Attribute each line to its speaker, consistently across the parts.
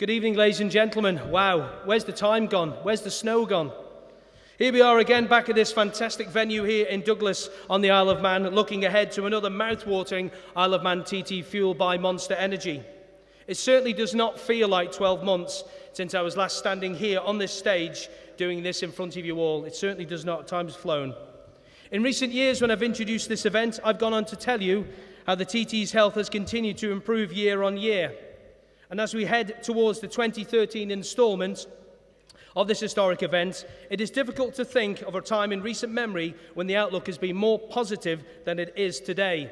Speaker 1: Good evening, ladies and gentlemen. Wow, where's the time gone? Where's the snow gone? Here we are again back at this fantastic venue here in Douglas on the Isle of Man, looking ahead to another mouth-watering Isle of Man TT fueled by Monster Energy. It certainly does not feel like 12 months since I was last standing here on this stage doing this in front of you all. It certainly does not. Time has flown. In recent years, when I've introduced this event, I've gone on to tell you how the TT's health has continued to improve year on year. And as we head towards the 2013 instalment of this historic event, it is difficult to think of a time in recent memory when the outlook has been more positive than it is today.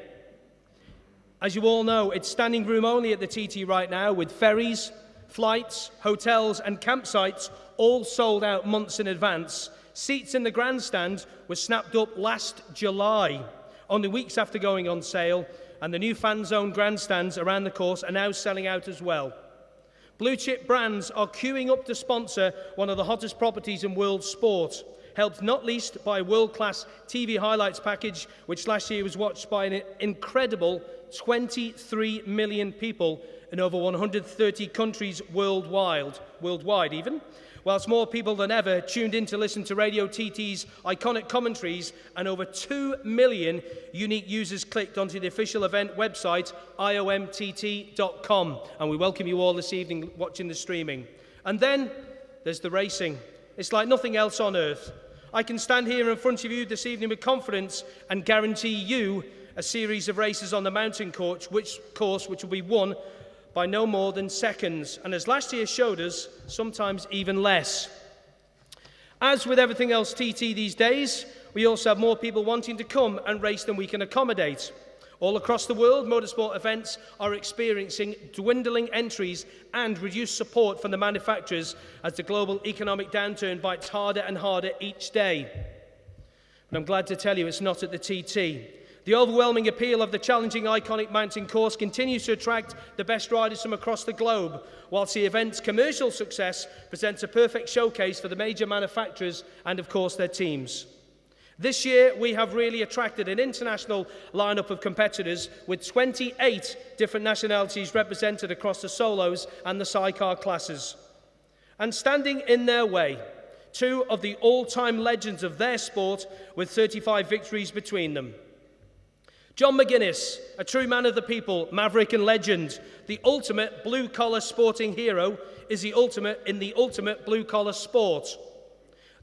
Speaker 1: As you all know, it's standing room only at the TT right now, with ferries, flights, hotels and campsites all sold out months in advance. Seats in the grandstand were snapped up last July, only weeks after going on sale, and the new fan zone grandstands around the course are now selling out as well. Blue chip brands are queuing up to sponsor one of the hottest properties in world sport, helped not least by a world-class TV highlights package, which last year was watched by an incredible 23 million people in over 130 countries worldwide even, whilst more people than ever tuned in to listen to Radio TT's iconic commentaries, and over 2 million unique users clicked onto the official event website, iomtt.com, and we welcome you all this evening watching the streaming. And then there's the racing. It's like nothing else on earth. I can stand here in front of you this evening with confidence and guarantee you a series of races on the mountain course, which will be won by no more than seconds, and as last year showed us, sometimes even less. As with everything else TT these days, we also have more people wanting to come and race than we can accommodate. All across the world, motorsport events are experiencing dwindling entries and reduced support from the manufacturers as the global economic downturn bites harder and harder each day. But I'm glad to tell you it's not at the TT. The overwhelming appeal of the challenging, iconic mountain course continues to attract the best riders from across the globe, whilst the event's commercial success presents a perfect showcase for the major manufacturers and, of course, their teams. This year, we have really attracted an international lineup of competitors with 28 different nationalities represented across the solos and the sidecar classes. And standing in their way, two of the all-time legends of their sport with 35 victories between them. John McGuinness, a true man of the people, maverick and legend, the ultimate blue-collar sporting hero, is the ultimate in the ultimate blue-collar sport.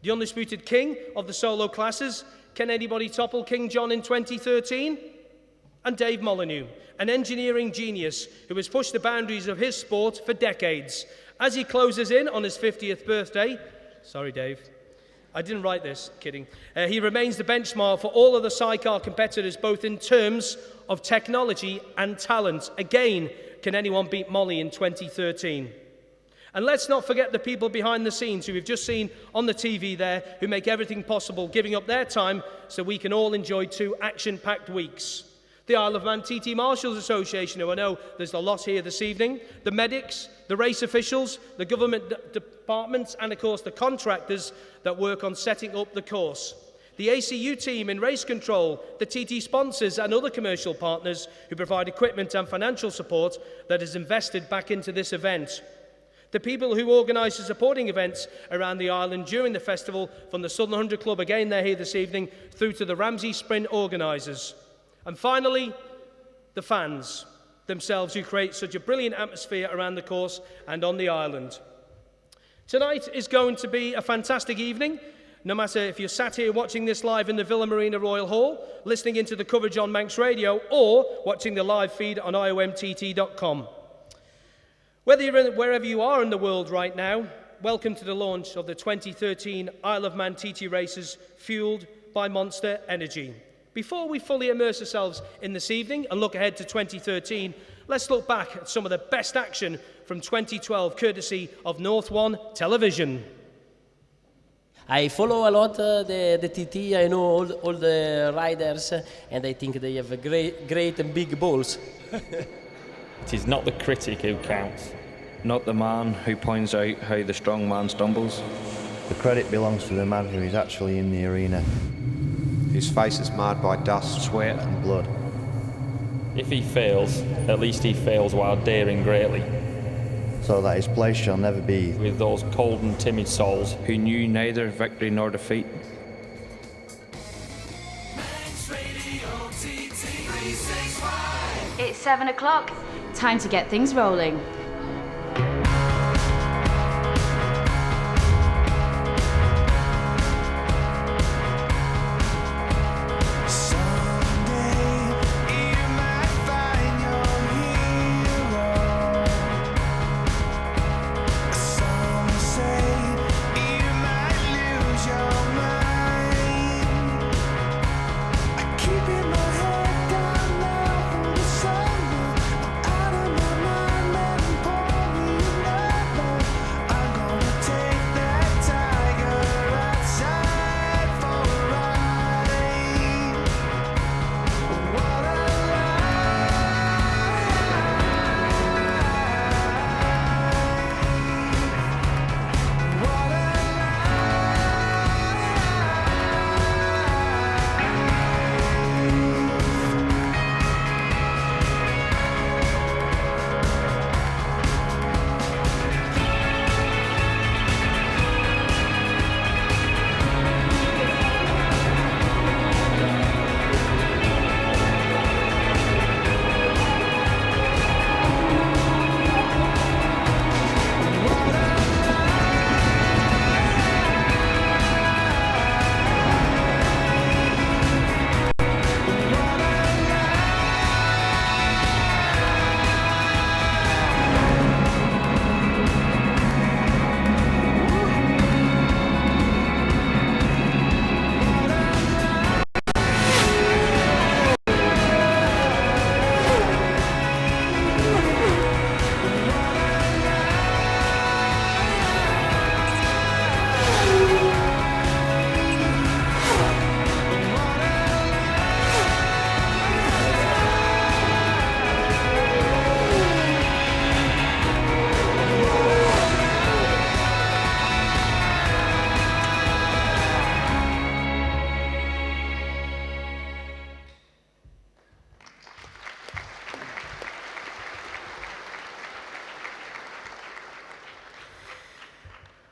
Speaker 1: The undisputed king of the solo classes, can anybody topple King John in 2013? And Dave Molyneux, an engineering genius who has pushed the boundaries of his sport for decades. As he closes in on his 50th birthday, sorry Dave, I didn't write this, kidding. He remains the benchmark for all of the sidecar competitors, both in terms of technology and talent. Again, can anyone beat Molly in 2013? And let's not forget the people behind the scenes who we've just seen on the TV there, who make everything possible, giving up their time so we can all enjoy 2 action-packed weeks. The Isle of Man TT Marshals Association, who I know there's a lot here this evening, the medics, the race officials, the government departments, and of course the contractors that work on setting up the course. The ACU team in race control, the TT sponsors and other commercial partners who provide equipment and financial support that is invested back into this event. The people who organise the supporting events around the island during the festival, from the Southern 100 Club, again they're here this evening, through to the Ramsey Sprint organisers. And finally, the fans themselves, who create such a brilliant atmosphere around the course and on the island. Tonight is going to be a fantastic evening, no matter if you're sat here watching this live in the Villa Marina Royal Hall, listening into the coverage on Manx Radio, or watching the live feed on iomtt.com. Wherever you are in the world right now, welcome to the launch of the 2013 Isle of Man TT races, fueled by Monster Energy. Before we fully immerse ourselves in this evening and look ahead to 2013, let's look back at some of the best action from 2012, courtesy of North One Television.
Speaker 2: I follow a lot the TT. I know all the riders, and I think they have great and big balls.
Speaker 3: It is not the critic who counts, not the man who points out how the strong man stumbles.
Speaker 4: The credit belongs to the man who is actually in the arena,
Speaker 5: whose face is marred by dust,
Speaker 3: sweat
Speaker 4: and blood.
Speaker 3: If he fails, at least he fails while daring greatly.
Speaker 4: so that his place shall never be.
Speaker 3: With those cold and timid souls who knew neither victory nor defeat.
Speaker 6: It's 7 o'clock. Time to get things rolling.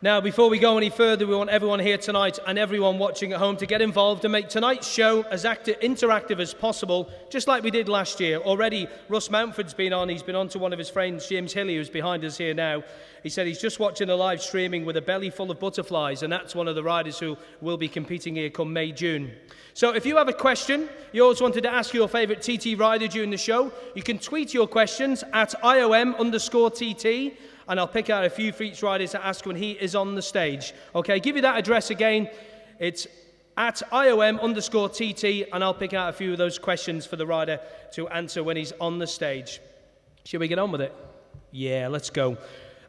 Speaker 1: Now, before we go any further, we want everyone here tonight and everyone watching at home to get involved and make tonight's show as interactive as possible, just like we did last year. Already, Russ Mountford's been on. He's been on to one of his friends, James Hillier, who's behind us here now. He said he's just watching a live streaming with a belly full of butterflies, and that's one of the riders who will be competing here come May, June. So if you have a question, you always wanted to ask your favourite TT rider during the show, you can tweet your questions at IOM_TT, and I'll pick out a few for each rider to ask when he is on the stage. Okay, give you that address again. It's at IOM_TT, and I'll pick out a few of those questions for the rider to answer when he's on the stage. Shall we get on with it? Yeah, let's go.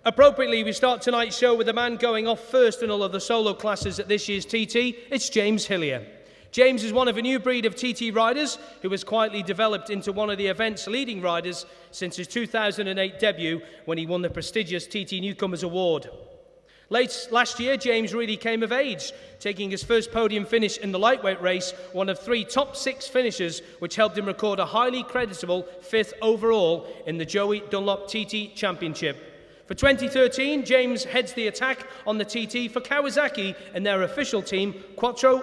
Speaker 1: Appropriately, we start tonight's show with the man going off first in all of the solo classes at this year's TT. It's James Hillier. James is one of a new breed of TT riders who has quietly developed into one of the event's leading riders since his 2008 debut when he won the prestigious TT Newcomers Award. Late last year, James really came of age, taking his first podium finish in the lightweight race, one of 3 top 6 finishes, which helped him record a highly creditable 5th overall in the Joey Dunlop TT Championship. For 2013, James heads the attack on the TT for Kawasaki and their official team, Quattro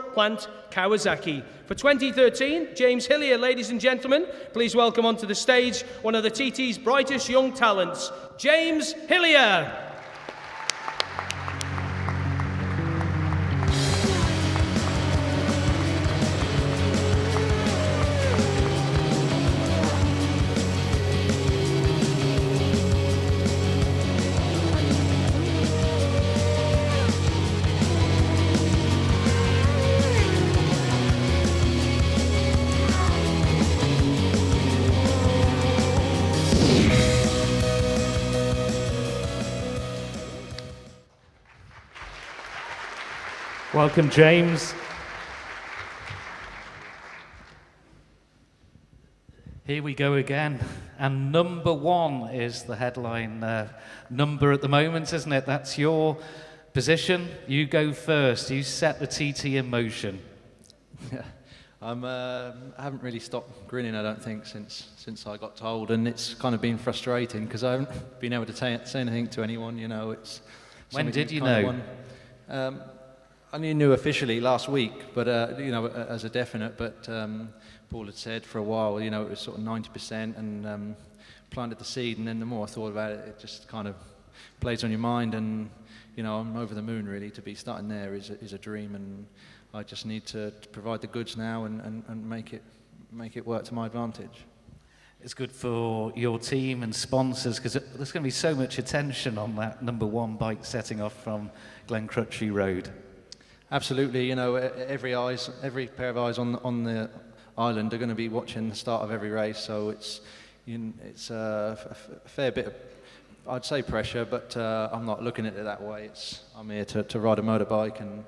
Speaker 1: Kawasaki. For 2013, James Hillier, ladies and gentlemen, please welcome onto the stage one of the TT's brightest young talents, James Hillier.
Speaker 7: Welcome, James. Here we go again. And number 1 is the headline number at the moment, isn't it? That's your position. You go first. You set the TT in motion.
Speaker 8: I haven't really stopped grinning, I don't think, since I got told, and it's kind of been frustrating because I haven't been able to say anything to anyone. You know, it's.
Speaker 7: When did you know?
Speaker 8: I knew officially last week, but you know, as a definite. But Paul had said for a while, you know, it was sort of 90%, and planted the seed. And then the more I thought about it, it just kind of plays on your mind. And you know, I'm over the moon really to be starting there is a dream, and I just need to provide the goods now and make it work to my advantage.
Speaker 7: It's good for your team and sponsors because there's going to be so much attention on that number one bike setting off from Glencrutchy Road.
Speaker 8: Absolutely, you know, every pair of eyes on the island are going to be watching the start of every race, so it's a fair bit of, I'd say, pressure, but I'm not looking at it that way. I'm here to ride a motorbike, and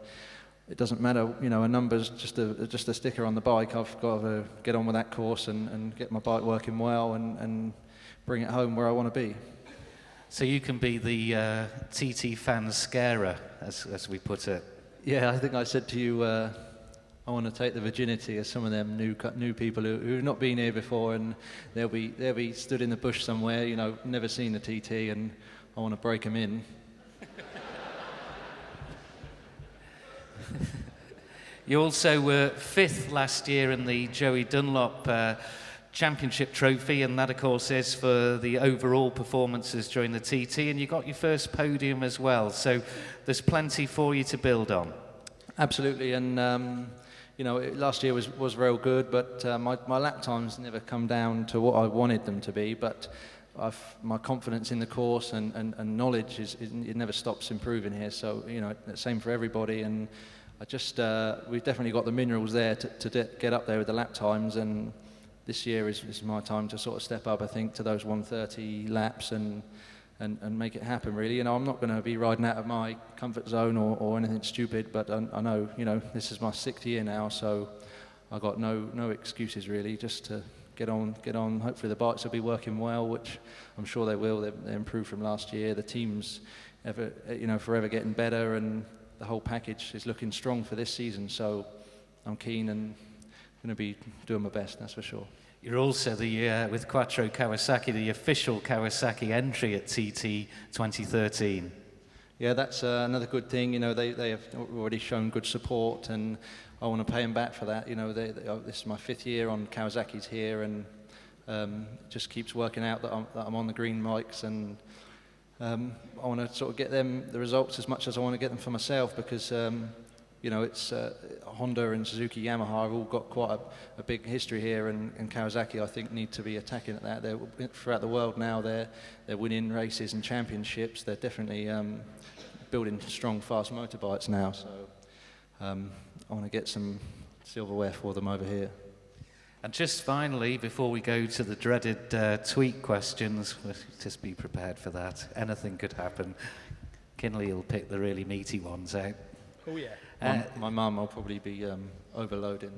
Speaker 8: it doesn't matter, you know, a number's just a sticker on the bike. I've got to get on with that course and get my bike working well and bring it home where I want to be.
Speaker 7: So you can be the TT fan scarer, as we put it.
Speaker 8: Yeah, I think I said to you, I want to take the virginity of some of them new people who've not been here before, and they'll be stood in the bush somewhere, you know, never seen the TT, and I want to break them in.
Speaker 7: You also were 5th last year in the Joey Dunlop Championship Trophy, and that, of course, is for the overall performances during the TT, and you got your first podium as well, so there's plenty for you to build on. Absolutely,
Speaker 8: and you know, last year was real good, but my lap times never come down to what I wanted them to be, but my confidence in the course and knowledge it never stops improving here, so, you know, same for everybody, and we've definitely got the minerals there to get up there with the lap times, and this year is my time to sort of step up, I think, to those 130 laps and make it happen, really. You know, I'm not going to be riding out of my comfort zone or anything stupid, but I know, you know, this is my 6th year now, so I've got no excuses, really, just to get on. Hopefully the bikes will be working well, which I'm sure they will. They improved from last year. The team's forever getting better, and the whole package is looking strong for this season, so I'm keen and going to be doing my best, that's for sure.
Speaker 7: You're also with Quattro Kawasaki, the official Kawasaki entry at TT 2013.
Speaker 8: Yeah, that's another good thing. You know, they have already shown good support, and I want to pay them back for that. You know, this is my 5th year on Kawasaki's here, and just keeps working out that I'm on the green bikes, and I want to sort of get them the results as much as I want to get them for myself, because you know, it's Honda and Suzuki Yamaha have all got quite a big history here, and Kawasaki, I think, need to be attacking at that. They're throughout the world now. They're winning races and championships. They're definitely building strong, fast motorbikes now. So I want to get some silverware for them over here.
Speaker 7: And just finally, before we go to the dreaded tweet questions, just be prepared for that. Anything could happen. Kinley will pick the really meaty ones out.
Speaker 1: Oh yeah.
Speaker 8: My mum will probably be overloading.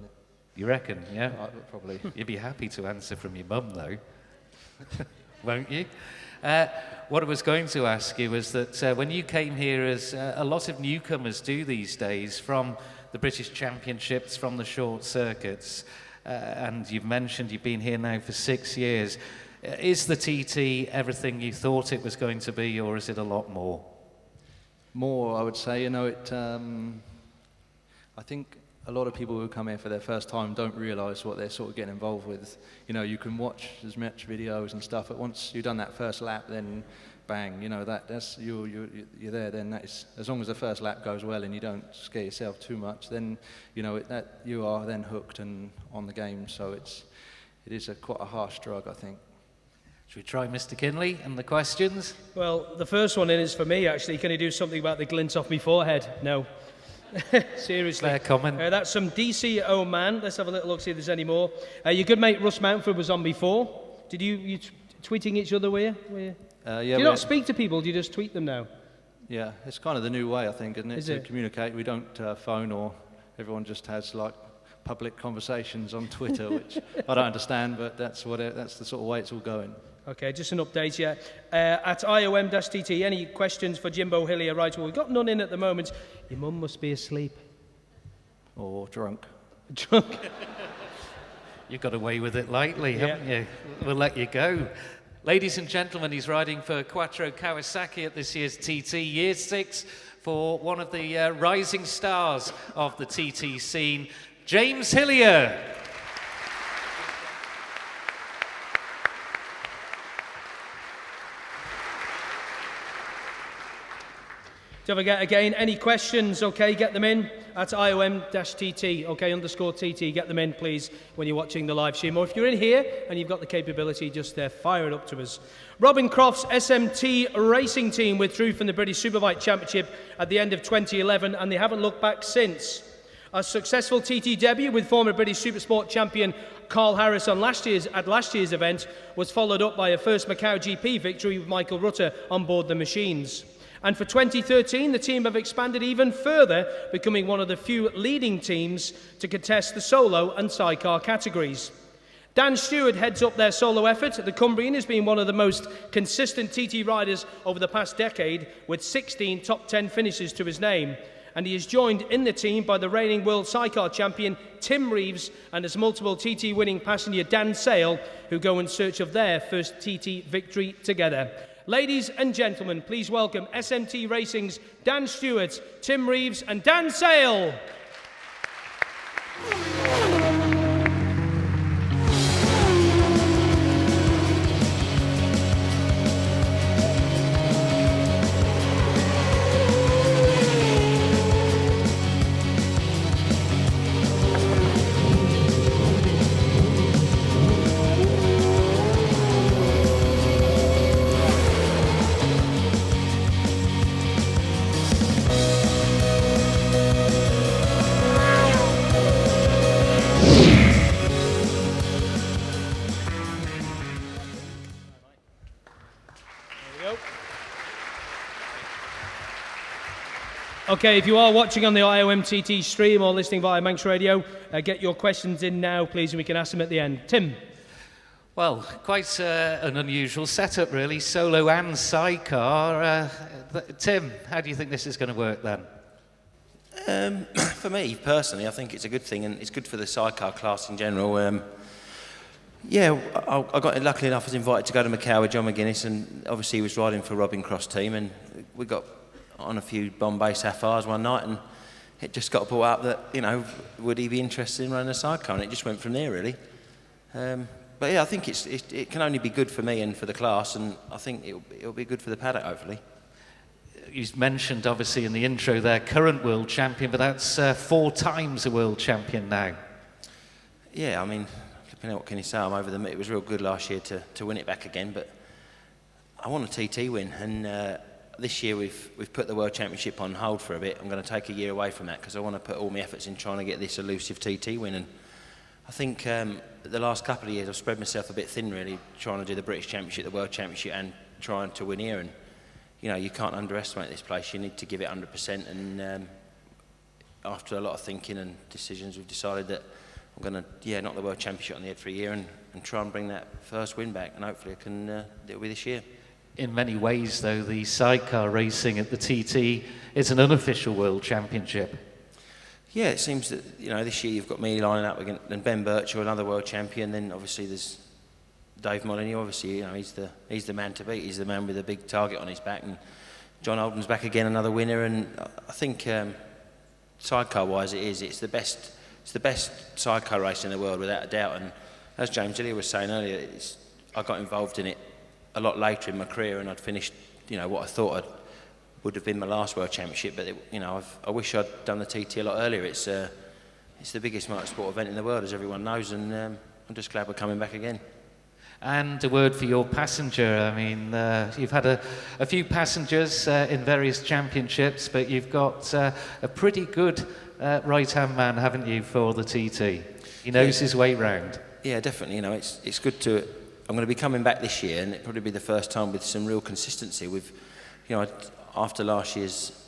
Speaker 7: You reckon, yeah?
Speaker 8: Probably.
Speaker 7: You'd be happy to answer from your mum, though, won't you? What I was going to ask you was that when you came here, as a lot of newcomers do these days, from the British Championships, from the short circuits, and you've mentioned you've been here now for 6 years, is the TT everything you thought it was going to be, or is it a lot more?
Speaker 8: More, I would say. You know, I think a lot of people who come here for their first time don't realise what they're sort of getting involved with. You know, you can watch as much videos and stuff, but once you've done that first lap, then bang, you know, that's you're there. Then that is, as long as the first lap goes well and you don't scare yourself too much, then you know that you are then hooked and on the game. So it is quite a harsh drug, I think.
Speaker 7: Should we try Mr. Kinley and the questions?
Speaker 1: Well, the first one is for me, actually. Can you do something about the glint off my forehead? No. Seriously.
Speaker 7: Fair comment.
Speaker 1: That's some DC Oman. Let's have a little look, see if there's any more. Your good mate Russ Mountford was on before. Did you tweeting each other, were you?
Speaker 8: Yeah,
Speaker 1: do you not speak to people? Do you just tweet them now?
Speaker 8: Yeah, it's kind of the new way, I think, isn't it?
Speaker 1: Is
Speaker 8: to
Speaker 1: it?
Speaker 8: Communicate. We don't phone, or everyone just has like public conversations on Twitter, which I don't understand, but that's the sort of way it's all going.
Speaker 1: Okay, just an update, yeah. At IOM-TT, any questions for Jimbo Hillier? Right, well, we've got none in at the moment. Your mum must be asleep.
Speaker 8: Or drunk.
Speaker 1: Drunk.
Speaker 7: You got away with it lightly, haven't you? We'll let you go. Ladies and gentlemen, he's riding for Quattro Kawasaki at this year's TT Year 6 for one of the rising stars of the TT scene, James Hillier.
Speaker 1: Don't forget, again, any questions, okay, get them in at IOM-TT, okay, _TT, get them in, please, when you're watching the live stream. Or if you're in here and you've got the capability, just fire it up to us. Robin Croft's SMT Racing team withdrew from the British Superbike Championship at the end of 2011, and they haven't looked back since. A successful TT debut with former British Supersport champion Carl Harris at last year's event was followed up by a first Macau GP victory with Michael Rutter on board the machines. And for 2013, the team have expanded even further, becoming one of the few leading teams to contest the solo and sidecar categories. Dan Stewart heads up their solo effort. The Cumbrian has been one of the most consistent TT riders over the past decade, with 16 top 10 finishes to his name. And he is joined in the team by the reigning world sidecar champion Tim Reeves and his multiple TT winning passenger Dan Sale, who go in search of their first TT victory together. Ladies and gentlemen, please welcome SMT Racing's Dan Stewart, Tim Reeves and Dan Sale. Okay, if you are watching on the IOM-TT stream or listening via Manx Radio, get your questions in now, please, and we can ask them at the end. Tim.
Speaker 7: Well, quite an unusual setup, really, solo and sidecar. Tim, how do you think this is going to work then?
Speaker 9: For me, personally, I think it's a good thing, and it's good for the sidecar class in general. Yeah, I got luckily enough, I was invited to go to Macau with John McGuinness, and obviously he was riding for Robin Cross team, and we got on a few Bombay Sapphires one night, and it just got brought up that, you know, would he be interested in running a sidecar, and it just went from there, really. But yeah, I think it can only be good for me and for the class, and I think it'll be good for the paddock, hopefully.
Speaker 7: You mentioned, obviously, in the intro there, current world champion, but that's 4 times a world champion now.
Speaker 9: Yeah, I mean, what can you say? I'm over the. It was real good last year to win it back again, but I want a TT win, and this year we've put the World Championship on hold for a bit. I'm going to take a year away from that because I want to put all my efforts in trying to get this elusive TT win. And I think the last couple of years I've spread myself a bit thin, really, trying to do the British Championship, the World Championship, and trying to win here. And you know, you can't underestimate this place. You need to give it 100%. And after a lot of thinking and decisions, we've decided that I'm going to knock the World Championship on the head for a year and try and bring that first win back. And hopefully I can it'll be this year.
Speaker 7: In many ways, though, the sidecar racing at the TT is an unofficial world championship.
Speaker 9: Yeah, it seems that, you know, this year you've got me lining up against Ben Birchall, another world champion. Then obviously there's Dave Molyneux. Obviously, you know, he's the man to beat. He's the man with a big target on his back. And John Holden's back again, another winner. And I think sidecar-wise, it's the best sidecar race in the world, without a doubt. And as James Hillier was saying earlier, I got involved in it a lot later in my career, and I'd finished, you know, what I thought would have been my last World Championship. But you know, I wish I'd done the TT a lot earlier. It's the biggest motorsport event in the world, as everyone knows, and I'm just glad we're coming back again.
Speaker 7: And a word for your passenger. I mean, you've had a few passengers in various championships, but you've got a pretty good right-hand man, haven't you, for the TT? He knows his way round.
Speaker 9: Yeah, definitely. You know, it's good to. I'm going to be coming back this year, and it'll probably be the first time with some real consistency. With, you know, after last year's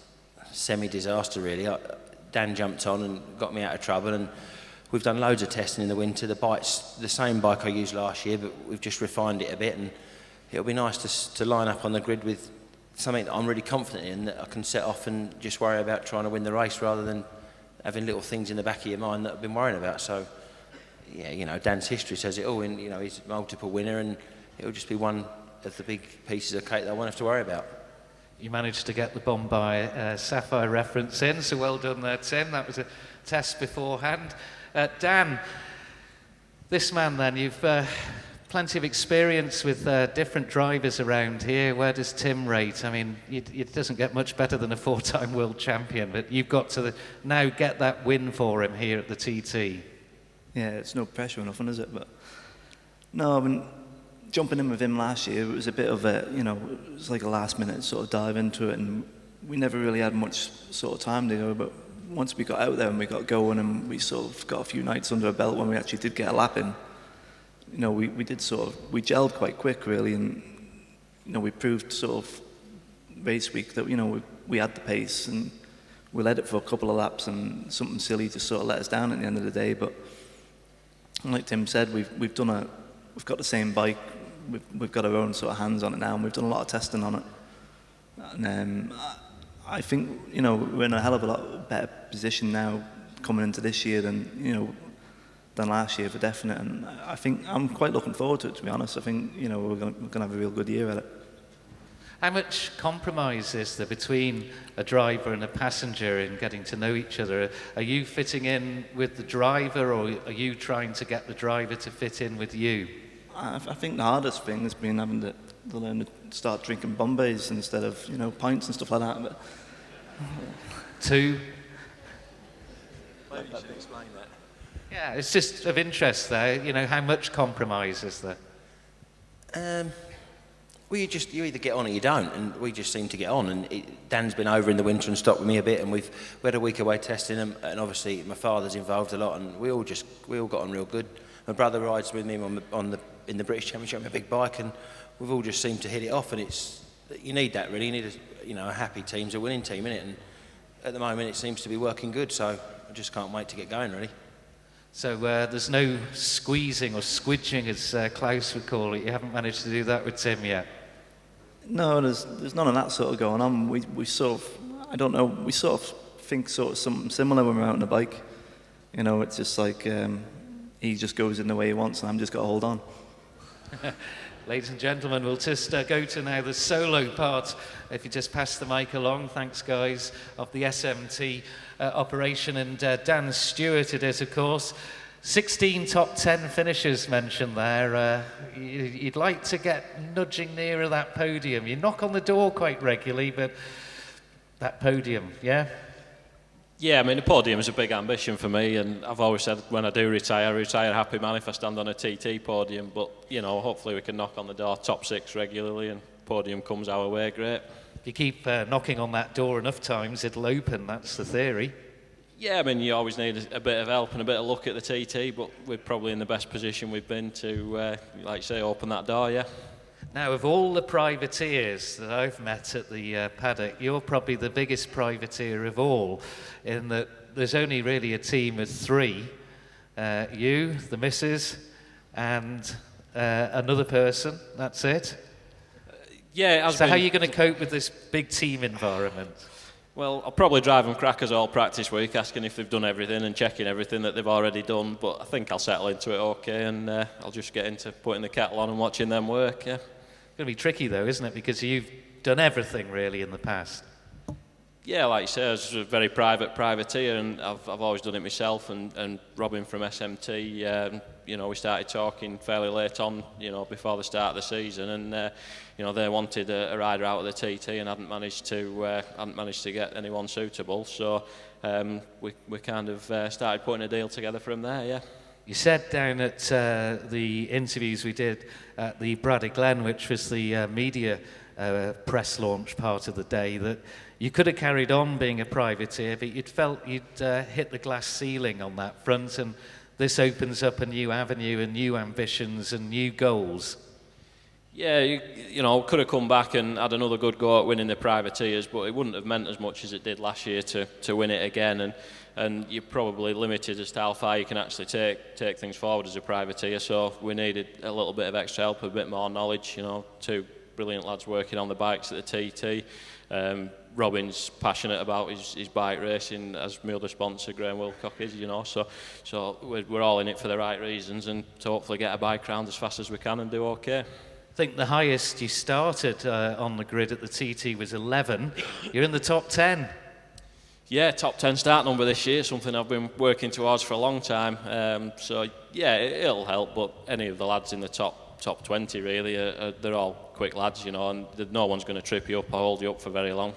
Speaker 9: semi-disaster, really, Dan jumped on and got me out of trouble, and we've done loads of testing in the winter. The bike's the same bike I used last year, but we've just refined it a bit, and it'll be nice to line up on the grid with something that I'm really confident in, that I can set off and just worry about trying to win the race rather than having little things in the back of your mind that I've been worrying about. So, yeah, you know, Dan's history says it all. And, you know, he's a multiple winner, and it'll just be one of the big pieces of cake that I won't have to worry about.
Speaker 7: You managed to get the Bombay Sapphire reference in, so well done there, Tim. That was a test beforehand. Dan, this man then, you've plenty of experience with different drivers around here. Where does Tim rate? I mean, it doesn't get much better than a 4-time world champion, but you've got to now get that win for him here at the TT.
Speaker 10: Yeah, it's no pressure or nothing, is it? But no, I mean, jumping in with him last year, it was a bit of a, you know, it was like a last minute sort of dive into it, and we never really had much sort of time to go, but once we got out there and we got going and we sort of got a few nights under our belt when we actually did get a lap in, you know, we did sort of, we gelled quite quick really, and, you know, we proved sort of race week that, you know, we had the pace, and we led it for a couple of laps, and something silly just sort of let us down at the end of the day. But like Tim said, we've got the same bike, we've got our own sort of hands on it now, and we've done a lot of testing on it. And I think, you know, we're in a hell of a lot better position now coming into this year than, you know, than last year for definite. And I think I'm quite looking forward to it, to be honest. I think, you know, we're going to have a real good year at it.
Speaker 7: How much compromise is there between a driver and a passenger in getting to know each other? Are you fitting in with the driver, or are you trying to get the driver to fit in with you?
Speaker 10: I think the hardest thing has been having to learn to start drinking Bombays instead of, you know, pints and stuff like that. But
Speaker 7: Two?
Speaker 9: Maybe you should explain that.
Speaker 7: Yeah, it's just of interest there. You know, how much compromise is there?
Speaker 9: Well, you either get on or you don't, and we just seem to get on. And Dan's been over in the winter and stopped with me a bit, and we had a week away testing them, and obviously my father's involved a lot, and we all got on real good. My brother rides with me in the British Championship on a big bike, and we've all just seemed to hit it off. And you need that really. You need a happy team's a winning team, innit? And at the moment it seems to be working good, so I just can't wait to get going really.
Speaker 7: So there's no squeezing or squidging, as Klaus would call it. You haven't managed to do that with Tim yet?
Speaker 10: no, there's none of that sort of going on. We sort of, I don't know, we sort of think sort of something similar when we're out on the bike. You know, it's just like he just goes in the way he wants, and I'm just got to hold on.
Speaker 7: Ladies and gentlemen, we'll just go to now the solo part. If you just pass the mic along, thanks guys, of the SMT operation, and Dan Stewart it is, of course. 16 top 10 finishers mentioned there. You'd like to get nudging nearer that podium. You knock on the door quite regularly, but that podium, yeah?
Speaker 11: Yeah, I mean, the podium is a big ambition for me, and I've always said when I do retire, I retire a happy man if I stand on a TT podium. But, you know, hopefully we can knock on the door top 6 regularly, and podium comes our way, great.
Speaker 7: If you keep knocking on that door enough times, it'll open, that's the theory.
Speaker 11: Yeah, I mean, you always need a bit of help and a bit of luck at the TT, but we're probably in the best position we've been to, like you say, open that door, yeah.
Speaker 7: Now, of all the privateers that I've met at the paddock, you're probably the biggest privateer of all, in that there's only really a team of 3. You, the missus, and another person, that's it?
Speaker 11: Yeah.
Speaker 7: So how are you going to cope with this big team environment?
Speaker 11: Well, I'll probably drive them crackers all practice week, asking if they've done everything and checking everything that they've already done, but I think I'll settle into it okay, and I'll just get into putting the kettle on and watching them work, yeah.
Speaker 7: It's going to be tricky though, isn't it? Because you've done everything really in the past. Yeah,
Speaker 11: like you say, I was a very privateer, and I've always done it myself, and Robin from SMT, you know, we started talking fairly late on, you know, before the start of the season, and you know, they wanted a rider out of the TT and hadn't managed to get anyone suitable, so we kind of started putting a deal together from there, yeah.
Speaker 7: You said down at the interviews we did at the Braddock Glen, which was the media press launch part of the day, that you could have carried on being a privateer, but you'd felt you'd hit the glass ceiling on that front, and this opens up a new avenue and new ambitions and new goals.
Speaker 11: Yeah, you know, could have come back and had another good go at winning the privateers, but it wouldn't have meant as much as it did last year to win it again, and you're probably limited as to how far you can actually take things forward as a privateer, so we needed a little bit of extra help, a bit more knowledge, you know, 2 brilliant lads working on the bikes at the TT. Robin's passionate about his bike racing, as my other sponsor, Graham Wilcock, is, you know. So we're all in it for the right reasons, and to hopefully get a bike round as fast as we can and do okay.
Speaker 7: I think the highest you started on the grid at the TT was 11. You're in the top 10.
Speaker 11: Yeah, top 10 start number this year, something I've been working towards for a long time. So yeah, it'll help, but any of the lads in the top 20 really, they're all quick lads, you know, and no one's going to trip you up or hold you up for very long.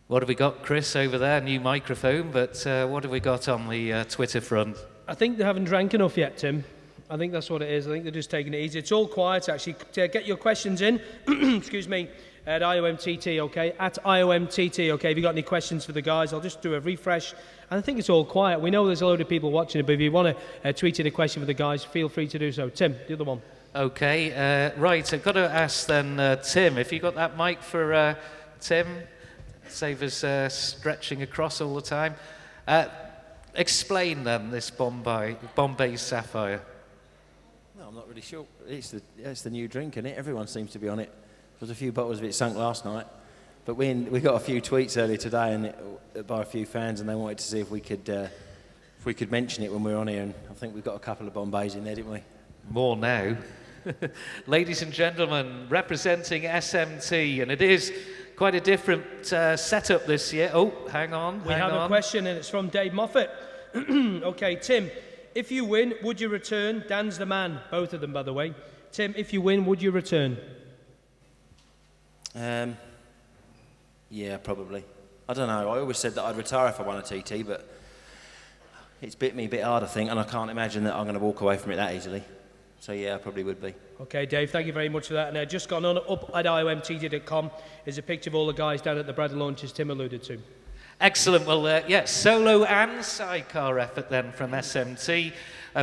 Speaker 7: What have we got, Chris, over there? New microphone, but what have we got on the Twitter front?
Speaker 1: I think they haven't drank enough yet, Tim. I think that's what it is. I think they're just taking it easy. It's all quiet, actually. Get your questions in, excuse me, at IOMTT, okay? At IOMTT, okay? If you've got any questions for the guys, I'll just do a refresh. And I think it's all quiet. We know there's a load of people watching it, but if you want to tweet in a question for the guys, feel free to do so. Tim, the other one.
Speaker 7: Okay, right. I've got to ask then, Tim, if you got that mic for Tim? Save us stretching across all the time. Explain then this Bombay Sapphire.
Speaker 9: No, I'm not really sure. It's the new drink, isn't it? Everyone seems to be on it. There was a few bottles of it sunk last night, but we got a few tweets earlier today by a few fans, and they wanted to see if we could mention it when we were on here, and I think we've got a couple of Bombays in there, didn't we?
Speaker 7: More now. Ladies and gentlemen, representing SMT, and it is quite a different setup this year. Oh, hang on.
Speaker 1: We have a question, and it's from Dave Moffat. Okay, Tim, if you win, would you return? Dan's the man. Both of them, by the way. Tim, if you win, would you return?
Speaker 9: Yeah, probably. I don't know. I always said that I'd retire if I won a TT, but it's bit me a bit hard, I think, and I can't imagine that I'm going to walk away from it that easily. So yeah, I probably would be. Okay, Dave, thank you very much for that. And just gone on up at IOMTT.com is a picture of all the guys down at the Bradley launch, as Tim alluded to.
Speaker 7: Excellent. Well, yeah, solo and sidecar effort then from SMT.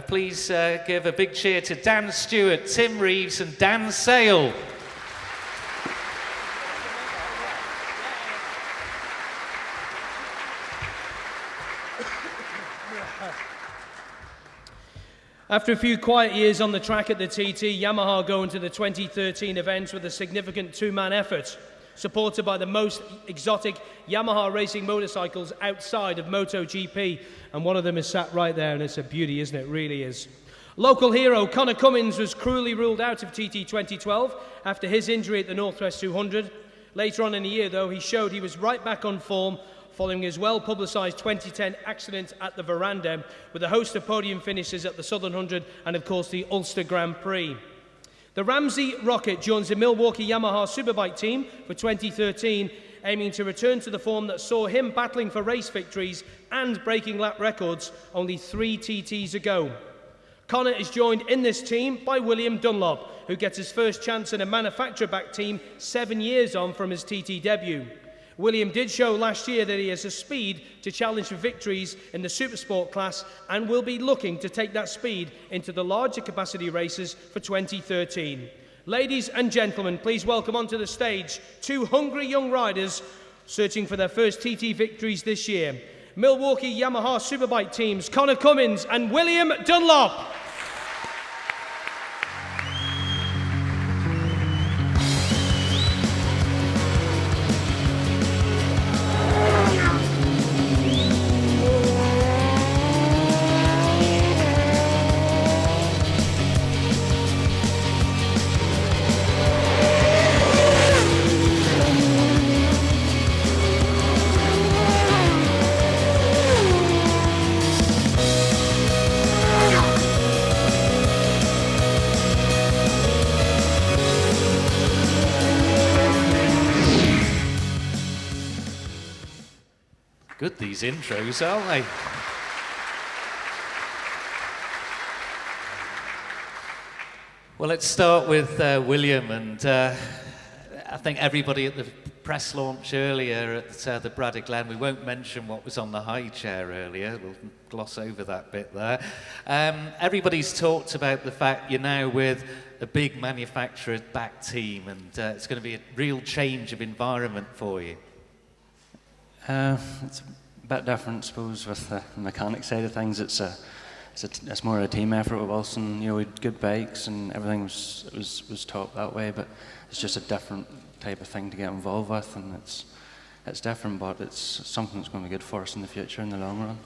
Speaker 7: Please give a big cheer to Dan Stewart, Tim Reeves and Dan Sale.
Speaker 1: After a few quiet years on the track at the TT, Yamaha go into the 2013 events with a significant two-man effort, supported by the most exotic Yamaha racing motorcycles outside of MotoGP, and one of them is sat right there, and it's a beauty, isn't it? It really is. Local hero Conor Cummins was cruelly ruled out of TT 2012 after his injury at the Northwest 200. Later on in the year, though, he showed he was right back on form, following his well-publicised 2010 accident at the Veranda, with a host of podium finishes at the Southern 100 and, of course, the Ulster Grand Prix. The Ramsey Rocket joins the Milwaukee Yamaha Superbike team for 2013, aiming to return to the form that saw him battling for race victories and breaking lap records only 3 TTs ago. Conor is joined in this team by William Dunlop, who gets his first chance in a manufacturer-backed team 7 years on from his TT debut. William did show last year that he has the speed to challenge for victories in the Supersport class and will be looking to take that speed into the larger capacity races for 2013. Ladies and gentlemen, please welcome onto the stage 2 hungry young riders searching for their first TT victories this year. Milwaukee Yamaha Superbike teams Conor Cummins and William Dunlop.
Speaker 7: Good, these intros, aren't they? Well, let's start with William, and I think everybody at the press launch earlier at the Braddock Glen, we won't mention what was on the high chair earlier, we'll gloss over that bit there. Everybody's talked about the fact you're now with a big manufacturer-backed team, and it's going to be a real change of environment for you.
Speaker 12: It's a bit different, I suppose, with the mechanic side of things. It's more a team effort with Wilson. You know, we had good bikes and everything was top that way, but it's just a different type of thing to get involved with, and it's different, but it's something that's going to be good for us in the future, in the long run.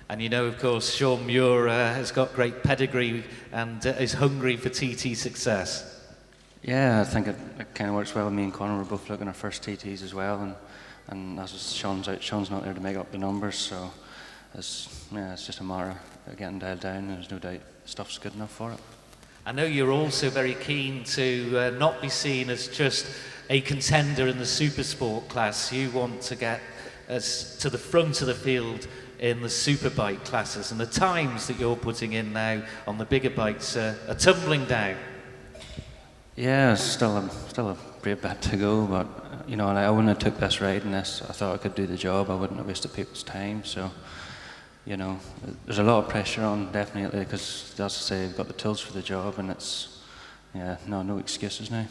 Speaker 7: And you know, of course, Sean Muir has got great pedigree and is hungry for TT success.
Speaker 12: Yeah, I think it kind of works well with me and Conor. We're both looking at first TTs as well, and as Sean's out, Sean's not there to make up the numbers, so it's just a matter of getting dialed down, and there's no doubt stuff's good enough for it.
Speaker 7: I know you're also very keen to not be seen as just a contender in the super sport class. You want to get us to the front of the field in the superbike classes, and the times that you're putting in now on the bigger bikes are tumbling down.
Speaker 12: Yeah, it's still a great bit to go, but you know, I wouldn't have took this ride in this. I thought I could do the job. I wouldn't have wasted people's time. So, you know, there's a lot of pressure on, definitely, because as I say, I've got the tools for the job, and it's no excuses now.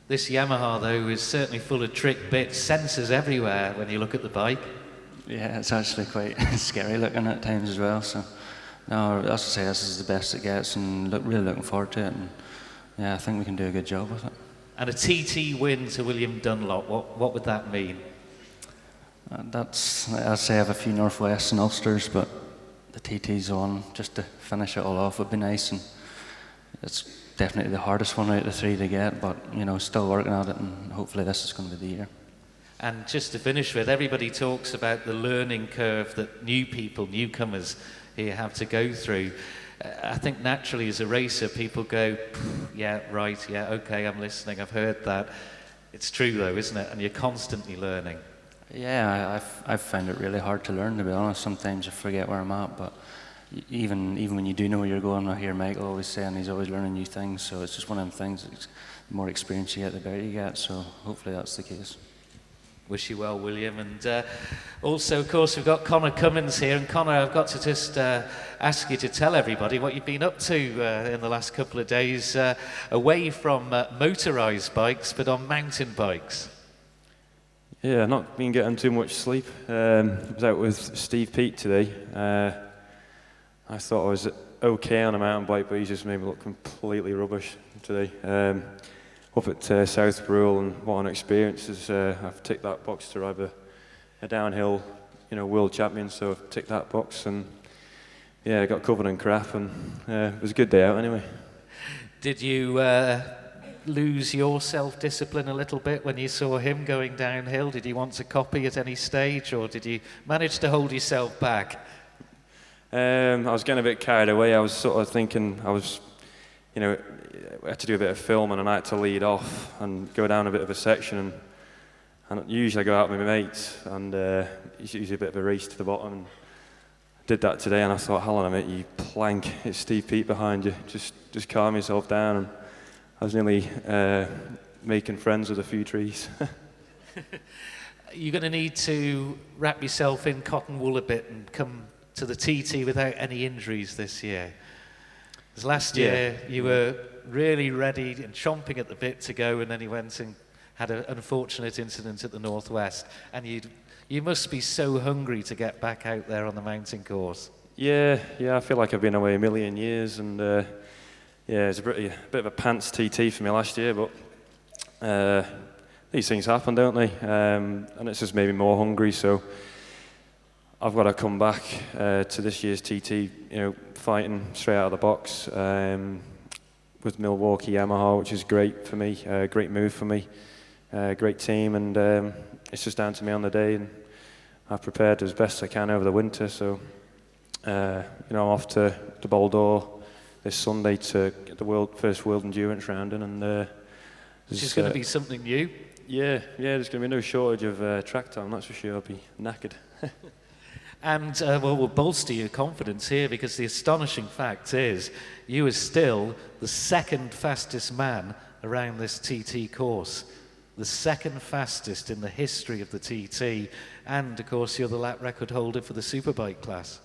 Speaker 7: This Yamaha, though, is certainly full of trick bits, sensors everywhere when you look at the bike.
Speaker 12: Yeah, it's actually quite scary looking at times as well. So, no, as I say, this is the best it gets, and really looking forward to it. And yeah, I think we can do a good job with it.
Speaker 7: And a TT win to William Dunlop, what would that mean?
Speaker 12: That's, I'd say I have a few Northwests and Ulsters, but the TT's on just to finish it all off would be nice. And it's definitely the hardest one out of the three to get, but you know, still working at it, and hopefully this is going to be the year.
Speaker 7: And just to finish with, everybody talks about the learning curve that newcomers here have to go through. I think naturally as a racer, people go, yeah, right, yeah, okay, I'm listening, I've heard that. It's true though, isn't it? And you're constantly learning.
Speaker 12: Yeah, I've found it really hard to learn, to be honest. Sometimes I forget where I'm at, but even when you do know where you're going, I hear Michael always saying he's always learning new things, so it's just one of them things, the more experience you get, the better you get, so hopefully that's the case.
Speaker 7: Wish you well, William. And also, of course, we've got Conor Cummins here. And Conor, I've got to just ask you to tell everybody what you've been up to in the last couple of days, away from motorised bikes, but on mountain bikes.
Speaker 13: Yeah, not been getting too much sleep. I was out with Steve Peat today. I thought I was okay on a mountain bike, but he just made me look completely rubbish today. Up at South Brule, and what an experience. I've ticked that box to ride a downhill, world champion, so I've ticked that box, and yeah, I got covered in crap, and it was a good day out anyway.
Speaker 7: Did you lose your self-discipline a little bit when you saw him going downhill? Did you want to copy at any stage, or did you manage to hold yourself back?
Speaker 13: I was getting a bit carried away. I was sort of thinking, I had to do a bit of filming, and I had to lead off and go down a bit of a section, and usually I go out with my mates, and it's usually a bit of a race to the bottom, and I did that today, and I thought, hold on a minute, you plank, it's Steve Peat behind you, just calm yourself down, and I was nearly making friends with a few trees.
Speaker 7: You're going to need to wrap yourself in cotton wool a bit and come to the TT without any injuries this year. Because last year you were really ready and chomping at the bit to go, and then you went and had an unfortunate incident at the Northwest, and you must be so hungry to get back out there on the mountain course.
Speaker 13: Yeah, I feel like I've been away a million years, and it's a bit of a pants TT for me last year, but these things happen, don't they? And it's just made me more hungry, so I've got to come back to this year's TT, fighting straight out of the box with Milwaukee Yamaha, which is great for me, great move for me, great team, and it's just down to me on the day, and I've prepared as best I can over the winter, so I'm off to Bordeaux this Sunday to get the first World Endurance round in, and
Speaker 7: which is going to be something new.
Speaker 13: Yeah, there's going to be no shortage of track time, that's for sure. I'll be knackered.
Speaker 7: And we'll bolster your confidence here, because the astonishing fact is you are still the second fastest man around this TT course. The second fastest in the history of the TT. And, of course, you're the lap record holder for the superbike class.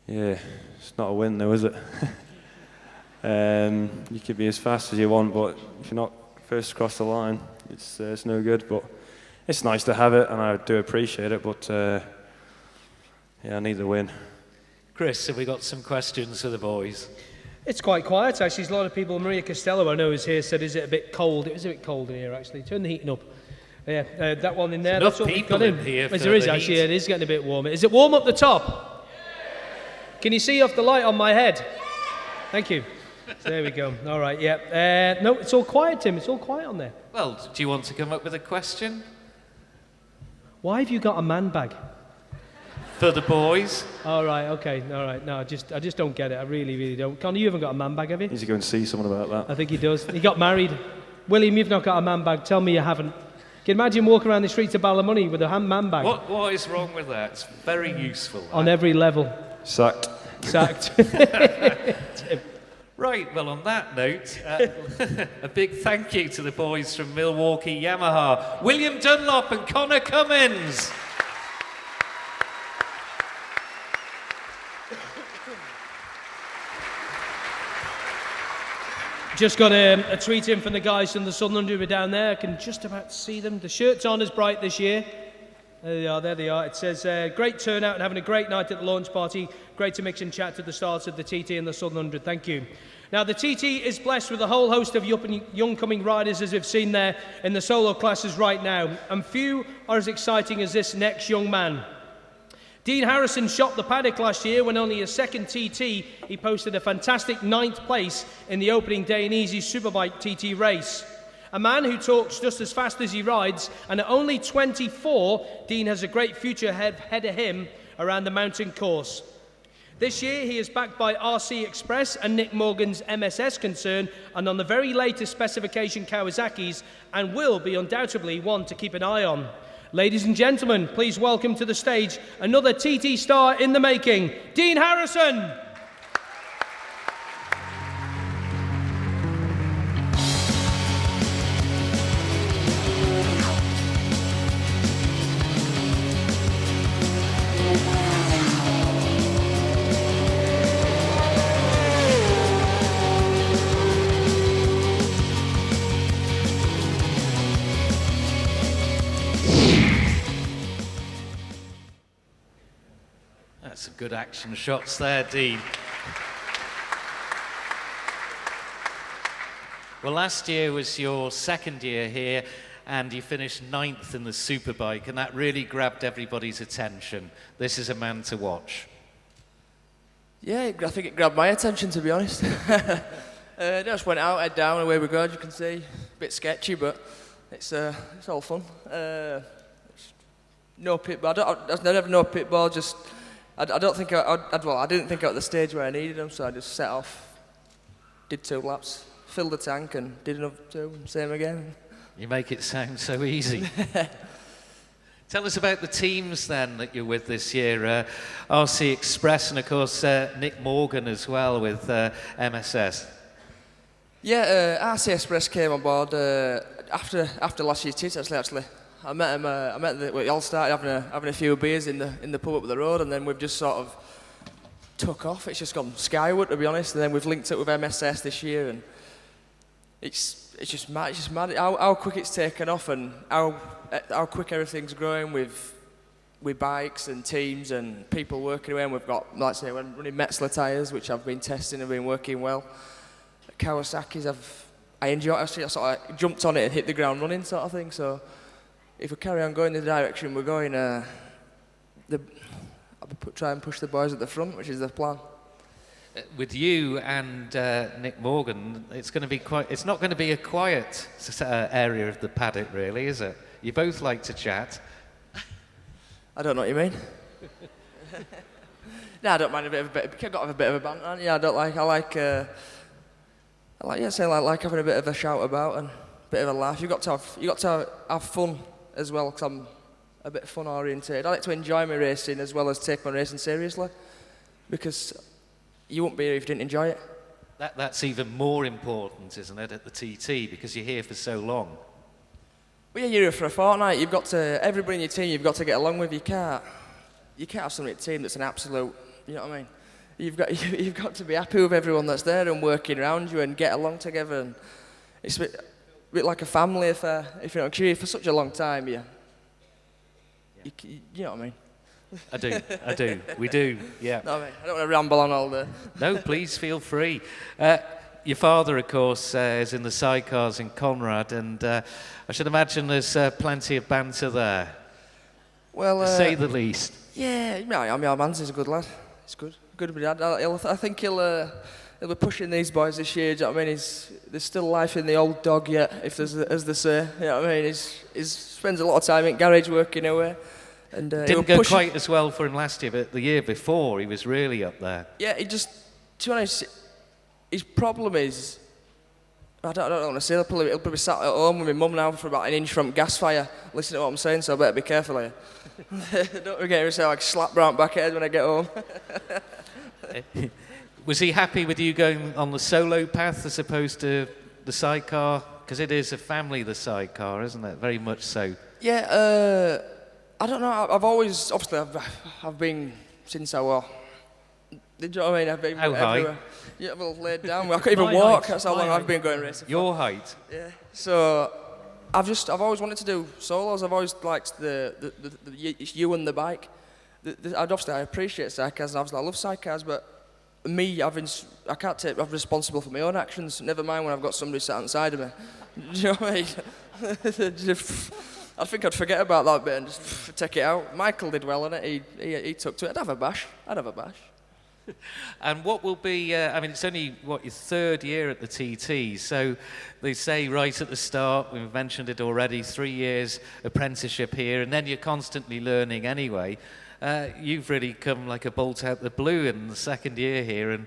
Speaker 13: Yeah, it's not a win though, is it? You could be as fast as you want, but if you're not first across the line, it's no good. But it's nice to have it, and I do appreciate it, but I need the win.
Speaker 7: Chris, have we got some questions for the boys?
Speaker 1: It's quite quiet, actually. There's a lot of people. Maria Costello, I know, is here, said, is it a bit cold? It was a bit cold in here, actually. Turn the heating up. Yeah, that one in there.
Speaker 7: Enough
Speaker 1: That's what we've
Speaker 7: people
Speaker 1: got in.
Speaker 7: in here
Speaker 1: Yes,
Speaker 7: for
Speaker 1: there is
Speaker 7: the
Speaker 1: actually.
Speaker 7: heat.
Speaker 1: It is getting a bit warm. Is it warm up the top? Can you see off the light on my head? Thank you. So there we go. All right, yeah. No, it's all quiet, Tim. It's all quiet on there.
Speaker 7: Well, do you want to come up with a question?
Speaker 1: Why have you got a man bag?
Speaker 7: For the boys.
Speaker 1: All right, okay. All right. No, I just don't get it. I really, really don't. Connor, you haven't got a man bag, have you?
Speaker 13: Need to go and see someone about that.
Speaker 1: I think he does. He got married. William, you've not got a man bag. Tell me you haven't. Can you imagine walking around the streets of Ballymoney with a man bag?
Speaker 7: What is wrong with that? It's very useful.
Speaker 1: On every level.
Speaker 13: Sacked.
Speaker 1: Sacked.
Speaker 7: Right, well, on that note, a big thank you to the boys from Milwaukee Yamaha, William Dunlop and Connor Cummins.
Speaker 1: Just got a tweet in from the guys from the Southern 100 who are down there. I can just about see them. The shirts aren't as bright this year. There they are. It says, great turnout and having a great night at the launch party. Great to mix and chat to the starts of the TT and the Southern 100. Thank you. Now, the TT is blessed with a whole host of young coming riders, as we've seen there in the solo classes right now. And few are as exciting as this next young man. Dean Harrison shot the paddock last year when only his second TT. He posted a fantastic 9th place in the opening day in Easy Superbike TT race. A man who talks just as fast as he rides, and at only 24, Dean has a great future ahead of him around the mountain course. This year, he is backed by RC Express and Nick Morgan's MSS concern, and on the very latest specification Kawasaki's, and will be undoubtedly one to keep an eye on. Ladies and gentlemen, please welcome to the stage another TT star in the making, Dean Harrison.
Speaker 7: That's some good action shots there, Dean. Well, last year was your second year here, and you finished 9th in the Superbike, and that really grabbed everybody's attention. This is a man to watch.
Speaker 14: Yeah, I think it grabbed my attention, to be honest. Just went out, head down, away we go, as you can see. A bit sketchy, but it's all fun. No pit ball. There's never no pit ball. Just I don't think I didn't think I was at the stage where I needed them, so I just set off, did 2 laps, filled the tank, and did another 2, and same again.
Speaker 7: You make it sound so easy. Tell us about the teams then that you're with this year. RC Express and of course Nick Morgan as well with MSS.
Speaker 14: Yeah, RC Express came on board after last year's TT actually. I met him. We all started having a few beers in the pub up the road, and then we've just sort of took off. It's just gone skyward, to be honest. And then we've linked up with MSS this year, and it's just mad. It's just mad how quick it's taken off, and how quick everything's growing with bikes and teams and people working away. And we've got, like I say, we're running Metzler tyres, which I've been testing and been working well. Kawasaki's, I enjoy. I sort of jumped on it and hit the ground running, sort of thing. So if we carry on going in the direction we're going, I'll try and push the boys at the front, which is the plan.
Speaker 7: With you and Nick Morgan, it's not going to be a quiet area of the paddock, really, is it? You both like to chat.
Speaker 14: I don't know what you mean. No, I don't mind you've got to have a bit of a banter, haven't you? I like having a bit of a shout about and a bit of a laugh. You've got to have fun as well, because I'm a bit fun oriented. I like to enjoy my racing as well as take my racing seriously, because you wouldn't be here if you didn't enjoy it.
Speaker 7: That's even more important, isn't it, at the TT, because you're here for so long.
Speaker 14: Well, yeah, you're here for a fortnight. You've got to, everybody in your team you've got to get along with. You can't have somebody in your team that's an absolute, you know what I mean? You've got to be happy with everyone that's there and working around you and get along together. And it's a bit like a family affair. If you know, you're here for such a long time, you know what I mean?
Speaker 7: I do. We do, yeah.
Speaker 14: No, I don't want to ramble on all day.
Speaker 7: No, please feel free. your father, of course, is in the sidecars in Conrad, and I should imagine there's plenty of banter there,
Speaker 14: Well,
Speaker 7: to say the least.
Speaker 14: Yeah, I mean, our man's is a good lad. He's good. Good, but I think he'll be pushing these boys this year. Do you know what I mean? There's still life in the old dog yet, as they say. You know what I mean? He spends a lot of time in garage working away. And
Speaker 7: Didn't go quite as well for him last year, but the year before he was really up there.
Speaker 14: Yeah, to be honest, his problem is, I don't want to say, he'll probably sat at home with my mum now for about an inch from gas fire, listening to what I'm saying, so I better be careful here. Don't forget me, so I slap round back head when I get home.
Speaker 7: Was he happy with you going on the solo path as opposed to the sidecar? Because it is a family, the sidecar, isn't it? Very much so.
Speaker 14: Yeah, I don't know. I've always, obviously, I've been since I was. Did you know what I mean? I've been everywhere. Yeah, well, laid down. I can't even walk. That's how long I've been going racing.
Speaker 7: Your height.
Speaker 14: Yeah. So, I've always wanted to do solos. I've always liked the you and the bike. Obviously, I appreciate sidecars, and obviously I love sidecars, but me, I'm responsible for my own actions. Never mind when I've got somebody sat inside of me. Do you know what I mean? I think I'd forget about that bit and just take it out. Michael did well on it. He took to it. I'd have a bash.
Speaker 7: And what will be, I mean, it's only, your third year at the TT, so they say right at the start, we've mentioned it already, 3 years apprenticeship here, and then you're constantly learning anyway. You've really come like a bolt out the blue in the second year here, and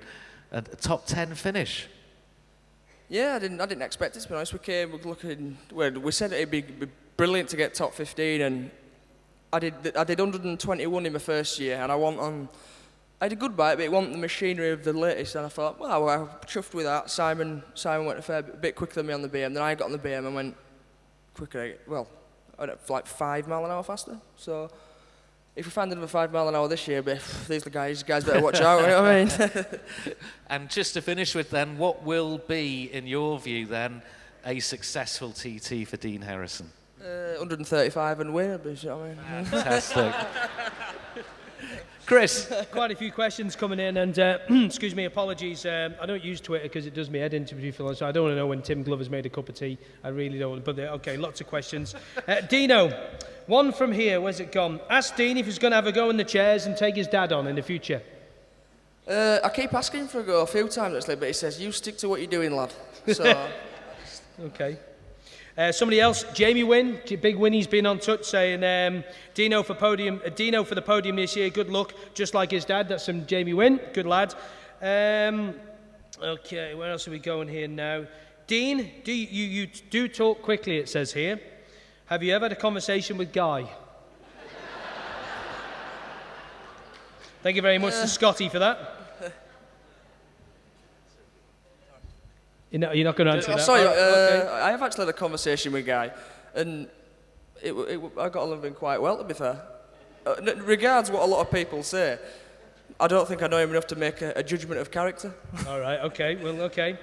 Speaker 7: a top 10 finish.
Speaker 14: Yeah, I didn't expect it, to be honest. We said it'd be brilliant to get top 15, and I did 121 in my first year, and I had a good bike, but it wasn't the machinery of the latest, and I thought, well, I was chuffed with that. Simon went a bit quicker than me on the BM, then I got on the BM and went quicker, well, I went like 5 mile an hour faster. So if we find another 5 mile an hour this year, these guys better watch out, you know what I mean?
Speaker 7: And just to finish with then, what will be, in your view then, a successful TT for Dean Harrison?
Speaker 14: 135 and win, you know what I mean?
Speaker 7: Fantastic. Chris.
Speaker 1: Quite a few questions coming in, and excuse me, apologies. I don't use Twitter because it does me head in, to be honest, so I don't want to know when Tim Glover's made a cup of tea. I really don't. But okay, lots of questions. Dino, one from here. Where's it gone? Ask Dean if he's going to have a go in the chairs and take his dad on in the future.
Speaker 14: I keep asking for a go a few times actually, but he says, "You stick to what you're doing, lad." So.
Speaker 1: Okay. Somebody else, Jamie Wynn, big Winnie's been on touch saying Dino for the podium this year, good luck, just like his dad. That's from Jamie Wynn, good lad. Okay, where else are we going here now? Dean, you do talk quickly, it says here. Have you ever had a conversation with Guy? Thank you very much to Scotty for that. You're not going to answer that?
Speaker 14: Sorry,
Speaker 1: okay.
Speaker 14: I have actually had a conversation with Guy, and I got along with him quite well, to be fair. Regards what a lot of people say, I don't think I know him enough to make a judgment of character.
Speaker 1: All right, okay, well, okay.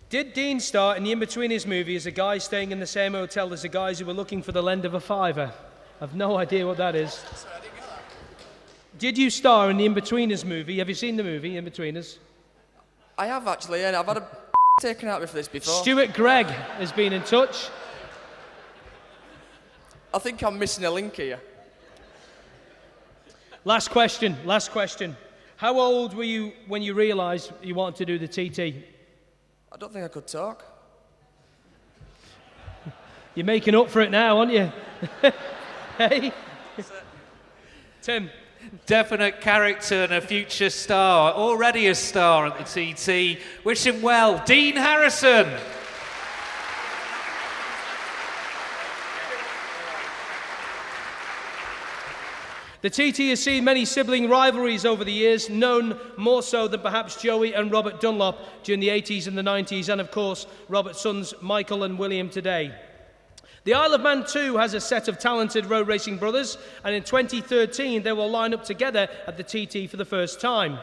Speaker 1: Did Dean start in the In-Betweeners movie as a guy staying in the same hotel as the guys who were looking for the lend of a fiver? I've no idea what that is. Did you star in the In-Betweeners movie? Have you seen the movie, In-Betweeners?
Speaker 14: I have actually, and I've had a taken out for this before.
Speaker 1: Stewart Gregg has been in touch.
Speaker 14: I think I'm missing a link here.
Speaker 1: Last question. How old were you when you realised you wanted to do the TT?
Speaker 14: I don't think I could talk.
Speaker 1: You're making up for it now, aren't you? Hey? Tim?
Speaker 7: Definite character and a future star, already a star at the TT. Wish him well, Dean Harrison.
Speaker 1: The TT has seen many sibling rivalries over the years, known more so than perhaps Joey and Robert Dunlop during the 80s and the 90s, and of course Robert's sons Michael and William today. The Isle of Man too has a set of talented road racing brothers, and in 2013 they will line up together at the TT for the first time.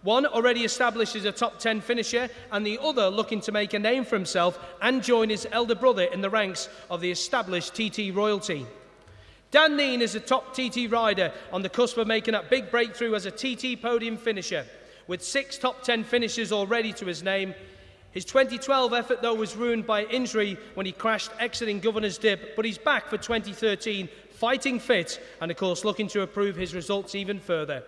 Speaker 1: One already established as a top 10 finisher, and the other looking to make a name for himself and join his elder brother in the ranks of the established TT royalty. Dan Neen is a top TT rider on the cusp of making that big breakthrough as a TT podium finisher. With 6 top 10 finishes already to his name, His 2012 effort, though, was ruined by injury when he crashed exiting Governor's Dip, but he's back for 2013, fighting fit, and of course looking to improve his results even further.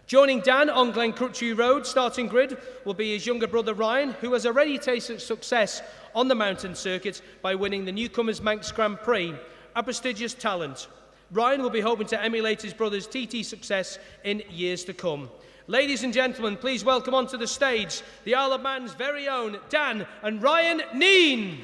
Speaker 1: Joining Dan on Glen Crutchew Road starting grid will be his younger brother Ryan, who has already tasted success on the mountain circuit by winning the Newcomers Manx Grand Prix, a prestigious talent. Ryan will be hoping to emulate his brother's TT success in years to come. Ladies and gentlemen, please welcome onto the stage the Isle of Man's very own Dan and Ryan Neill.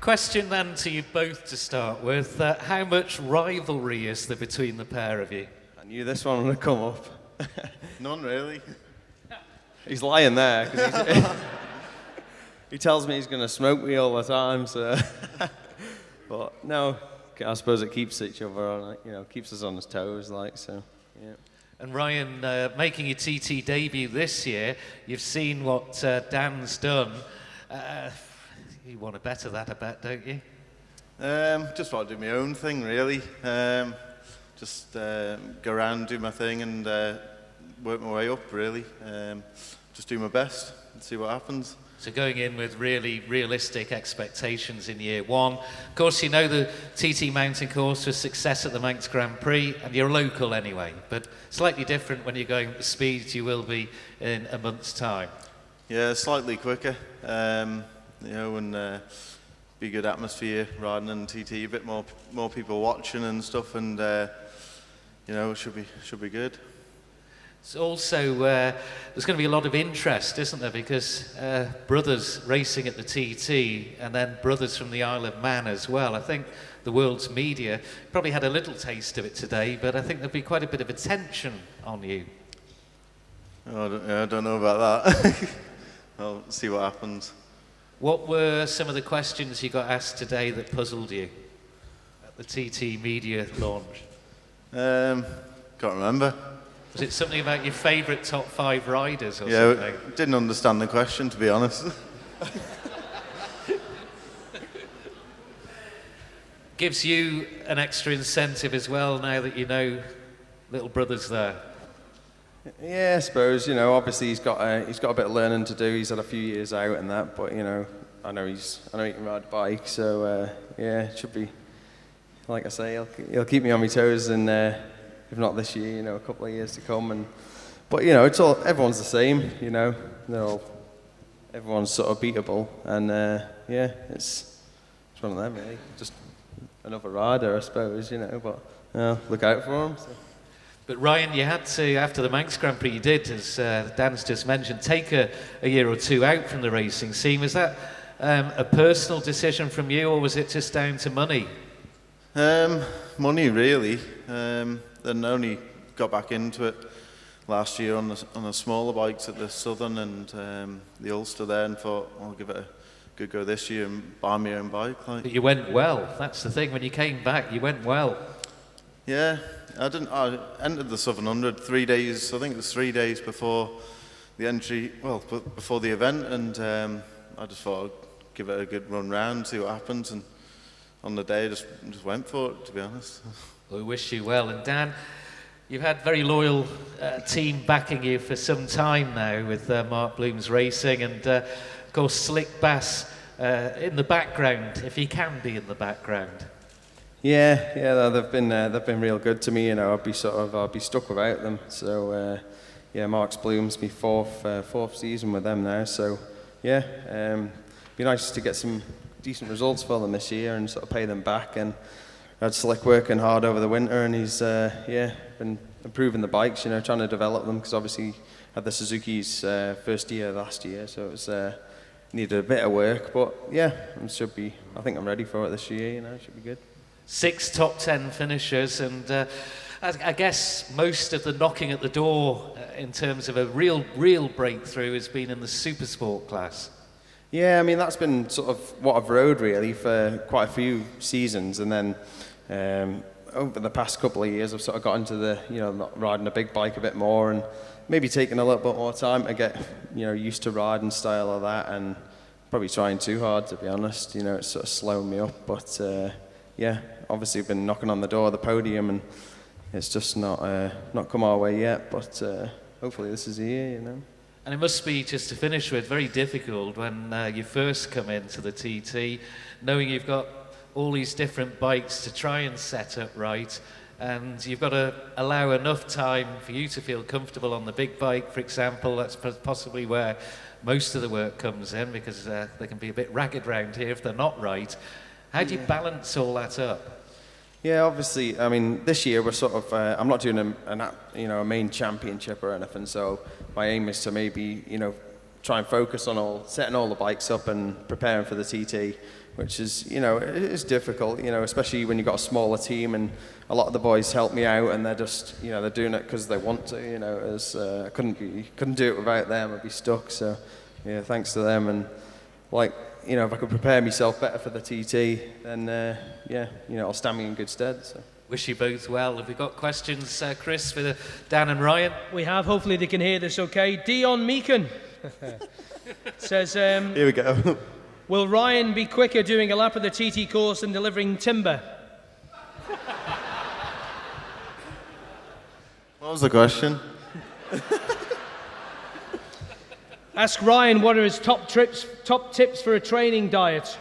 Speaker 7: Question then to you both to start with. How much rivalry is there between the pair of you?
Speaker 15: I knew this one would come up. None, really. He's lying there. 'Cause he tells me he's going to smoke me all the time, so... But no, I suppose it keeps each other on, keeps us on his toes, so, yeah.
Speaker 7: And Ryan, making your TT debut this year, you've seen what Dan's done. You want to better that, I bet, don't you?
Speaker 15: Just want to do my own thing, really. Just go around, do my thing, and work my way up, really. Just do my best and see what happens.
Speaker 7: So going in with really realistic expectations in year one. Of course, you know the TT mountain course was success at the Manx Grand Prix, and you're local anyway, but slightly different when you're going at the speeds you will be in a month's time.
Speaker 15: Yeah, slightly quicker. And be good atmosphere riding in TT, a bit more people watching and stuff, and it should be good.
Speaker 7: It's also there's going to be a lot of interest, isn't there? Because brothers racing at the TT, and then brothers from the Isle of Man as well. I think the world's media probably had a little taste of it today, but I think there'll be quite a bit of attention on you.
Speaker 15: Oh, I don't know about that. I'll see what happens.
Speaker 7: What were some of the questions you got asked today that puzzled you at the TT media launch?
Speaker 15: Can't remember.
Speaker 7: Was it something about your favourite top 5 riders or something?
Speaker 15: Yeah, didn't understand the question, to be honest.
Speaker 7: Gives you an extra incentive as well now that you know little brother's there.
Speaker 15: Yeah, I suppose, obviously he's got a bit of learning to do. He's had a few years out and that, but, I know he can ride a bike, so, it should be, like I say, he'll keep me on my toes, and if not this year, a couple of years to come. But, it's all, everyone's the same, everyone's sort of beatable, and, it's one of them, really. Just another rider, I suppose, but look out for him. So.
Speaker 7: But Ryan, you had to, after the Manx Grand Prix, you did, as Dan's just mentioned, take a year or two out from the racing scene. Was that a personal decision from you, or was it just down to money?
Speaker 15: Money, really. Then only got back into it last year on the smaller bikes at the Southern and the Ulster there, and thought I'll give it a good go this year and buy my own bike.
Speaker 7: But you went well. That's the thing. When you came back, you went well.
Speaker 15: Yeah. I entered the Southern 100 3 days, I think it was 3 days before the entry, before the event, and I just thought I'd give it a good run round, see what happens, and on the day I just went for it, to be honest.
Speaker 7: Well, we wish you well. And Dan, you've had very loyal team backing you for some time now with Mark Bloom's Racing, and of course Slick Bass in the background, if he can be in the background.
Speaker 15: Yeah, they've been real good to me. I'll be stuck without them. So Mark's Bloom's my fourth season with them now. So be nice to get some decent results for them this year and sort of pay them back. And I had Slick working hard over the winter, and he's been improving the bikes. Trying to develop them, because obviously had the Suzuki's first year last year, so it was needed a bit of work, but yeah, I think I'm ready for it this year, you know, it should be good.
Speaker 7: 6 top 10 finishers, and I guess most of the knocking at the door in terms of a real breakthrough has been in the super sport class.
Speaker 15: Yeah, I mean, that's been sort of what I've rode really for quite a few seasons, and then over the past couple of years I've sort of got into the, you know, not riding a big bike a bit more, and maybe taking a little bit more time to get, you know, used to riding style of that, and probably trying too hard, to be honest. You know, it's sort of slowing me up, but yeah, obviously I've been knocking on the door of the podium, and it's just not come our way yet, but hopefully this is the year, you know.
Speaker 7: And it must be, just to finish with, very difficult when you first come into the TT, knowing you've got all these different bikes to try and set up right, and you've got to allow enough time for you to feel comfortable on the big bike, for example. That's possibly where most of the work comes in, because they can be a bit ragged round here if they're not right. How do you balance all that up?
Speaker 15: Yeah, obviously, I mean, this year we're sort of, I'm not doing a main championship or anything, so my aim is to maybe, you know, try and focus on setting all the bikes up and preparing for the TT, which is, you know, it is difficult, you know, especially when you've got a smaller team, and a lot of the boys help me out, and they're just, you know, they're doing it because they want to, you know, as I couldn't do it without them, I'd be stuck, so yeah, thanks to them, and like, you know, if I could prepare myself better for the TT, then yeah, you know, I'll stand me in good stead. So.
Speaker 7: Wish you both well. Have we got questions, Chris, for Dan and Ryan?
Speaker 1: We have. Hopefully they can hear this okay. Dion Meakin says,
Speaker 4: here we go.
Speaker 1: Will Ryan be quicker doing a lap of the TT course than delivering timber?
Speaker 4: What was the question?
Speaker 1: Ask Ryan what are his top tips for a training diet.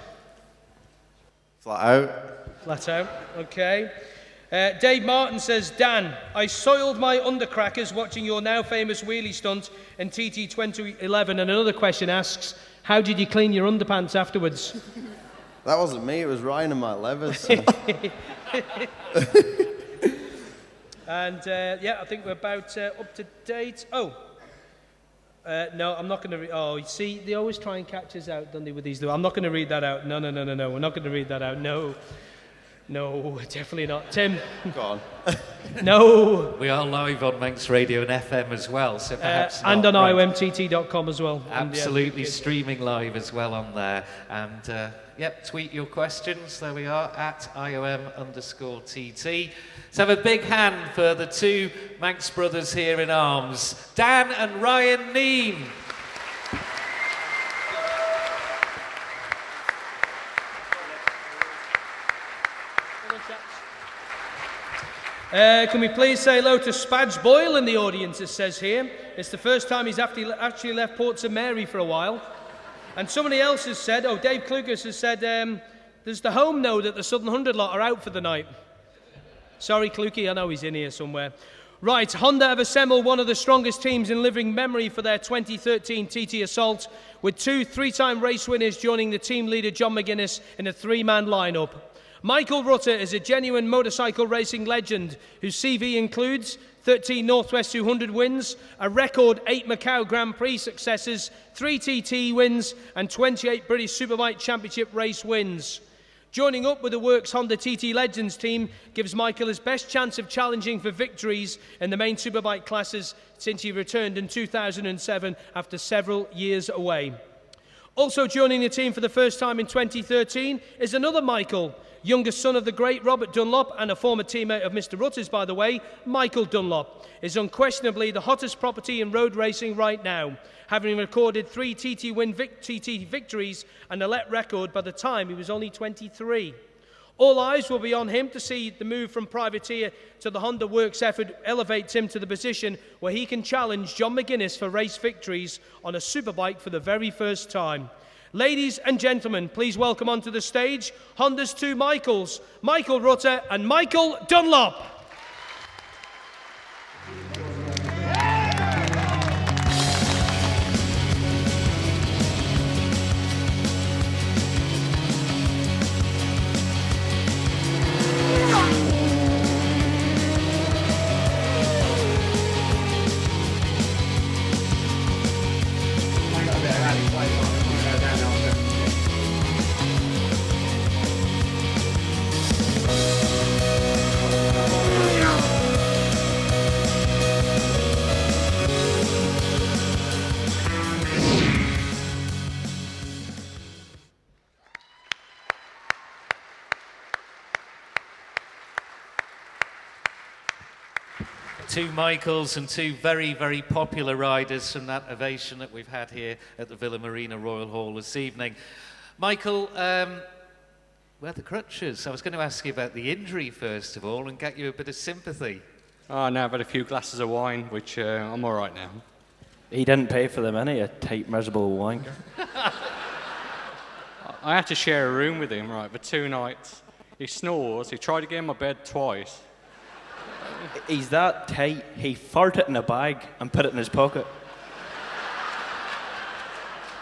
Speaker 4: Flat out.
Speaker 1: Flat out, okay. Dave Martin says, Dan, I soiled my undercrackers watching your now famous wheelie stunt in TT 2011. And another question asks, how did you clean your underpants afterwards?
Speaker 4: That wasn't me, it was Ryan and my levers. So.
Speaker 1: And yeah, I think we're about up to date. Oh. No, I'm not going to read. Oh, you see, they always try and catch us out, don't they, with these? I'm not going to read that out. No. We're not going to read that out. No, definitely not. Tim.
Speaker 4: Go on.
Speaker 1: No.
Speaker 7: We are live on Manx Radio and FM as well, so perhaps not.
Speaker 1: And on IOMTT.com as well.
Speaker 7: Absolutely, streaming live as well on there. And yep, tweet your questions. There we are, at IOM_TT. Let's have a big hand for the two Manx brothers here in arms, Dan and Ryan Neill.
Speaker 1: Can we please say hello to Spadge Boyle in the audience, it says here. It's the first time he's actually left Port St Mary for a while. And somebody else has said, Dave Klugas has said, does the home know that the Southern 100 lot are out for the night? Sorry, Clukie, I know he's in here somewhere. Right, Honda have assembled one of the strongest teams in living memory for their 2013 TT Assault, with 2 3-time race winners joining the team leader John McGuinness in a 3-man lineup. Michael Rutter is a genuine motorcycle racing legend whose CV includes 13 Northwest 200 wins, a record 8 Macau Grand Prix successes, 3 TT wins, and 28 British Superbike Championship race wins. Joining up with the Works Honda TT Legends team gives Michael his best chance of challenging for victories in the main Superbike classes since he returned in 2007 after several years away. Also joining the team for the first time in 2013 is another Michael, youngest son of the great Robert Dunlop and a former teammate of Mr. Rutter's, by the way. Michael Dunlop is unquestionably the hottest property in road racing right now, having recorded 3 TT victories and a let record by the time he was only 23. All eyes will be on him to see the move from privateer to the Honda Works effort elevates him to the position where he can challenge John McGuinness for race victories on a superbike for the very first time. Ladies and gentlemen, please welcome onto the stage Honda's 2 Michaels, Michael Rutter and Michael Dunlop.
Speaker 7: Two Michaels and two very, very popular riders from that ovation that we've had here at the Villa Marina Royal Hall this evening. Michael, where are the crutches? I was going to ask you about the injury first of all and get you a bit of sympathy.
Speaker 12: Oh, no, I've had a few glasses of wine, which I'm all right now.
Speaker 16: He didn't pay for them, any, a tight, miserable wanker.
Speaker 12: I had to share a room with him, right, for 2 nights. He snores. He tried to get in my bed twice.
Speaker 16: He's that tight, he farted in a bag and put it in his pocket.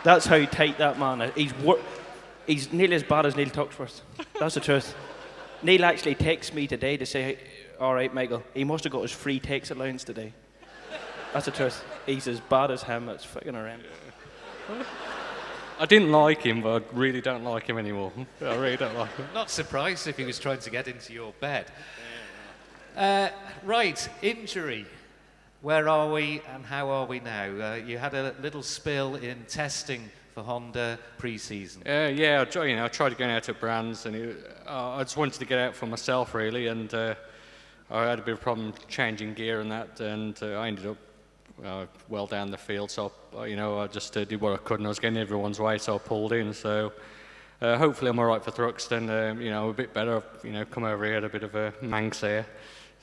Speaker 16: That's how tight that man is. He's nearly as bad as Neill Tuxworth. That's the truth. Neill actually texted me today to say, hey, all right, Michael, he must have got his free takes allowance today. That's the truth. He's as bad as him. It's fucking horrendous.
Speaker 12: I didn't like him, but I really don't like him anymore. I really don't like him.
Speaker 7: Not surprised if he was trying to get into your bed. Right, injury. Where are we and how are we now? You had a little spill in testing for Honda pre-season.
Speaker 12: Yeah, I tried to get out at Brands, and I just wanted to get out for myself, really, and I had a bit of a problem changing gear and that, and I ended up well down the field, so I just did what I could, and I was getting everyone's way, so I pulled in. So hopefully I'm all right for Thruxton. A bit better. Come over here, had a bit of a manx here.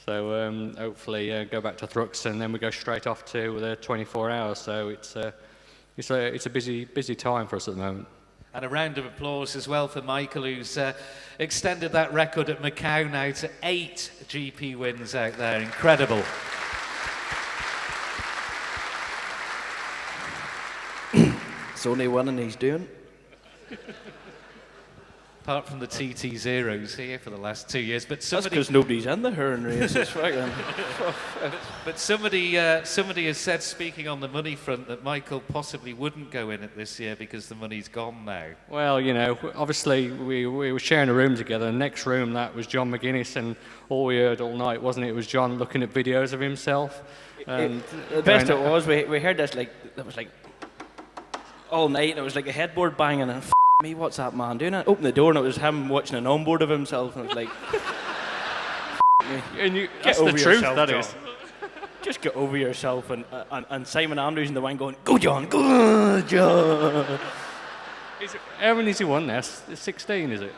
Speaker 12: So hopefully go back to Thruxton, and then we go straight off to the 24 hours. So it's a busy time for us at the moment.
Speaker 7: And a round of applause as well for Michael, who's extended that record at Macau now to 8 GP wins out there. Incredible.
Speaker 16: It's only one and he's doing.
Speaker 7: Apart from the TT Zeros here for the last 2 years, but
Speaker 16: That's because nobody's in the Huron race. It's fucking.
Speaker 7: But somebody has said, speaking on the money front, that Michael possibly wouldn't go in it this year because the money's gone now.
Speaker 12: Well, obviously we were sharing a room together. The next room, that was John McGuinness, and all we heard all night, wasn't it? It was John looking at videos of himself. And
Speaker 16: the best it was, we heard this that was like all night, and it was like a headboard banging, and me, what's that man doing? I opened the door, and it was him watching an onboard of himself, and it was like,
Speaker 12: and
Speaker 16: get over
Speaker 12: the truth,
Speaker 16: yourself,
Speaker 12: that
Speaker 16: John.
Speaker 12: is.
Speaker 16: Just get over yourself, and Simon Andrews in the wing going, go John, go John.
Speaker 12: How many has he won now? 16, is it?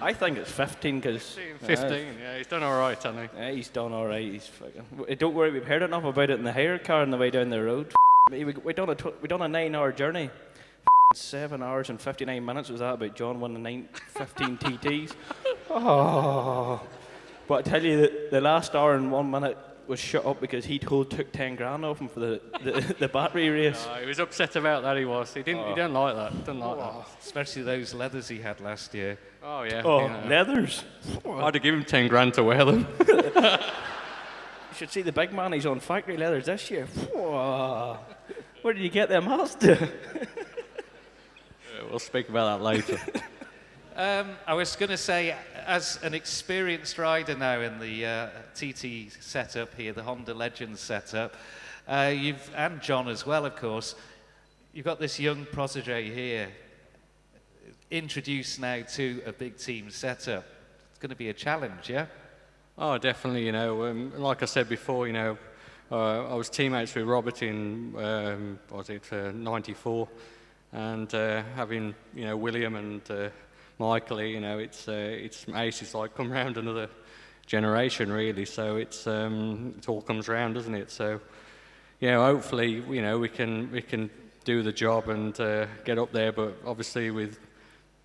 Speaker 16: I think it's 15, because...
Speaker 12: 15, yeah, he's done all right, hasn't he?
Speaker 16: Yeah, he's done all right. He's fucking... Don't worry, we've heard enough about it in the hire car on the way down the road. We done a 9-hour journey. 7 hours and 59 minutes was that about John winning 15 TTs. Oh. But I tell you, the last hour and 1 minute was shut up because he took 10 grand off him for the battery race.
Speaker 12: He was upset about that, he was. He didn't like that. Didn't like that.
Speaker 7: Especially those leathers he had last year.
Speaker 12: Oh, yeah.
Speaker 16: Oh, leathers.
Speaker 12: I'd have given him 10 grand to wear them.
Speaker 16: You should see the big man, he's on factory leathers this year. Where did you get them Mazda?
Speaker 12: We'll speak about that later.
Speaker 7: I was going to say, as an experienced rider now in the TT setup here, the Honda Legends setup, and John as well, of course, you've got this young protege here, introduced now to a big team setup. It's going to be a challenge, yeah?
Speaker 12: Oh, definitely, like I said before, I was teammates with Robert in, 94. And having William and Michael, it's ace. It's like come round another generation, really. So it all comes round, doesn't it? So hopefully we can do the job and get up there. But obviously with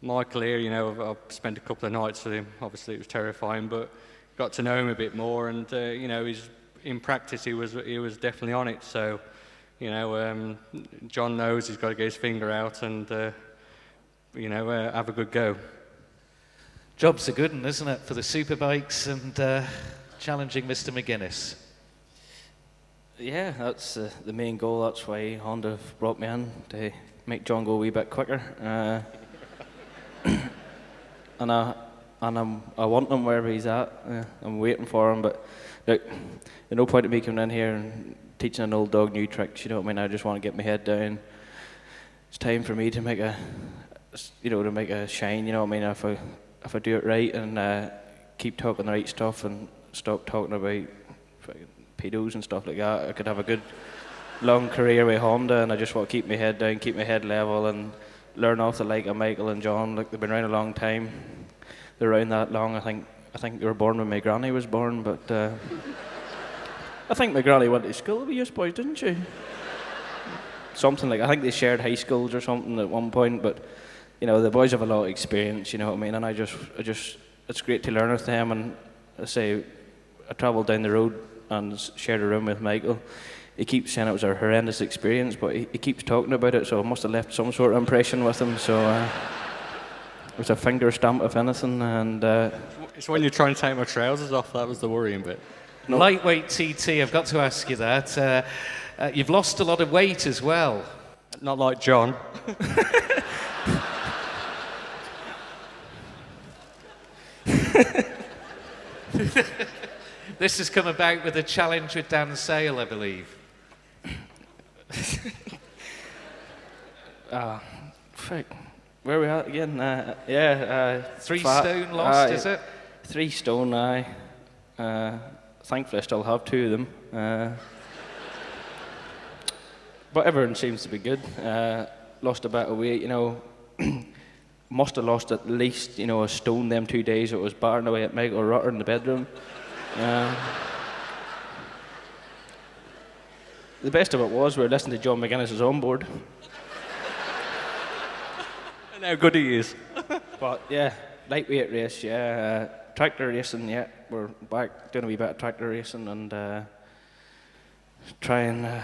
Speaker 12: Michael here, I've spent a couple of nights with him. Obviously it was terrifying, but got to know him a bit more. And he's in practice he was definitely on it. So. John knows he's got to get his finger out and, have a good go.
Speaker 7: Job's a good one, isn't it, for the superbikes and challenging Mr. McGuinness?
Speaker 16: Yeah, that's the main goal. That's why Honda brought me in, to make John go a wee bit quicker. And I want him wherever he's at. I'm waiting for him, but look, there's no point in me coming in here and teaching an old dog new tricks, I just want to get my head down. It's time for me to make a shine, if I do it right and keep talking the right stuff and stop talking about pedos and stuff like that. I could have a good long career with Honda, and I just want to keep my head down, keep my head level, and learn off the like of Michael and John. Look, they've been around a long time. They're around that long. I think they were born when my granny was born, but I think my granny went to school with you boys, didn't she? Something like, I think they shared high schools or something at one point, but you know, the boys have a lot of experience, you know what I mean, and I just, it's great to learn with them. And I say, I travelled down the road and shared a room with Michael. He keeps saying it was a horrendous experience, but he keeps talking about it, so I must have left some sort of impression with him, so it was a finger stamp, if anything, and...
Speaker 17: It's when you're trying to take my trousers off, that was the worrying bit.
Speaker 7: No. Lightweight TT, I've got to ask you that. You've lost a lot of weight as well.
Speaker 17: Not like John.
Speaker 7: This has come about with a challenge with Dan Sale, I believe.
Speaker 16: Fuck. Where are we at again?
Speaker 7: 3 stone lost, is it?
Speaker 16: 3 stone, aye. Thankfully, I still have 2 of them. But everyone seems to be good. Lost a bit of weight, you know. Must have lost at least, you know, a stone them 2 days. It was battering away at Michael Rutter in the bedroom. The best of it was we were listening to John McGuinness' onboard.
Speaker 17: And how good he is.
Speaker 16: But yeah, lightweight race, yeah. Tractor racing, yeah. We're back doing a wee bit of tractor racing and try and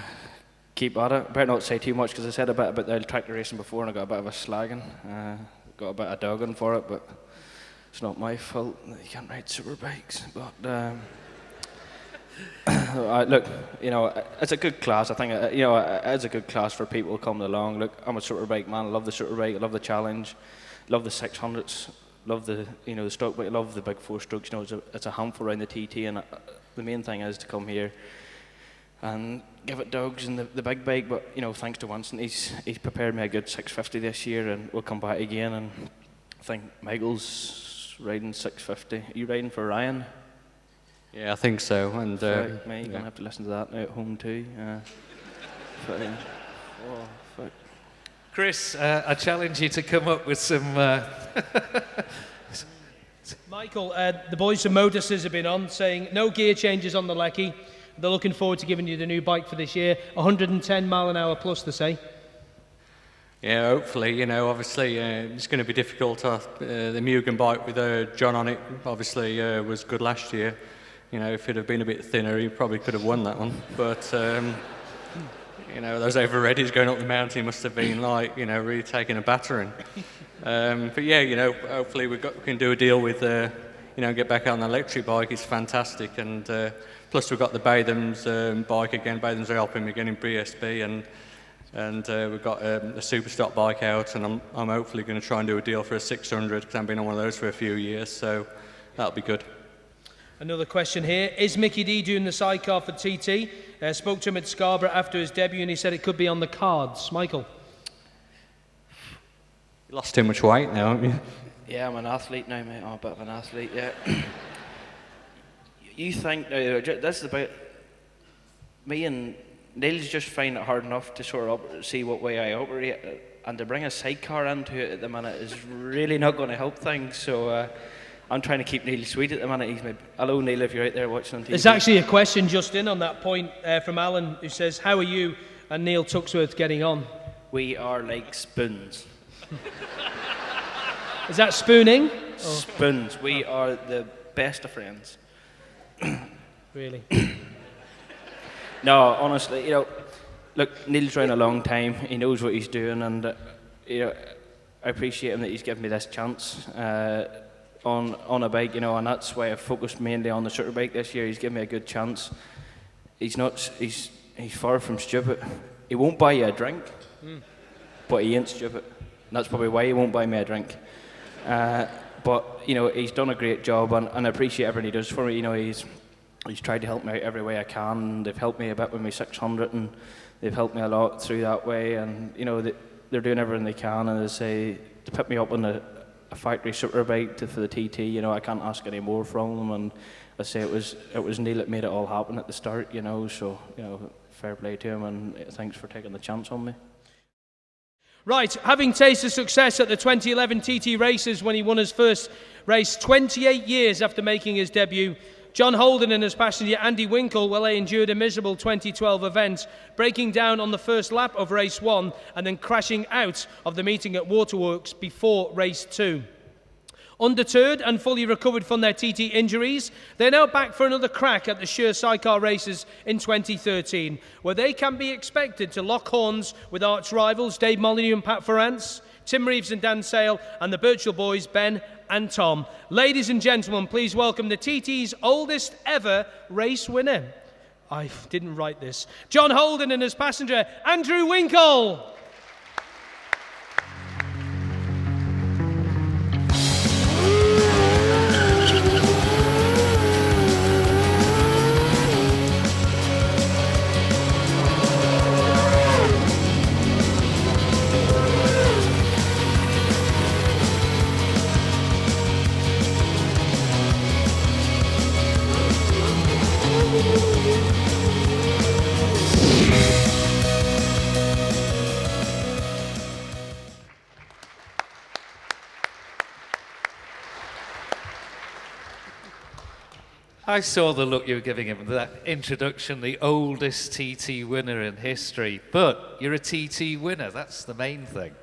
Speaker 16: keep at it. Better not say too much because I said a bit about the tractor racing before and I got a bit of a slagging. Got a bit of dogging for it, but it's not my fault that you can't ride super bikes. But look, you know, it's a good class. I think, you know, it's a good class for people coming along. Look, I'm a superbike man. I love the superbike. I love the challenge. Love the 600s. Love the, you know, the stock bike. I love the big 4 strokes. You know, it's a handful around the TT, and the main thing is to come here and give it dogs in the big bike. But you know, thanks to Winston, he's prepared me a good 650 this year, and we'll come back again. And I think Michael's riding 650. Are you riding for Ryan?
Speaker 17: Yeah, I think so. And
Speaker 16: Fuck me, you're gonna have to listen to that now at home too. Fuck.
Speaker 7: Chris, I challenge you to come up with some...
Speaker 1: Michael, the boys from Modus's have been on saying no gear changes on the Lecky. They're looking forward to giving you the new bike for this year. 110 mile an hour plus, they say.
Speaker 17: yeah, hopefully, you know, obviously it's going to be difficult. The Mugen bike with John on it obviously was good last year. You know, if it had been a bit thinner, he probably could have won that one. But, you know, those over-readies going up the mountain must have been like, you know, really taking a battering. But yeah, you know, hopefully we can do a deal with, you know, get back on the electric bike. It's fantastic. And plus we've got the Batham's bike again. Batham's are helping me again in BSB. And we've got a super stock bike out. And I'm hopefully going to try and do a deal for a 600 because I've been on one of those for a few years. So that'll be good.
Speaker 1: Another question here. Is Mickey D doing the sidecar for TT? Spoke to him at Scarborough after his debut and he said it could be on the cards. Michael?
Speaker 17: You lost too much weight now, haven't you?
Speaker 16: Yeah, I'm an athlete now, mate. I'm a bit of an athlete, yeah. You think, this is about... Me and Neill's just find it hard enough to sort of see what way I operate, and to bring a sidecar into it at the minute is really not going to help things, so... I'm trying to keep Neill sweet at the minute. He's hello, Neill, if you're out there watching on TV.
Speaker 1: There's actually a question just in on that point from Alan, who says, how are you and Neill Tuxworth getting on?
Speaker 16: We are like spoons.
Speaker 1: Is that spooning?
Speaker 16: Spoons. We are the best of friends.
Speaker 1: Really?
Speaker 16: No, honestly, you know, look, Neill's around a long time. He knows what he's doing, and you know, I appreciate him that he's given me this chance. On a bike, you know, and that's why I've focused mainly on the super bike this year. He's given me a good chance. He's far from stupid. He won't buy you a drink, but he ain't stupid. And that's probably why he won't buy me a drink. But you know, he's done a great job, and I appreciate everything he does for me. You know, he's tried to help me out every way I can. They've helped me a bit with my 600, and they've helped me a lot through that way. And you know, they're doing everything they can, and they say to put me up on a factory super bike for the TT. You know, I can't ask any more from them, and I say it was Neill that made it all happen at the start. You know, so you know, fair play to him, and thanks for taking the chance on me.
Speaker 1: Right, having tasted success at the 2011 TT races when he won his first race 28 years after making his debut, John Holden and his passenger Andy Winkle, well, they endured a miserable 2012 event, breaking down on the first lap of race 1 and then crashing out of the meeting at Waterworks before race 2. Undeterred and fully recovered from their TT injuries, they're now back for another crack at the Sure Sidecar races in 2013, where they can be expected to lock horns with arch rivals Dave Molyneux and Pat Farrance, Tim Reeves and Dan Sale, and the Birchall boys Ben and Tom. Ladies and gentlemen, please welcome the TT's oldest ever race winner. I didn't write this. John Holden and his passenger Andrew Winkle.
Speaker 7: I saw the look you were giving him, that introduction, the oldest TT winner in history. But you're a TT winner, that's the main thing.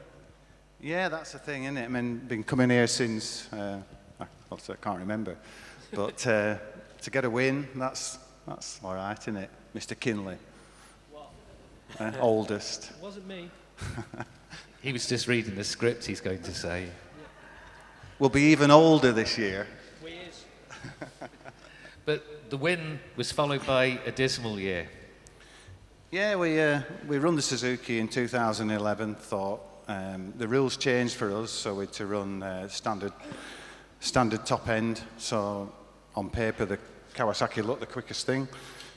Speaker 18: Yeah, that's the thing, isn't it? I mean, been coming here since, I can't remember. But to get a win, that's all right, isn't it? Mr. Kinley. What? Oldest.
Speaker 1: It wasn't me.
Speaker 7: He was just reading the script, he's going to say.
Speaker 18: We'll be even older this year.
Speaker 1: We is.
Speaker 7: But the win was followed by a dismal year.
Speaker 18: Yeah, we run the Suzuki in 2011, thought the rules changed for us, so we had to run standard top end, so on paper the Kawasaki looked the quickest thing.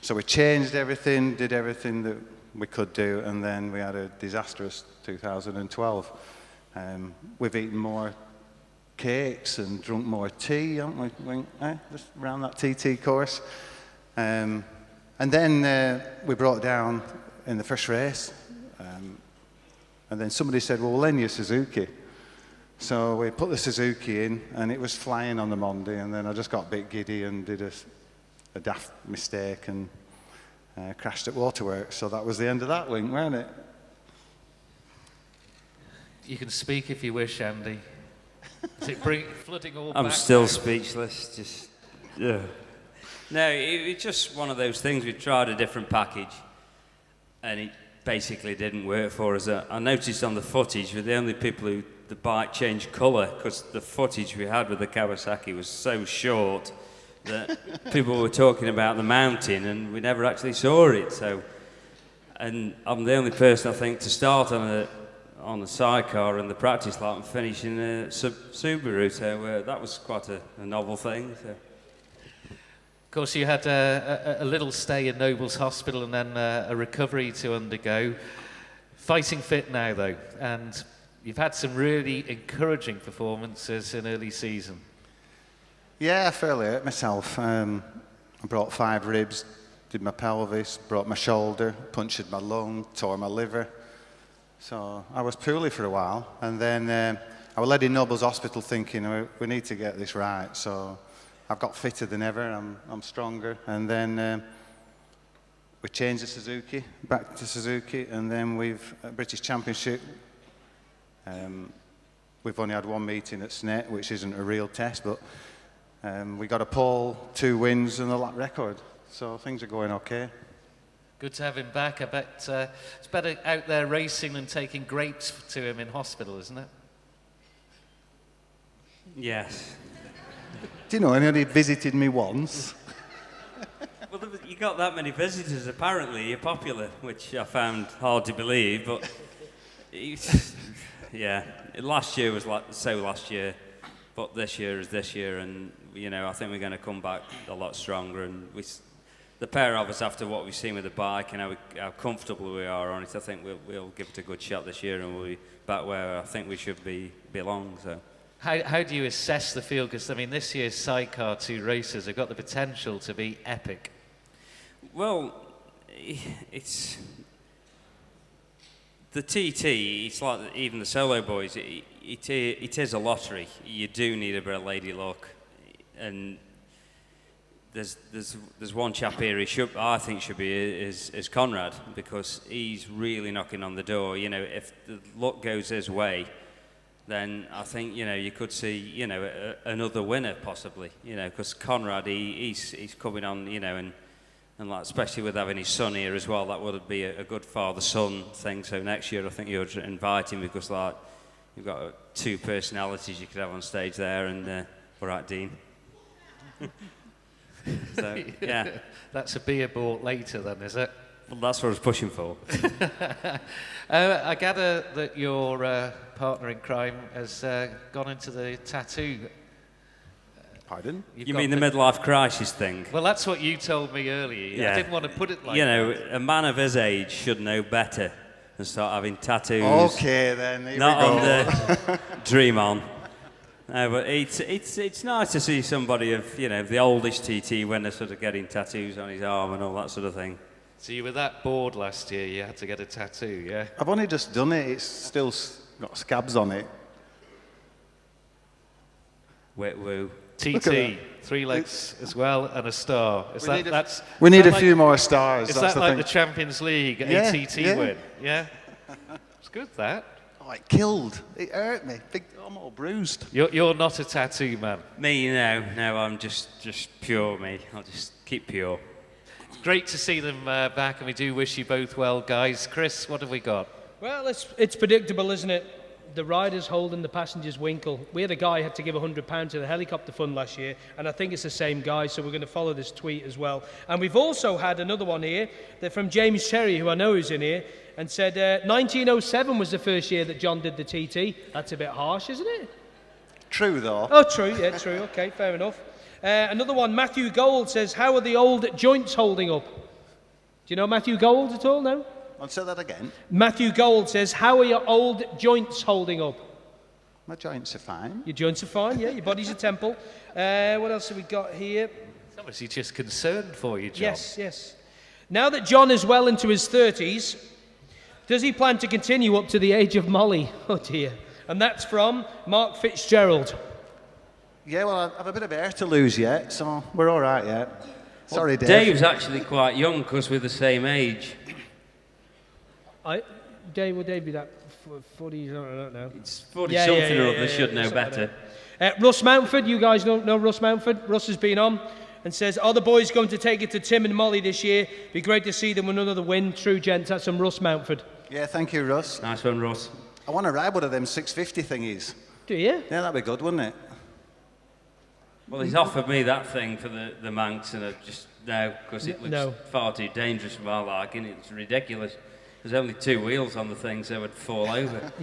Speaker 18: So we changed everything, did everything that we could do, and then we had a disastrous 2012. We've eaten more cakes and drunk more tea, haven't we? Just around that TT course. And then we brought down in the first race. And then somebody said, well, we'll lend you Suzuki. So we put the Suzuki in, and it was flying on the Monday, and then I just got a bit giddy and did a daft mistake and crashed at Waterworks. So that was the end of that link, wasn't it?
Speaker 7: You can speak if you wish, Andy. Is it flooding all
Speaker 19: I'm
Speaker 7: back
Speaker 19: still
Speaker 7: now?
Speaker 19: speechless, just, yeah. No, it's just one of those things. We tried a different package, and it basically didn't work for us. I noticed on the footage, we're the only people who the bike changed colour, because the footage we had with the Kawasaki was so short that people were talking about the mountain, and we never actually saw it. So, and I'm the only person, I think, to start on the sidecar and the practice lap and finish in a Subaru, so that was quite a novel thing. So.
Speaker 7: Of course, you had a little stay in Noble's Hospital and then a recovery to undergo. Fighting fit now, though, and you've had some really encouraging performances in early season.
Speaker 18: Yeah, I fairly hurt myself. I brought 5 ribs, did my pelvis, broke my shoulder, punctured my lung, tore my liver. So I was poorly for a while, and then I was led in Noble's Hospital thinking, we need to get this right. So I've got fitter than ever, I'm stronger, and then we changed the Suzuki, back to Suzuki, and then we've, at British Championship, we've only had 1 meeting at SNET, which isn't a real test, but we got a pole, 2 wins, and a lap record, so things are going okay.
Speaker 7: Good to have him back. I bet it's better out there racing than taking grapes to him in hospital, isn't it?
Speaker 19: Yes.
Speaker 18: Do you know, he only visited me once.
Speaker 19: Well, you got that many visitors, apparently. You're popular, which I found hard to believe, but yeah, last year was last year, but this year is this year, and you know, I think we're going to come back a lot stronger, and the pair of us, after what we've seen with the bike and how comfortable we are on it, I think we'll give it a good shot this year, and we'll be back where I think we should belong. So.
Speaker 20: How do you assess the field? Because, I mean, this year's Sidecar 2 races have got the potential to be epic.
Speaker 19: Well, it's... The TT, it's like even the solo boys, it is a lottery. You do need a bit of lady luck. And there's one chap here I think should be is Conrad, because he's really knocking on the door. You know, if the luck goes his way, then I think, you know, you could see, you know, another winner possibly, you know, because Conrad, he's coming on, you know, and like, especially with having his son here as well, that would be a good father-son thing. So next year I think you'll invite him, because like, you've got 2 personalities you could have on stage there, and all right, Dean. So, yeah.
Speaker 20: That's a beer bought later then, is it?
Speaker 19: Well, that's what I was pushing for.
Speaker 20: I gather that your partner in crime has gone into the tattoo.
Speaker 18: Pardon?
Speaker 19: You mean the midlife crisis thing?
Speaker 20: Well, that's what you told me earlier.
Speaker 19: Yeah.
Speaker 20: I didn't want to put it like
Speaker 19: you know,
Speaker 20: that.
Speaker 19: A man of his age should know better than start having tattoos.
Speaker 18: Okay, then. Here
Speaker 19: Not
Speaker 18: we go.
Speaker 19: on the dream on. No, but it's nice to see somebody of, you know, the oldest TT when they're sort of getting tattoos on his arm and all that sort of thing.
Speaker 20: So you were that bored last year, you had to get a tattoo, yeah?
Speaker 18: I've only just done it. It's still got scabs on it.
Speaker 19: Wet woo.
Speaker 20: TT, 3 legs as well, and a star.
Speaker 18: We need a few more stars.
Speaker 20: Is
Speaker 18: that's
Speaker 20: that
Speaker 18: the
Speaker 20: like
Speaker 18: thing.
Speaker 20: the Champions League
Speaker 18: Yeah,
Speaker 20: ATT
Speaker 18: yeah.
Speaker 20: win? Yeah? It's good, that.
Speaker 18: Oh, it killed. It hurt me. I'm all bruised.
Speaker 20: You're not a tattoo man.
Speaker 19: Me, no, I'm just pure, me. I'll just keep pure.
Speaker 20: It's great to see them back, and we do wish you both well, guys. Chris, what have we got?
Speaker 1: Well, it's predictable, isn't it? The riders Holden, the passengers Winkle. We had a guy who had to give £100 to the helicopter fund last year, and I think it's the same guy, so we're going to follow this tweet as well. And we've also had another one here, that from James Cherry, who I know is in here, and said 1907 was the first year that John did the TT. That's a bit harsh, isn't it?
Speaker 18: True, though.
Speaker 1: Oh, true, yeah, true. Okay, fair enough. Another one, Matthew Gold says, how are the old joints holding up? Do you know Matthew Gold at all, no?
Speaker 18: I'll say that again.
Speaker 1: Matthew Gold says, how are your old joints holding up?
Speaker 18: My joints are fine.
Speaker 1: Your joints are fine, yeah. Your body's a temple. What else have we got here?
Speaker 20: It's obviously just concerned for you, John.
Speaker 1: Yes. Now that John is well into his 30s, does he plan to continue up to the age of Molly? Oh, dear. And that's from Mark Fitzgerald.
Speaker 18: Yeah, well, I have a bit of air to lose yet, so we're all right yet. Sorry, Dave.
Speaker 19: Dave's actually quite young, because we're the same age.
Speaker 1: Dave, will Dave be that 40? I don't know.
Speaker 19: It's 40-something or other, should know better.
Speaker 1: Russ Mountford, you guys know Russ Mountford? Russ has been on and says, are the boys going to take it to Tim and Molly this year? Be great to see them with another win. True, gents. That's from Russ Mountford.
Speaker 18: Yeah, thank you, Russ.
Speaker 19: Nice one, Russ.
Speaker 18: I want to ride one of them 650 thingies.
Speaker 1: Do you?
Speaker 18: Yeah, that'd be good, wouldn't it?
Speaker 19: Well, he's offered me that thing for the Manx, and I just, no, because it looks far too dangerous for my liking. It's ridiculous. There's only 2 wheels on the thing, so it would fall over.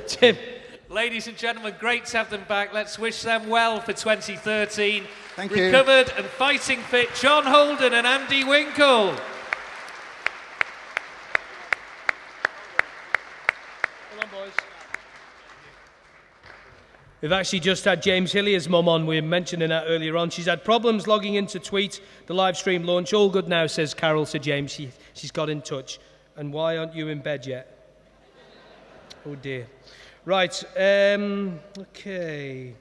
Speaker 1: Tim.
Speaker 20: Ladies and gentlemen, great to have them back. Let's wish them well for 2013.
Speaker 18: Thank you.
Speaker 20: Recovered and fighting fit, John Holden and Andy Winkle.
Speaker 1: Come on, boys. We've actually just had James Hillier's mum on. We were mentioning that earlier on. She's had problems logging into tweet the live stream launch. All good now, says Carol to James. She's got in touch. And why aren't you in bed yet? Oh, dear. Right. Okay.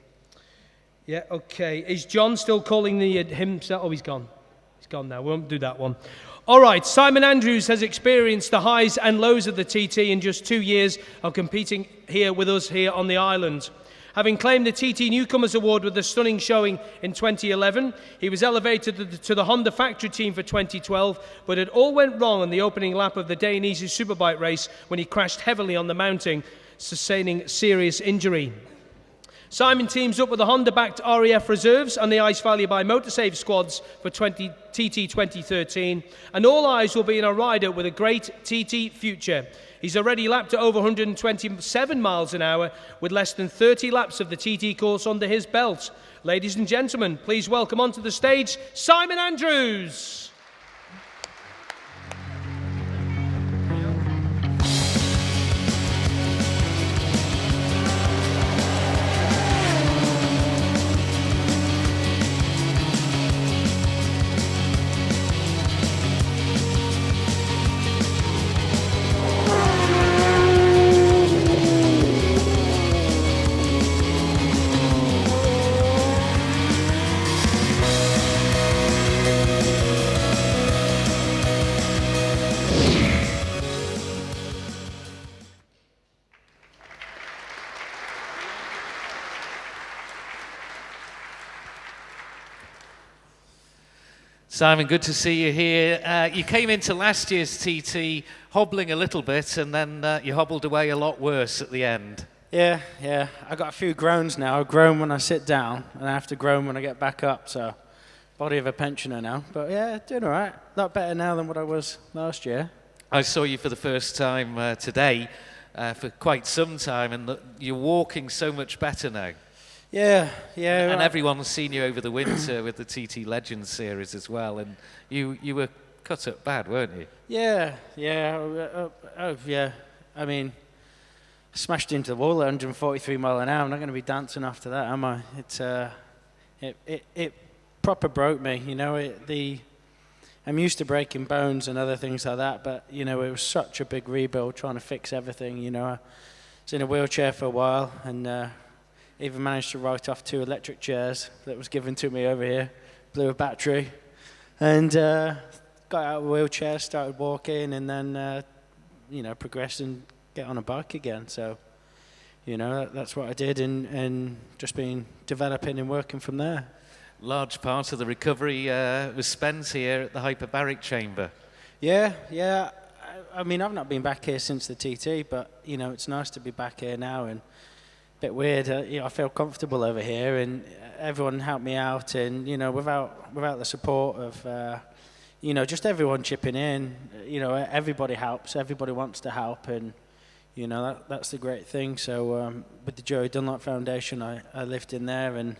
Speaker 1: Yeah, okay. Is John still calling himself? Oh, he's gone. He's gone now. We won't do that one. All right. Simon Andrews has experienced the highs and lows of the TT in just 2 years of competing here with us here on the island. Having claimed the TT Newcomers Award with a stunning showing in 2011, he was elevated to the Honda factory team for 2012, but it all went wrong on the opening lap of the Dainese Superbike race when he crashed heavily on the mounting, sustaining serious injury. Simon teams up with the Honda-backed REF reserves and the Ice Valley by Motorsave squads for TT 2013, and all eyes will be on a rider with a great TT future. He's already lapped at over 127 miles an hour with less than 30 laps of the TT course under his belt. Ladies and gentlemen, please welcome onto the stage Simon Andrews.
Speaker 20: Simon, good to see you here. You came into last year's TT hobbling a little bit, and then you hobbled away a lot worse at the end.
Speaker 21: Yeah. I got a few groans now. I groan when I sit down, and I have to groan when I get back up. So, body of a pensioner now. But yeah, doing all right. A lot better now than what I was last year.
Speaker 20: I saw you for the first time today for quite some time, and you're walking so much better now.
Speaker 21: Yeah.
Speaker 20: And everyone's seen you over the winter with the TT Legends series as well, and you were cut up bad, weren't you?
Speaker 21: Yeah. I mean, smashed into the wall at 143 mile an hour. I'm not going to be dancing after that, am I? It proper broke me. You know, I'm used to breaking bones and other things like that, but you know, it was such a big rebuild trying to fix everything. You know, I was in a wheelchair for a while, and even managed to write off 2 electric chairs that was given to me over here, blew a battery, and got out of a wheelchair, started walking, and then progressed and get on a bike again. So, you know, that's what I did, and just been developing and working from there.
Speaker 20: Large part of the recovery was spent here at the hyperbaric chamber.
Speaker 21: Yeah. I mean, I've not been back here since the TT, but you know, it's nice to be back here now, and bit weird. I feel comfortable over here, and everyone helped me out. And you know, without the support of just everyone chipping in, you know, everybody helps. Everybody wants to help, and you know, that's the great thing. So with the Joey Dunlop Foundation, I lived in there, and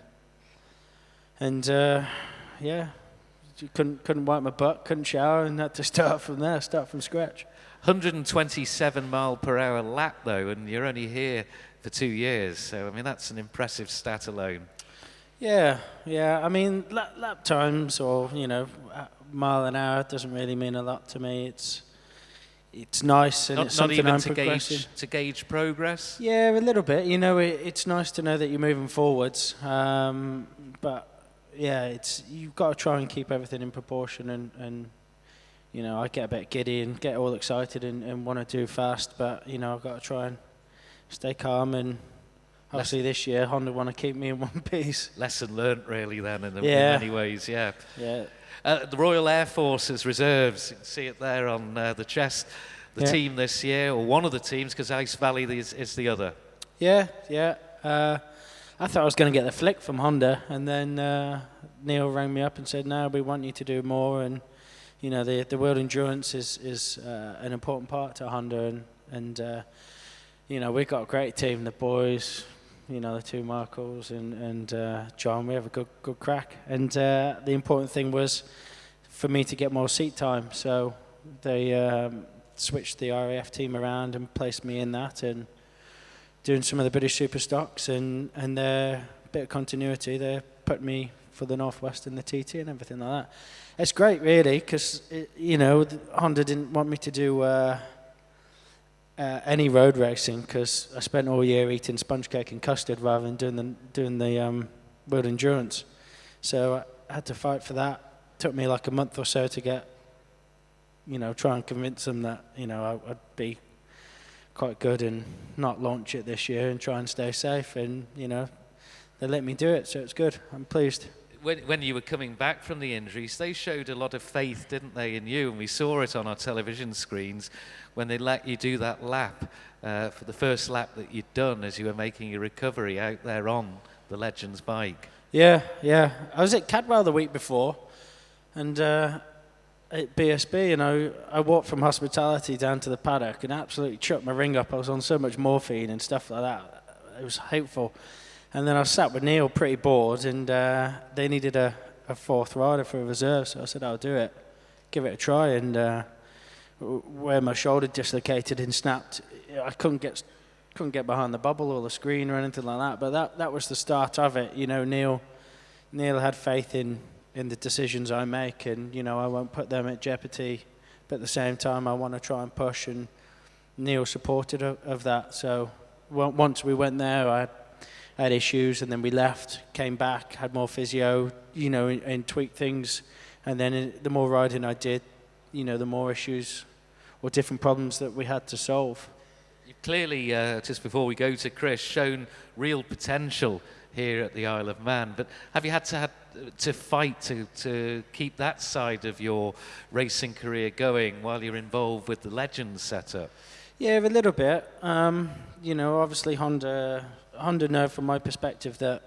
Speaker 21: couldn't wipe my butt, couldn't shower, and had to start from scratch.
Speaker 20: 127 mile per hour lap though, and you're only here for 2 years, so I mean that's an impressive stat alone.
Speaker 21: Yeah. I mean, lap times or mile an hour doesn't really mean a lot to me. It's nice, and it's something I'm progressing.
Speaker 20: To gauge progress.
Speaker 21: Yeah, a little bit. You know, it's nice to know that you're moving forwards, but yeah, you've got to try and keep everything in proportion, and you know, I get a bit giddy and get all excited and want to do fast, but you know, I've got to try and stay calm, and obviously this year Honda want to keep me in one piece.
Speaker 20: Lesson learnt really then in many ways, yeah. The Royal Air Force's reserves, you can see it there on the chest, the team this year, or one of the teams, because Ice Valley is the other. Yeah.
Speaker 21: I thought I was going to get the flick from Honda, and then Neill rang me up and said, no, we want you to do more, and you know, the World Endurance is an important part to Honda, and you know, we've got a great team, the boys, you know, the 2 Michaels and John. We have a good crack. And the important thing was for me to get more seat time. So they switched the RAF team around and placed me in that, and doing some of the British Super Stocks, and a bit of continuity. They put me for the Northwest and the TT and everything like that. It's great, really, because, you know, Honda didn't want me to do any road racing, because I spent all year eating sponge cake and custard rather than doing the World Endurance. So I had to fight for that. It took me like a month or so to get, you know, try and convince them that, you know, I'd be quite good and not launch it this year and try and stay safe. And, you know, they let me do it, so it's good. I'm pleased.
Speaker 20: When you were coming back from the injuries, they showed a lot of faith, didn't they, in you? And we saw it on our television screens when they let you do that lap for the first lap that you'd done as you were making your recovery out there on the Legends bike.
Speaker 21: Yeah. I was at Cadwell the week before, and at BSB, and I walked from hospitality down to the paddock and absolutely chucked my ring up. I was on so much morphine and stuff like that. It was hateful. And then I sat with Neill pretty bored, and they needed a 4th rider for a reserve, so I said, I'll do it, give it a try. And where my shoulder dislocated and snapped, I couldn't get behind the bubble or the screen or anything like that. But that was the start of it. You know, Neill had faith in the decisions I make, and you know, I won't put them at jeopardy. But at the same time, I want to try and push, and Neill supported of that. So once we went there, I had issues, and then we left, came back, had more physio, you know, and tweaked things. And then the more riding I did, you know, the more issues or different problems that we had to solve.
Speaker 20: You've clearly, just before we go to Chris, shown real potential here at the Isle of Man. But have you had to fight to keep that side of your racing career going while you're involved with the Legends setup?
Speaker 21: Yeah, a little bit. You know, obviously Honda know from my perspective that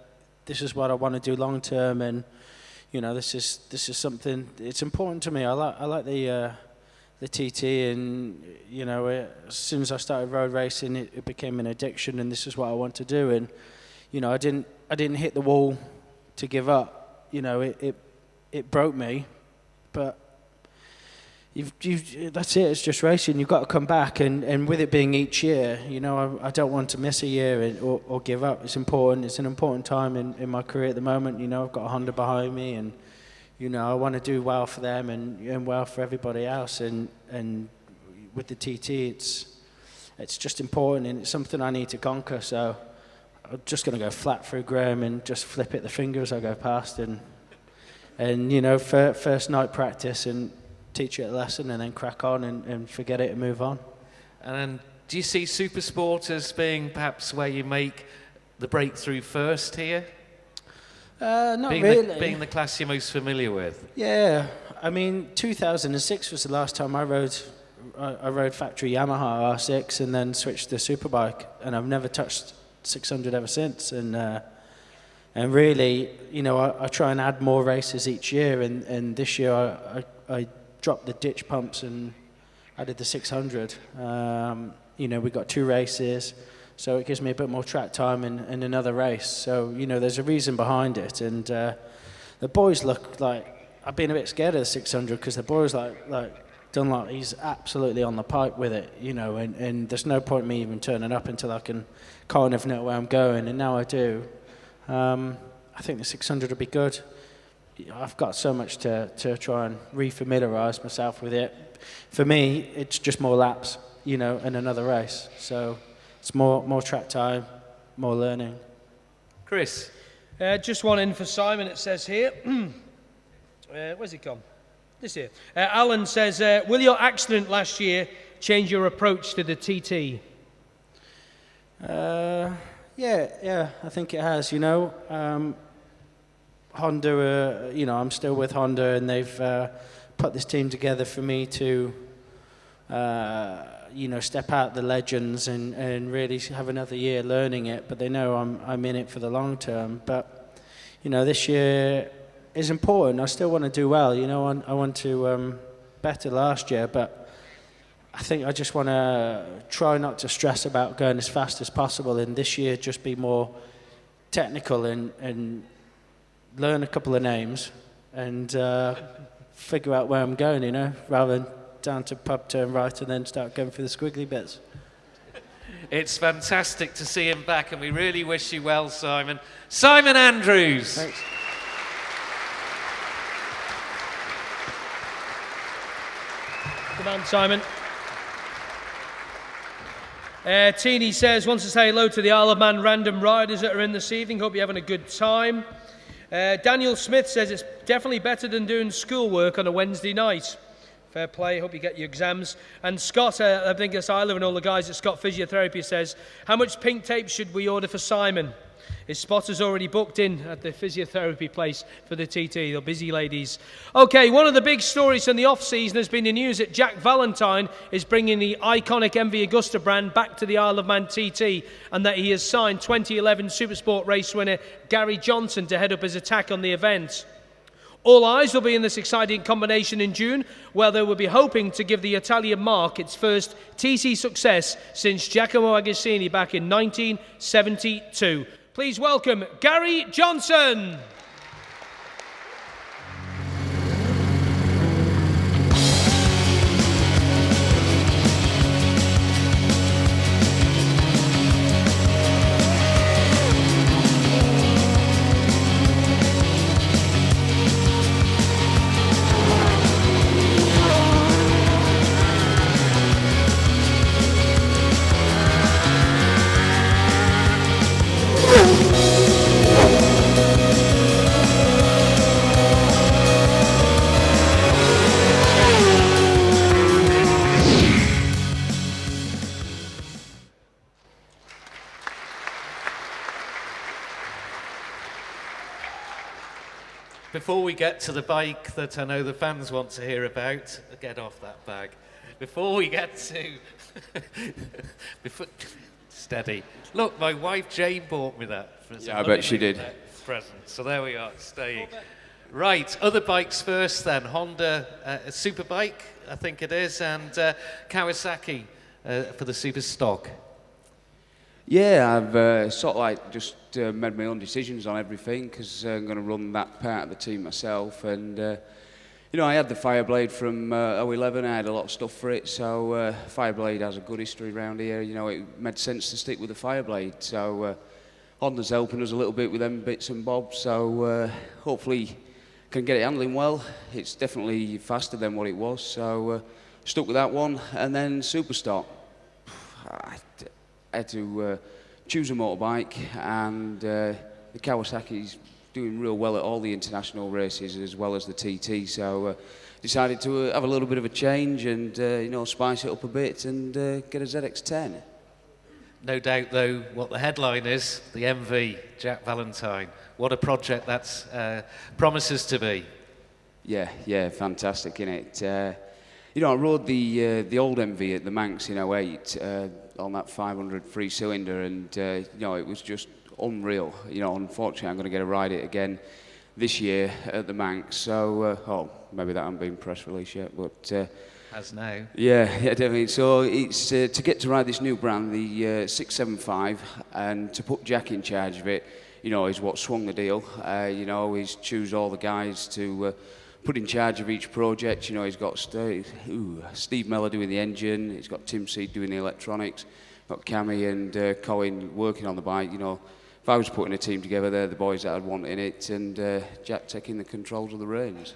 Speaker 21: this is what I want to do long term, and you know, this is something. It's important to me. I like the TT, and you know, as soon as I started road racing, it became an addiction, and this is what I want to do. And you know, I didn't hit the wall to give up. You know, it broke me, but that's it. It's just racing. You've got to come back, and with it being each year, you know, I don't want to miss a year or give up. It's important. It's an important time in my career at the moment. You know, I've got a Honda behind me, and you know, I want to do well for them and well for everybody else. And with the TT, it's just important, and it's something I need to conquer. So I'm just going to go flat through Graham and just flip it the finger as I go past, and you know, first night practice and teach it a lesson, and then crack on and forget it and move on.
Speaker 20: And do you see Supersport as being perhaps where you make the breakthrough first here?
Speaker 21: Not
Speaker 20: being
Speaker 21: really.
Speaker 20: Being the class you're most familiar with?
Speaker 21: Yeah, I mean, 2006 was the last time I rode factory Yamaha R6 and then switched to Superbike, and I've never touched 600 ever since. And really, you know, I try and add more races each year, and this year I dropped the ditch pumps and added the 600. You know, we got 2 races, so it gives me a bit more track time in another race. So, you know, there's a reason behind it. And the boys look like, I've been a bit scared of the 600 because the boys like Dunlop, he's absolutely on the pipe with it, you know, and there's no point in me even turning up until I can kind of know where I'm going, and now I do. I think the 600 will be good. I've got so much to try and re-familiarise myself with it. For me, it's just more laps, you know, and another race. So it's more track time, more learning.
Speaker 20: Chris?
Speaker 1: Just one in for Simon, it says here. Where's it gone? This here. Alan says, will your accident last year change your approach to the TT?
Speaker 21: Yeah, I think it has, you know. Honda, you know, I'm still with Honda, and they've put this team together for me to, you know, step out the Legends and really have another year learning it. But they know I'm in it for the long term. But, you know, this year is important. I still want to do well. You know, I want to better last year, but I think I just want to try not to stress about going as fast as possible, and this year just be more technical and learn a couple of names and figure out where I'm going, you know, rather than down to pub, turn right, and then start going through the squiggly bits.
Speaker 20: It's fantastic to see him back, and we really wish you well, Simon. Simon Andrews.
Speaker 21: Thanks.
Speaker 1: Good man, Simon. Teeny says, wants to say hello to the Isle of Man random riders that are in this evening. Hope you're having a good time. Daniel Smith says it's definitely better than doing schoolwork on a Wednesday night. Fair play, hope you get your exams. And Scott, I think it's Isla and all the guys at Scott Physiotherapy says, how much pink tape should we order for Simon? His spotter's already booked in at the physiotherapy place for the TT. They're busy ladies. Okay, one of the big stories from the off-season has been the news that Jack Valentine is bringing the iconic MV Agusta brand back to the Isle of Man TT, and that he has signed 2011 Supersport race winner Gary Johnson to head up his attack on the event. All eyes will be in this exciting combination in June, where they will be hoping to give the Italian marque its first TC success since Giacomo Agostini back in 1972. Please welcome Gary Johnson.
Speaker 20: Before we get to the bike that I know the fans want to hear about, get off that bag. Before we get to... Steady. Look, my wife Jane bought me that.
Speaker 2: Yeah, I bet she did.
Speaker 20: Present. So there we are, staying. Right, other bikes first then. Honda a Superbike, I think it is, and Kawasaki for the Super Stock.
Speaker 2: Yeah, I've sort of like just made my own decisions on everything because I'm going to run that part of the team myself. And, you know, I had the Fireblade from 2011. I had a lot of stuff for it. So Fireblade has a good history around here. You know, it made sense to stick with the Fireblade. So Honda's helping us a little bit with them bits and bobs. So hopefully can get it handling well. It's definitely faster than what it was. So stuck with that one. And then Superstock. I had to choose a motorbike, and the Kawasaki's doing real well at all the international races as well as the TT, so decided to have a little bit of a change and you know, spice it up a bit and get a ZX-10.
Speaker 20: No doubt though what the headline is, the MV, Jack Valentine. What a project that's promises to be.
Speaker 2: Yeah, fantastic, innit? You know, I rode the old MV at the Manx in 08 on that 500 3-cylinder, and you know, it was just unreal. You know, unfortunately, I'm going to get to ride it again this year at the Manx. So, oh, maybe that hasn't been press release yet, but
Speaker 20: has now.
Speaker 2: Yeah, definitely. So it's to get to ride this new brand, the 675, and to put Jack in charge of it. You know, is what swung the deal. You know, he's choose all the guys to put in charge of each project. You know, he's got Steve Mellor doing the engine, he's got Tim Seed doing the electronics, got Cammy and Colin working on the bike. You know, if I was putting a team together, they're the boys that I'd want in it, and Jack taking the controls of the reins.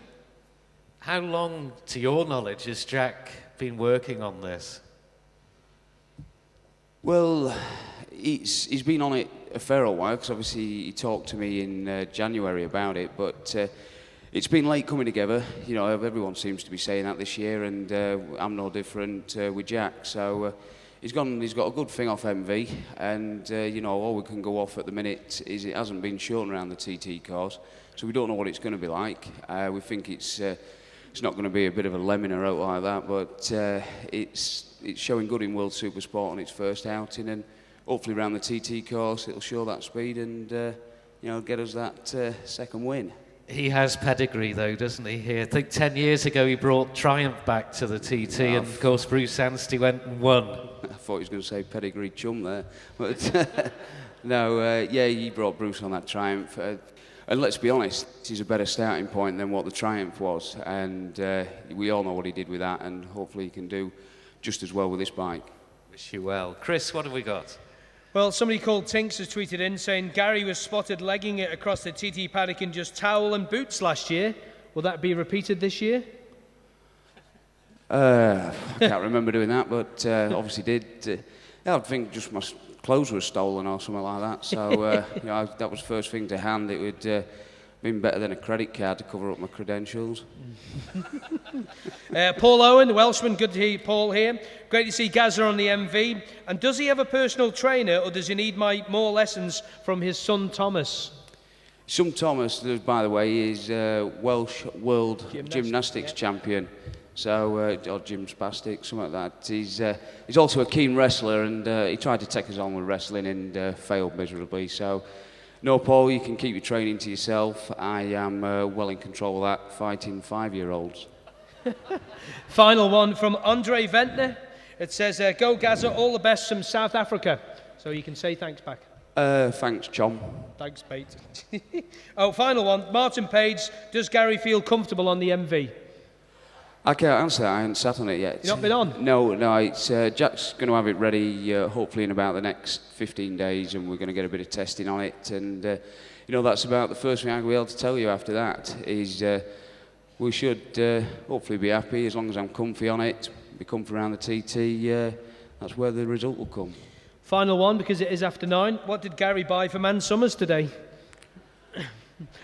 Speaker 20: How long, to your knowledge, has Jack been working on this?
Speaker 2: Well, he's been on it a fair old while, because obviously he talked to me in January about it, but it's been late coming together. You know, everyone seems to be saying that this year, and I'm no different with Jack. So he's got a good thing off MV, and you know, all we can go off at the minute is it hasn't been shown around the TT cars, so we don't know what it's going to be like. We think it's not going to be a bit of a Lemon out like that, but it's showing good in World Supersport on its first outing, and hopefully around the TT course it'll show that speed and you know, get us that second win.
Speaker 20: He has pedigree though, doesn't he? Here, I think 10 years ago he brought Triumph back to the TT, and of course Bruce Anstey went and won.
Speaker 2: I thought he was going to say pedigree chum there, but no, yeah, he brought Bruce on that Triumph. And let's be honest, he's a better starting point than what the Triumph was, and we all know what he did with that, and hopefully he can do just as well with this bike.
Speaker 20: Wish you well. Chris, what have we got?
Speaker 1: Well, somebody called Tinks has tweeted in saying Gary was spotted legging it across the TT paddock in just towel and boots last year. Will that be repeated this year?
Speaker 2: I can't remember doing that, but obviously did. I think just my clothes were stolen or something like that. So you know, that was first thing to hand. It would been better than a credit card to cover up my credentials.
Speaker 1: Paul Owen, the Welshman, good to hear Paul here. Great to see Gazza on the MV. And does he have a personal trainer, or does he need more lessons from his son Thomas?
Speaker 2: Son Thomas, by the way, is Welsh World Gymnastics champion. So, or gym spastic, something like that. He's also a keen wrestler, and he tried to take us on with wrestling and failed miserably. So, no, Paul, you can keep your training to yourself. I am well in control of that, fighting 5-year-olds.
Speaker 1: Final one from Andre Ventner. It says, go Gazza, all the best from South Africa. So you can say thanks back.
Speaker 2: Thanks, Chom.
Speaker 1: Thanks, mate. Oh, final one. Martin Page, does Gary feel comfortable on the MV?
Speaker 2: I can't answer that. I haven't sat on it yet.
Speaker 1: You've not been on?
Speaker 2: No. It's Jack's going to have it ready hopefully in about the next 15 days, and we're going to get a bit of testing on it. And you know, that's about the first thing I'll be able to tell you after that. Is we should hopefully be happy as long as I'm comfy on it. Be comfy around the TT. That's where the result will come.
Speaker 1: Final one, because it is after 9. What did Gary buy for Man Summers today?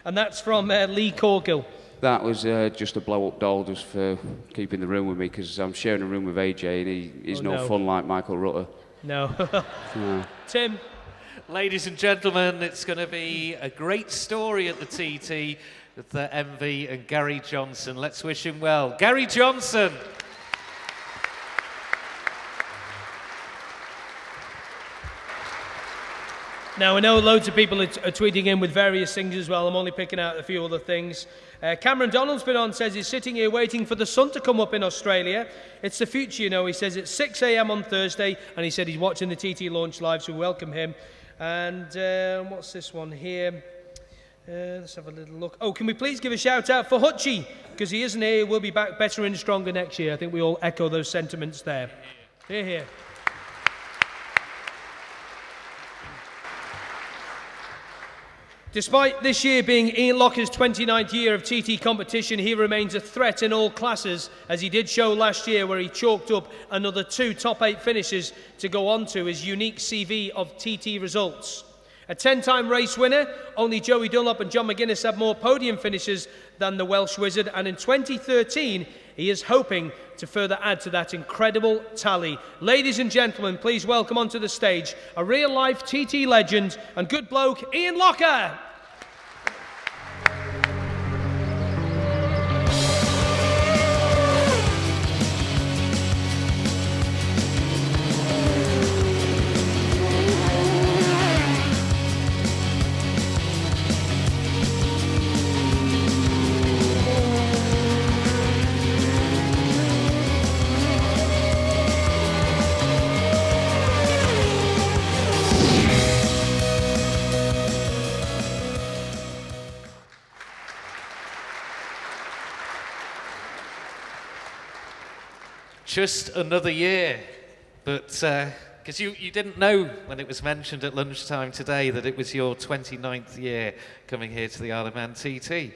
Speaker 1: And that's from Lee Corgill.
Speaker 2: That was just a blow-up doll just for keeping the room with me, because I'm sharing a room with AJ and he's no fun like Michael Rutter.
Speaker 1: No.
Speaker 2: No.
Speaker 1: Tim?
Speaker 20: Ladies and gentlemen, it's going to be a great story at the TT. with MV and Gary Johnson. Let's wish him well. Gary Johnson!
Speaker 1: Now, I know loads of people are tweeting in with various things as well. I'm only picking out a few other things. Cameron Donald's been on, says he's sitting here waiting for the sun to come up in Australia. It's the future, you know. He says it's 6 a.m. on Thursday, and he said he's watching the TT launch live, so we welcome him. And what's this one here? Let's have a little look. Oh, can we please give a shout out for Hutchie? Because he isn't here. We'll be back better and stronger next year. I think we all echo those sentiments there. Hear, hear. Despite this year being Ian Lougher's 29th year of TT competition, he remains a threat in all classes, as he did show last year, where he chalked up another 2 top 8 finishes to go on to his unique CV of TT results. A 10-time race winner, only Joey Dunlop and John McGuinness have more podium finishes than the Welsh Wizard, and in 2013 he is hoping to further add to that incredible tally. Ladies and gentlemen, please welcome onto the stage a real-life TT legend and good bloke, Ian Lougher.
Speaker 20: Just another year, but because you didn't know when it was mentioned at lunchtime today that it was your 29th year coming here to the Isle of Man TT.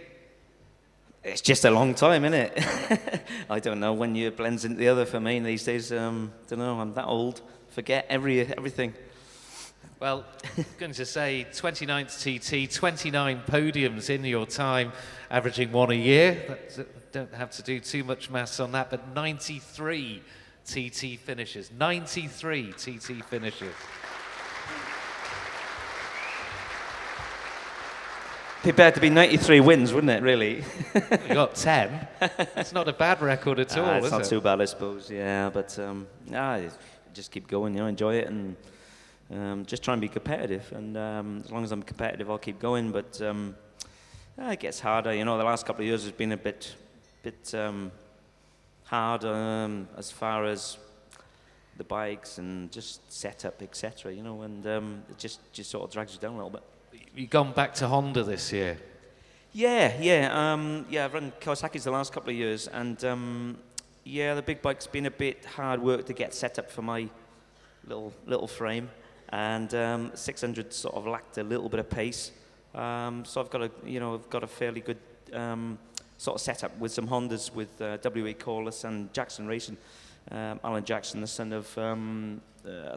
Speaker 5: It's just a long time, isn't it? I don't know, one year blends into the other for me these days. Don't know, I'm that old, forget everything.
Speaker 20: Well, I'm going to say 29th TT, 29 podiums in your time, averaging 1 a year. Don't have to do too much maths on that, but 93 TT finishes. 93 TT finishes.
Speaker 5: Be better to be 93 wins, wouldn't it, really?
Speaker 20: You got 10. It's not a bad record at all, is it?
Speaker 5: It's not too bad, I suppose, yeah. But just keep going, you know, enjoy it, and just try and be competitive. And as long as I'm competitive, I'll keep going. But it gets harder. You know, the last couple of years has been a bit hard as far as the bikes and just setup, etc. You know, and it just sort of drags you down a little bit.
Speaker 20: You've gone back to Honda this year.
Speaker 5: Yeah. I've run Kawasaki's the last couple of years, and the big bike's been a bit hard work to get set up for my little frame, and 600 sort of lacked a little bit of pace. So I've got a fairly good sort of setup with some Hondas with W.E. Corliss and Jackson Racing. Alan Jackson, the son of a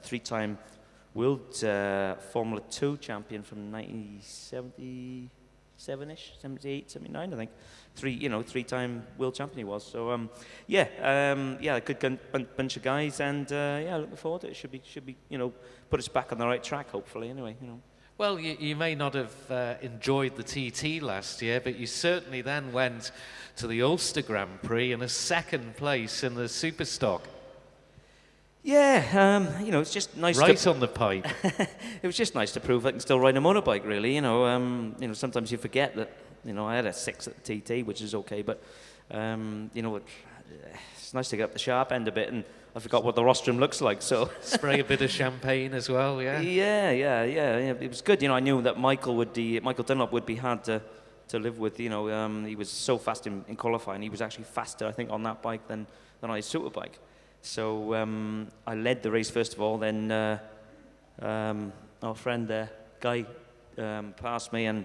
Speaker 5: 3-time World Formula 2 champion from 1977-ish, 78, 79, I think. 3-time world champion he was. So a good bunch of guys, and looking forward to it. Should be put us back on the right track, hopefully. Anyway,
Speaker 20: Well, you may not have enjoyed the TT last year, but you certainly then went to the Ulster Grand Prix in a 2nd place in the Superstock.
Speaker 5: Yeah, it's just nice.
Speaker 20: Right on the pipe.
Speaker 5: It was just nice to prove I can still ride a motorbike, really. Sometimes you forget that. I had a 6 at the TT, which is okay, but it's nice to get up the sharp end a bit, and I forgot what the rostrum looks like. So
Speaker 20: spray a bit of champagne as well, yeah.
Speaker 5: Yeah. It was good. I knew that Michael Dunlop would be hard to live with. He was so fast in qualifying. He was actually faster, I think, on that bike than on his superbike. So I led the race first of all. Then our friend there, Guy, passed me, and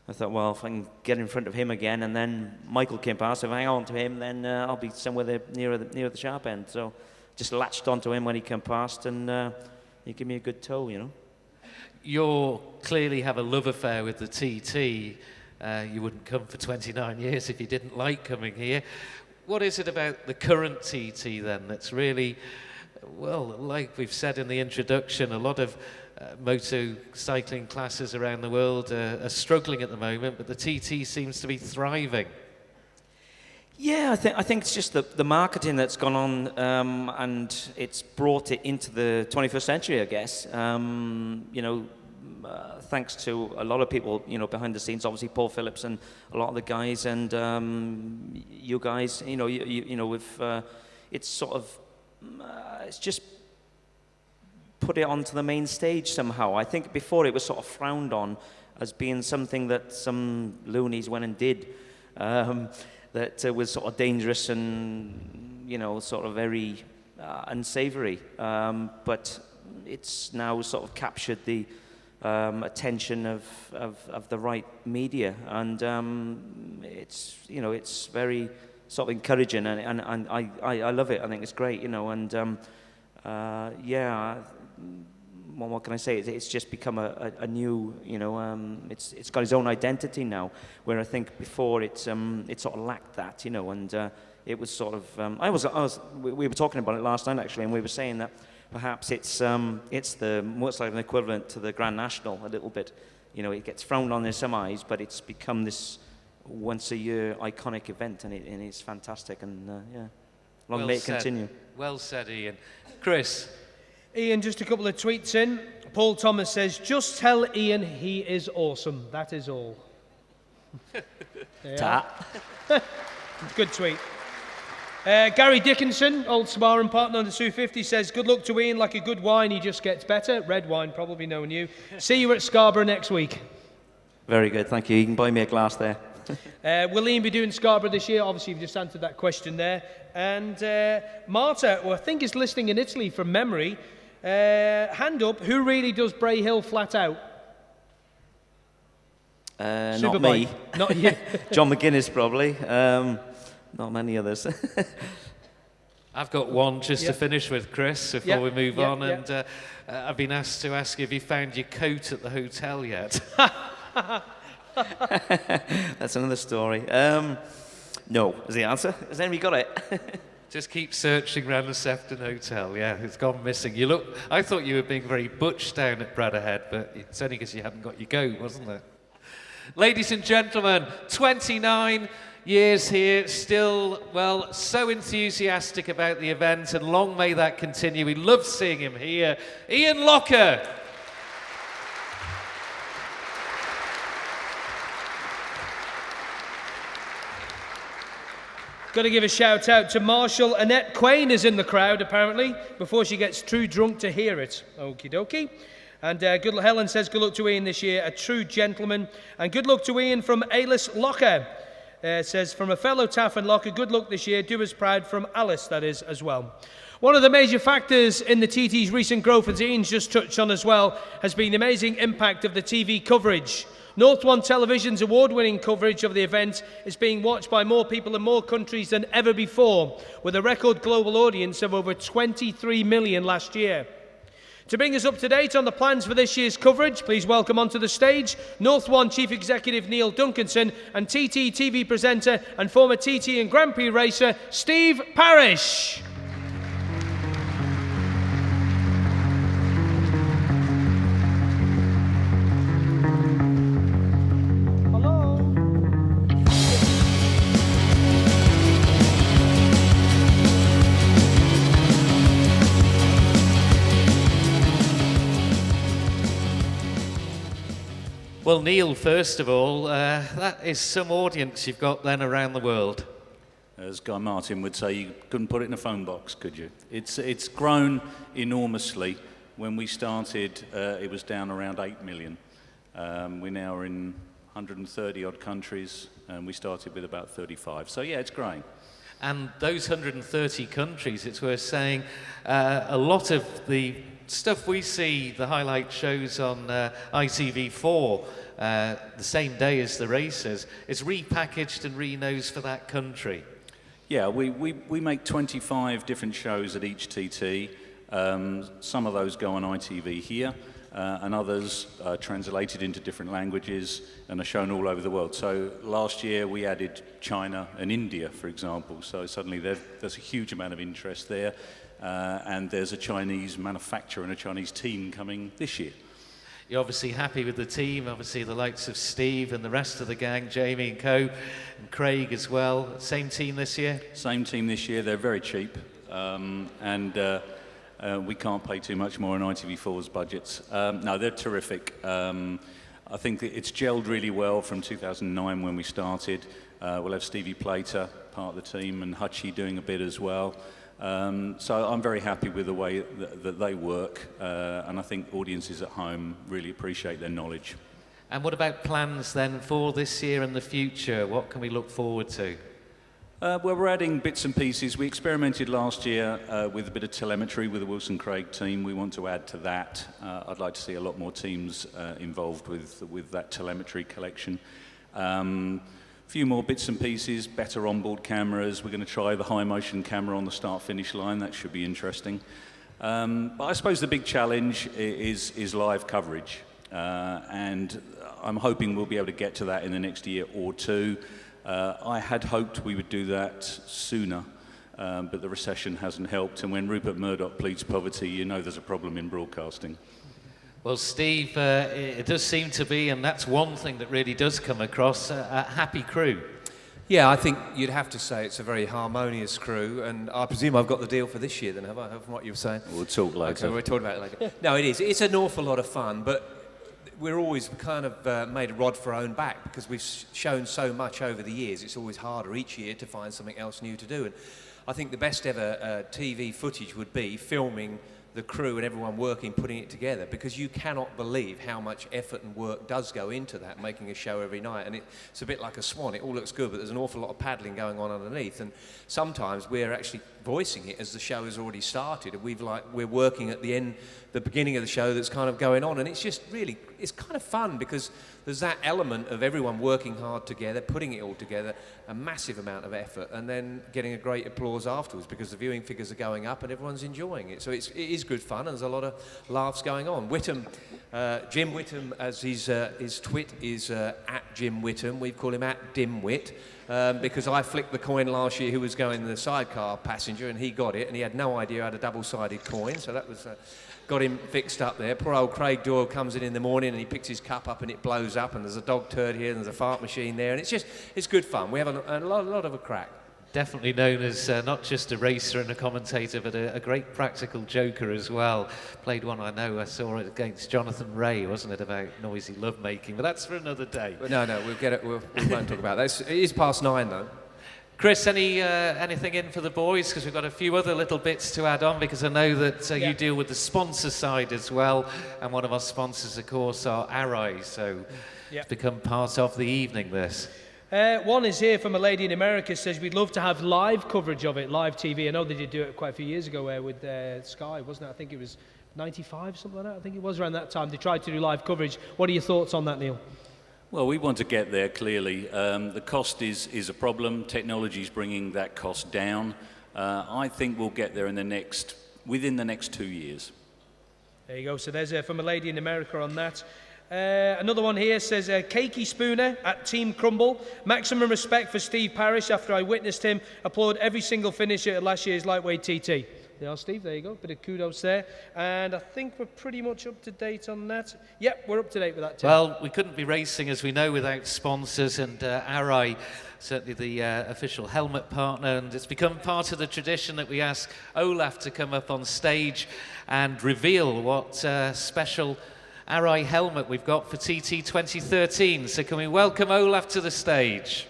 Speaker 5: I thought, well, if I can get in front of him again, and then Michael came past. If I hang on to him, then I'll be somewhere there near the sharp end. So just latched onto him when he came past, and he gave me a good tow.
Speaker 20: You clearly have a love affair with the TT. You wouldn't come for 29 years if you didn't like coming here. What is it about the current TT then that's really
Speaker 7: well, like we've said in the introduction, a lot of motorcycling classes around the world are struggling at the moment, but the TT seems to be thriving.
Speaker 5: Yeah, I think it's just the marketing that's gone on, and it's brought it into the 21st century, I guess. Thanks to a lot of people, behind the scenes, obviously Paul Phillips and a lot of the guys, and you guys, with it's sort of, it's just put it onto the main stage somehow. I think before it was sort of frowned on as being something that some loonies went and did. That was sort of dangerous and, sort of very unsavory. But it's now sort of captured the attention of the right media. And it's, it's very sort of encouraging, and I love it. I think it's great, and what can I say? It's just become a new, it's got its own identity now, where I think before it sort of lacked that, and it was sort of, we were talking about it last night actually, and we were saying that perhaps it's the motorcycle equivalent to the Grand National a little bit. It gets frowned on in some eyes, but it's become this once a year iconic event, and it's fantastic, and long may it continue.
Speaker 7: Well said, Ian. Chris.
Speaker 1: Ian, just a couple of tweets in. Paul Thomas says, just tell Ian he is awesome. That is all. Good tweet. Gary Dickinson, old sparring partner on the 250, says, good luck to Ian. Like a good wine, he just gets better. Red wine, probably knowing you. See you at Scarborough next week.
Speaker 5: Very good, thank you. You can buy me a glass there.
Speaker 1: Will Ian be doing Scarborough this year? Obviously, you've just answered that question there. And Marta, who I think is listening in Italy from memory, hand up, who really does Bray Hill flat out?
Speaker 5: Not me.
Speaker 1: Not you.
Speaker 5: John McGuinness, probably. Not many others.
Speaker 7: I've got one just to finish with, Chris, before we move on.
Speaker 1: Yeah.
Speaker 7: And I've been asked to ask if you found your coat at the hotel yet.
Speaker 5: That's another story. No, is the answer. Has anybody got it?
Speaker 7: Just keep searching around the Sefton Hotel. Yeah, it's gone missing. I thought you were being very butch down at Bradderhead, but it's only because you hadn't got your coat, wasn't it? Ladies and gentlemen, 29 years here, still, well, so enthusiastic about the event, and long may that continue. We love seeing him here. Ian Lougher.
Speaker 1: Got to give a shout out to Marshal Annette Quain is in the crowd apparently, before she gets too drunk to hear it. Okie dokie. And Helen says good luck to Ian this year, a true gentleman. And good luck to Ian from Alice Lougher. Says from a fellow Taff and Lougher, good luck this year, do us proud, from Alice that is as well. One of the major factors in the TT's recent growth, as Ian's just touched on as well, has been the amazing impact of the TV coverage. North One Television's award-winning coverage of the event is being watched by more people in more countries than ever before, with a record global audience of over 23 million last year. To bring us up to date on the plans for this year's coverage, please welcome onto the stage North One Chief Executive Neill Duncanson and TT TV presenter and former TT and Grand Prix racer Steve Parrish.
Speaker 7: Well, Neill, first of all, that is some audience you've got then around the world.
Speaker 3: As Guy Martin would say, you couldn't put it in a phone box, could you? It's grown enormously. When we started, it was down around 8 million. We now are in 130 odd countries, and we started with about 35. So yeah, it's growing.
Speaker 7: And those 130 countries, it's worth saying, a lot of the stuff we see, the highlight shows on ITV4, the same day as the races, is repackaged and renosed for that country.
Speaker 3: Yeah, we make 25 different shows at each TT. Some of those go on ITV here, and others are translated into different languages and are shown all over the world. So last year we added China and India, for example. So suddenly there's a huge amount of interest there. and there's a Chinese manufacturer and a Chinese team coming this year.
Speaker 20: You're obviously happy with the team, obviously the likes of Steve and the rest of the gang, Jamie and co, and Craig as well. Same team this year?
Speaker 3: Same team this year. They're very cheap, and we can't pay too much more on ITV4's budgets. No, they're terrific. I think that it's gelled really well from 2009 when we started. We'll have Stevie Plater, part of the team, and Hutchie doing a bit as well. So I'm very happy with the way that they work, and I think audiences at home really appreciate their knowledge.
Speaker 20: And what about plans then for this year and the future? What can we look forward to?
Speaker 3: Well, we're adding bits and pieces. We experimented last year with a bit of telemetry with the Wilson Craig team. We want to add to that. I'd like to see a lot more teams involved with that telemetry collection. A few more bits and pieces, better onboard cameras. We're going to try the high motion camera on the start-finish line. That should be interesting. But I suppose the big challenge is live coverage. And I'm hoping we'll be able to get to that in the next year or two. I had hoped we would do that sooner, but the recession hasn't helped. And when Rupert Murdoch pleads poverty, you know there's a problem in broadcasting.
Speaker 20: Well, Steve, it does seem to be, and that's one thing that really does come across, a happy crew.
Speaker 6: Yeah, I think you'd have to say it's a very harmonious crew, and I presume I've got the deal for this year then, have I, from what you were saying?
Speaker 3: We'll talk later.
Speaker 6: Okay, we'll talk about it later. No, it is. It's an awful lot of fun, but we're always kind of made a rod for our own back because we've shown so much over the years. It's always harder each year to find something else new to do. And I think the best ever TV footage would be filming the crew and everyone working, putting it together, because you cannot believe how much effort and work does go into that, making a show every night. And it's a bit like a swan. It all looks good, but there's an awful lot of paddling going on underneath. And sometimes we're actually voicing it as the show has already started, and we're working at the beginning of the show that's kind of going on. And it's just really, it's kind of fun because there's that element of everyone working hard together, putting it all together, a massive amount of effort, and then getting a great applause afterwards because the viewing figures are going up and everyone's enjoying it. So it is good fun, and there's a lot of laughs going on. Whittam, Jim Whittam, as his twit is at Jim Whittam, we call him at Dimwit, because I flicked the coin last year who was going the sidecar passenger, and he got it, and he had no idea I had a double-sided coin, so that was... got him fixed up there. Poor old Craig Doyle comes in the morning and he picks his cup up and it blows up, and there's a dog turd here and there's a fart machine there, and it's good fun. We have a lot of a crack.
Speaker 20: Definitely known as not just a racer and a commentator, but a great practical joker as well. Played one I saw it against Jonathan Ray, wasn't it, about noisy lovemaking? But that's for another day.
Speaker 6: But no, we'll get it. We won't talk about that. It is past 9 though.
Speaker 20: Chris, anything in for the boys? Because we've got a few other little bits to add on, because I know that you deal with the sponsor side as well, and one of our sponsors, of course, are Arai, so it's become part of the evening, this.
Speaker 1: One is here from a lady in America, says we'd love to have live coverage of it, live TV. I know they did do it quite a few years ago with Sky, wasn't it? I think it was 95, something like that. I think it was around that time. They tried to do live coverage. What are your thoughts on that, Neill?
Speaker 3: Well, we want to get there, clearly. The cost is a problem. Technology is bringing that cost down. I think we'll get there within the next 2 years.
Speaker 1: There you go. So there's from a lady in America on that. Another one here says, Cakey Spooner at Team Crumble. Maximum respect for Steve Parrish after I witnessed him applaud every single finisher at last year's lightweight TT. There are, Steve, there you go. Bit of kudos there. And I think we're pretty much up to date on that. Yep, we're up to date with that, Tim.
Speaker 20: Well, we couldn't be racing, as we know, without sponsors, and Arai, certainly the official helmet partner, and it's become part of the tradition that we ask Olaf to come up on stage and reveal what special Arai helmet we've got for TT 2013. So can we welcome Olaf to the stage?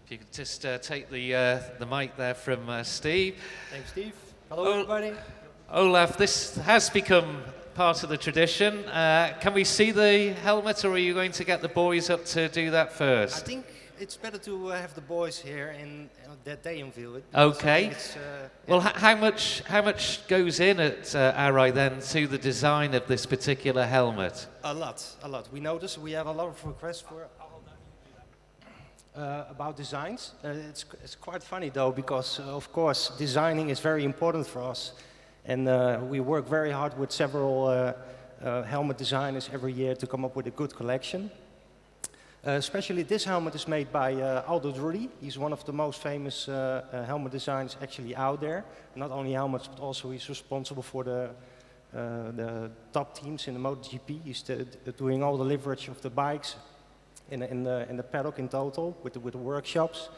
Speaker 20: If you could just take the mic there from Steve.
Speaker 22: Thanks, Steve. Hello, everybody.
Speaker 20: Olaf, this has become part of the tradition. Can we see the helmet, or are you going to get the boys up to do that first?
Speaker 22: I think it's better to have the boys here and that they unveil it.
Speaker 20: Okay. Well,
Speaker 22: yeah.
Speaker 20: how much goes in at Arai then to the design of this particular helmet?
Speaker 22: A lot. We notice we have a lot of requests for about designs. It's quite funny though, because of course designing is very important for us, and we work very hard with several helmet designers every year to come up with a good collection. Especially this helmet is made by Aldo Drury. He's one of the most famous helmet designers actually out there. Not only helmets, but also he's responsible for the top teams in the MotoGP. He's doing all the leverage of the bikes in the paddock in total with the workshops.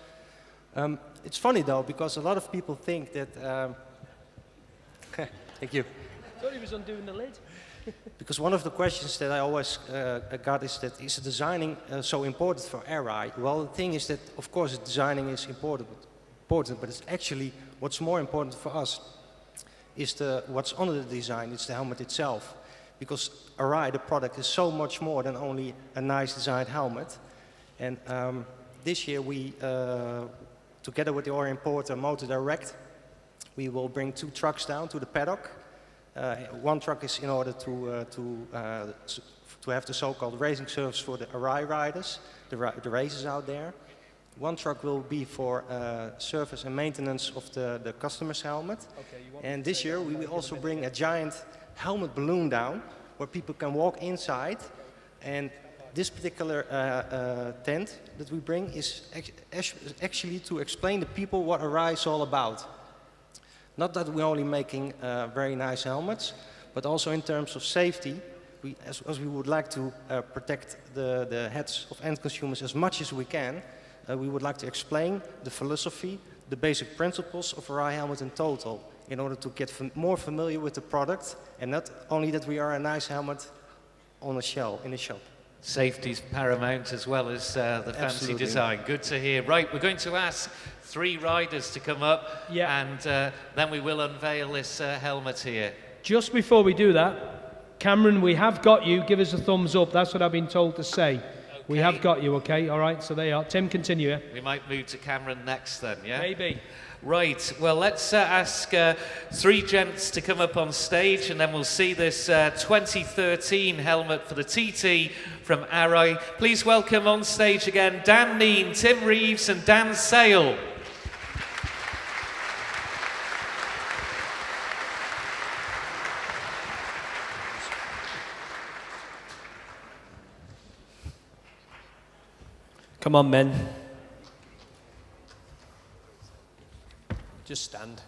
Speaker 22: It's funny though, because a lot of people think that. Thank you.
Speaker 1: I thought he was undoing the lid.
Speaker 22: Because one of the questions that I always got is that, is designing so important for Arai? Well, the thing is that, of course, designing is important, but it's actually what's more important for us is what's under the design. It's the helmet itself. Because Arai, the product, is so much more than only a nice designed helmet. And this year we, together with the Ori importer Motor Direct, we will bring 2 trucks down to the paddock. One truck is in order to have the so-called racing service for the Arai riders, the races out there. One truck will be for service and maintenance of the customer's helmet. And this year we will also bring a giant helmet balloon down where people can walk inside. And this particular tent that we bring is actually to explain to people what Arai is all about. Not that we're only making very nice helmets, but also in terms of safety, as we would like to protect the heads of end consumers as much as we can, we would like to explain the philosophy, the basic principles of Arai helmet in total, in order to get more familiar with the product, and not only that we are a nice helmet on a shell, in a shop.
Speaker 7: Safety's paramount as well as the fancy design. Good to hear. Right, we're going to ask 3 riders to come up, and then we will unveil this helmet here.
Speaker 1: Just before we do that, Cameron, we have got you. Give us a thumbs up. That's what I've been told to say. Okay. We have got you, okay? All right, so there you are. Tim, continue.
Speaker 7: We might move to Cameron next then, yeah?
Speaker 1: Maybe.
Speaker 7: Right, well, let's ask 3 gents to come up on stage, and then we'll see this 2013 helmet for the TT from Arai. Please welcome on stage again Dan Neen, Tim Reeves and Dan Sale.
Speaker 1: Come on, men. Just stand.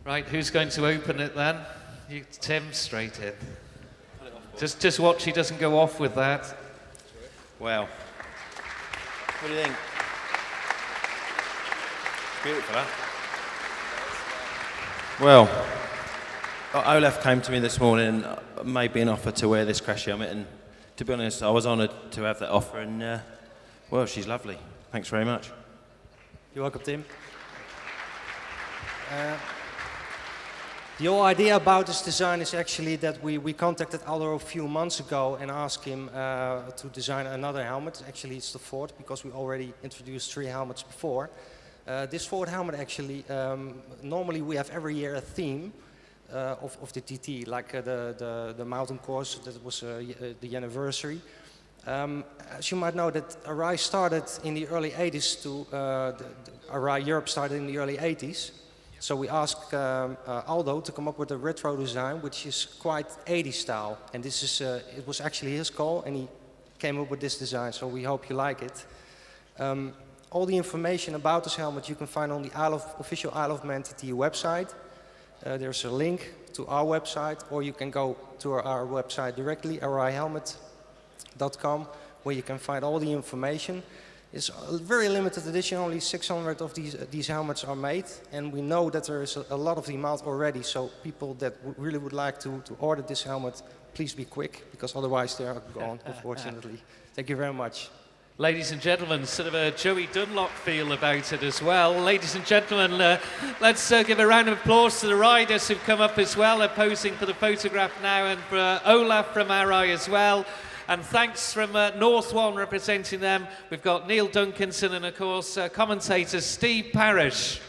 Speaker 7: Right, who's going to open it then? You, Tim, straight in. Just watch he doesn't go off with that.
Speaker 9: Well, what do you think? Beautiful, huh? Well, Olaf came to me this morning and made me an offer to wear this crash helmet, and to be honest, I was honoured to have that offer, and well, she's lovely. Thanks very much.
Speaker 22: You're welcome, Tim. The whole idea about this design is actually that we contacted Aldo a few months ago and asked him to design another helmet. Actually, it's the 4th, because we already introduced 3 helmets before. This 4th helmet, actually, normally we have every year a theme of the TT, like the mountain course, that was the anniversary. As you might know, that Arai started in the early 80s Arai Europe started in the early 80s. So we asked Aldo to come up with a retro design, which is quite 80s style. And this is, it was actually his call, and he came up with this design, so we hope you like it. All the information about this helmet you can find on the official Isle of Man TT website. There's a link to our website, or you can go to our website directly, araihelmet.com, where you can find all the information. It's a very limited edition, only 600 of these helmets are made, and we know that there is a lot of demand already, so people that really would like to order this helmet, please be quick, because otherwise they are gone, unfortunately. Thank you very much.
Speaker 7: Ladies and gentlemen, sort of a Joey Dunlop feel about it as well. Ladies and gentlemen, let's give a round of applause to the riders who've come up as well. They're posing for the photograph now, and for Olaf from Arai as well. And thanks from North One representing them. We've got Neil Duncanson and, of course, commentator Steve Parrish.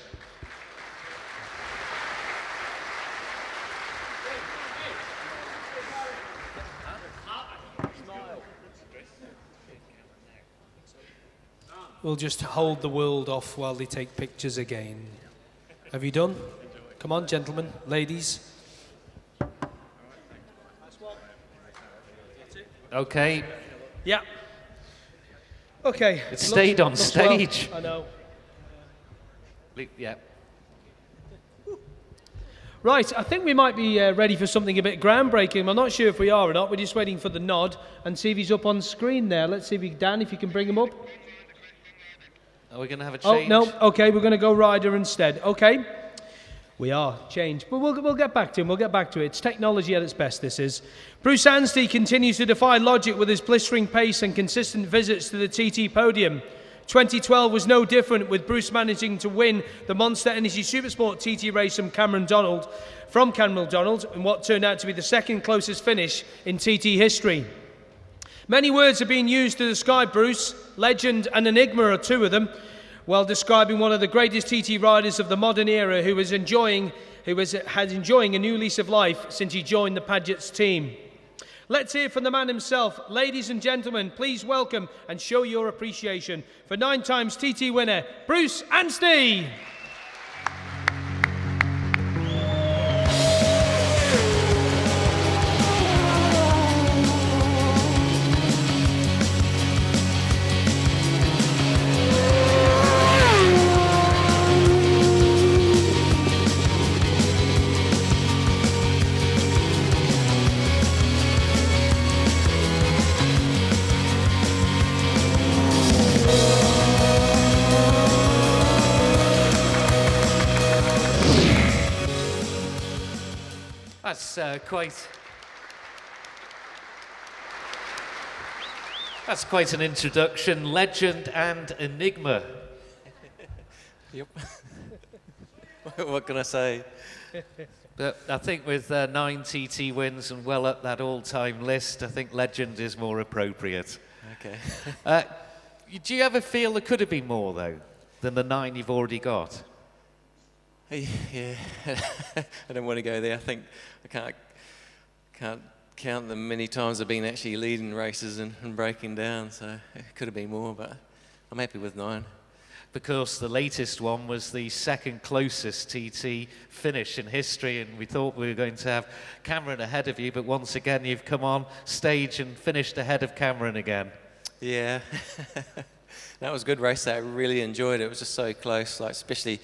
Speaker 1: We'll just hold the world off while they take pictures again. Have you done? Come on, gentlemen, ladies.
Speaker 20: Okay.
Speaker 1: Yeah. Okay.
Speaker 20: It stayed on
Speaker 1: looks
Speaker 20: stage.
Speaker 1: Well. I know.
Speaker 20: Yeah.
Speaker 1: Right, I think we might be ready for something a bit groundbreaking. I'm not sure if we are or not. We're just waiting for the nod and see if he's up on screen there. Let's see if Dan, if you can bring him up.
Speaker 20: Are we going to have a change?
Speaker 1: Oh, no. Okay, we're going to go rider instead. Okay. We are. Change. But we'll get back to him. We'll get back to it. It's technology at its best, this is. Bruce Anstey continues to defy logic with his blistering pace and consistent visits to the TT podium. 2012 was no different, with Bruce managing to win the Monster Energy Supersport TT race from Cameron Donald in what turned out to be the second closest finish in TT history. Many words are being used to describe Bruce. Legend and enigma are two of them, while describing one of the greatest TT riders of the modern era who is enjoying a new lease of life since he joined the Padgett's team. Let's hear from the man himself. Ladies and gentlemen, please welcome and show your appreciation for 9 times TT winner, Bruce Anstey.
Speaker 20: That's quite an introduction. Legend and enigma.
Speaker 8: Yep. What can I say?
Speaker 20: But I think with 9 TT wins and well up that all-time list, I think legend is more appropriate.
Speaker 8: Okay.
Speaker 20: Do you ever feel there could have been more, though, than the 9 you've already got?
Speaker 8: Yeah, I don't want to go there. I think I can't count the many times I've been actually leading races and breaking down, so it could have been more, but I'm happy with 9.
Speaker 20: Because the latest one was the second closest TT finish in history, and we thought we were going to have Cameron ahead of you, but once again you've come on stage and finished ahead of Cameron again.
Speaker 8: Yeah, that was a good race. I really enjoyed it. It was just so close, like especially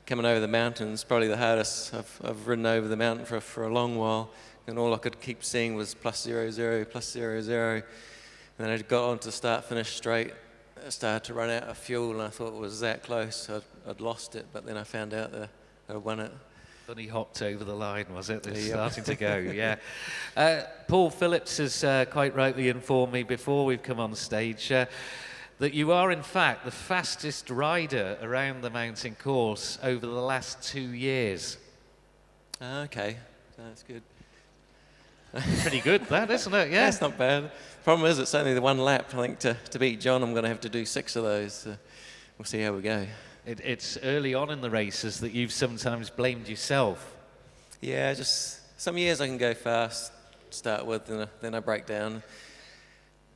Speaker 8: coming over the mountains, probably the hardest I've ridden over the mountain for a long while, and all I could keep seeing was +0-0, +0-0, and then I got on to start-finish straight. I started to run out of fuel, and I thought it was that close. I'd lost it, but then I found out that I won it.
Speaker 20: Then he hopped over the line, was it? It's
Speaker 8: Yep.
Speaker 20: starting to go, yeah. Paul Phillips has quite rightly informed me before we've come on stage that you are, in fact, the fastest rider around the mountain course over the last 2 years.
Speaker 8: Okay, that's good.
Speaker 20: Pretty good, that, isn't it? Yeah.
Speaker 8: That's not bad. Problem is, it's only the one lap. I think to beat John, I'm going to have to do 6 of those. We'll see how we go.
Speaker 20: It's early on in the races that you've sometimes blamed yourself.
Speaker 8: Yeah, just some years I can go fast, start with, and then I break down.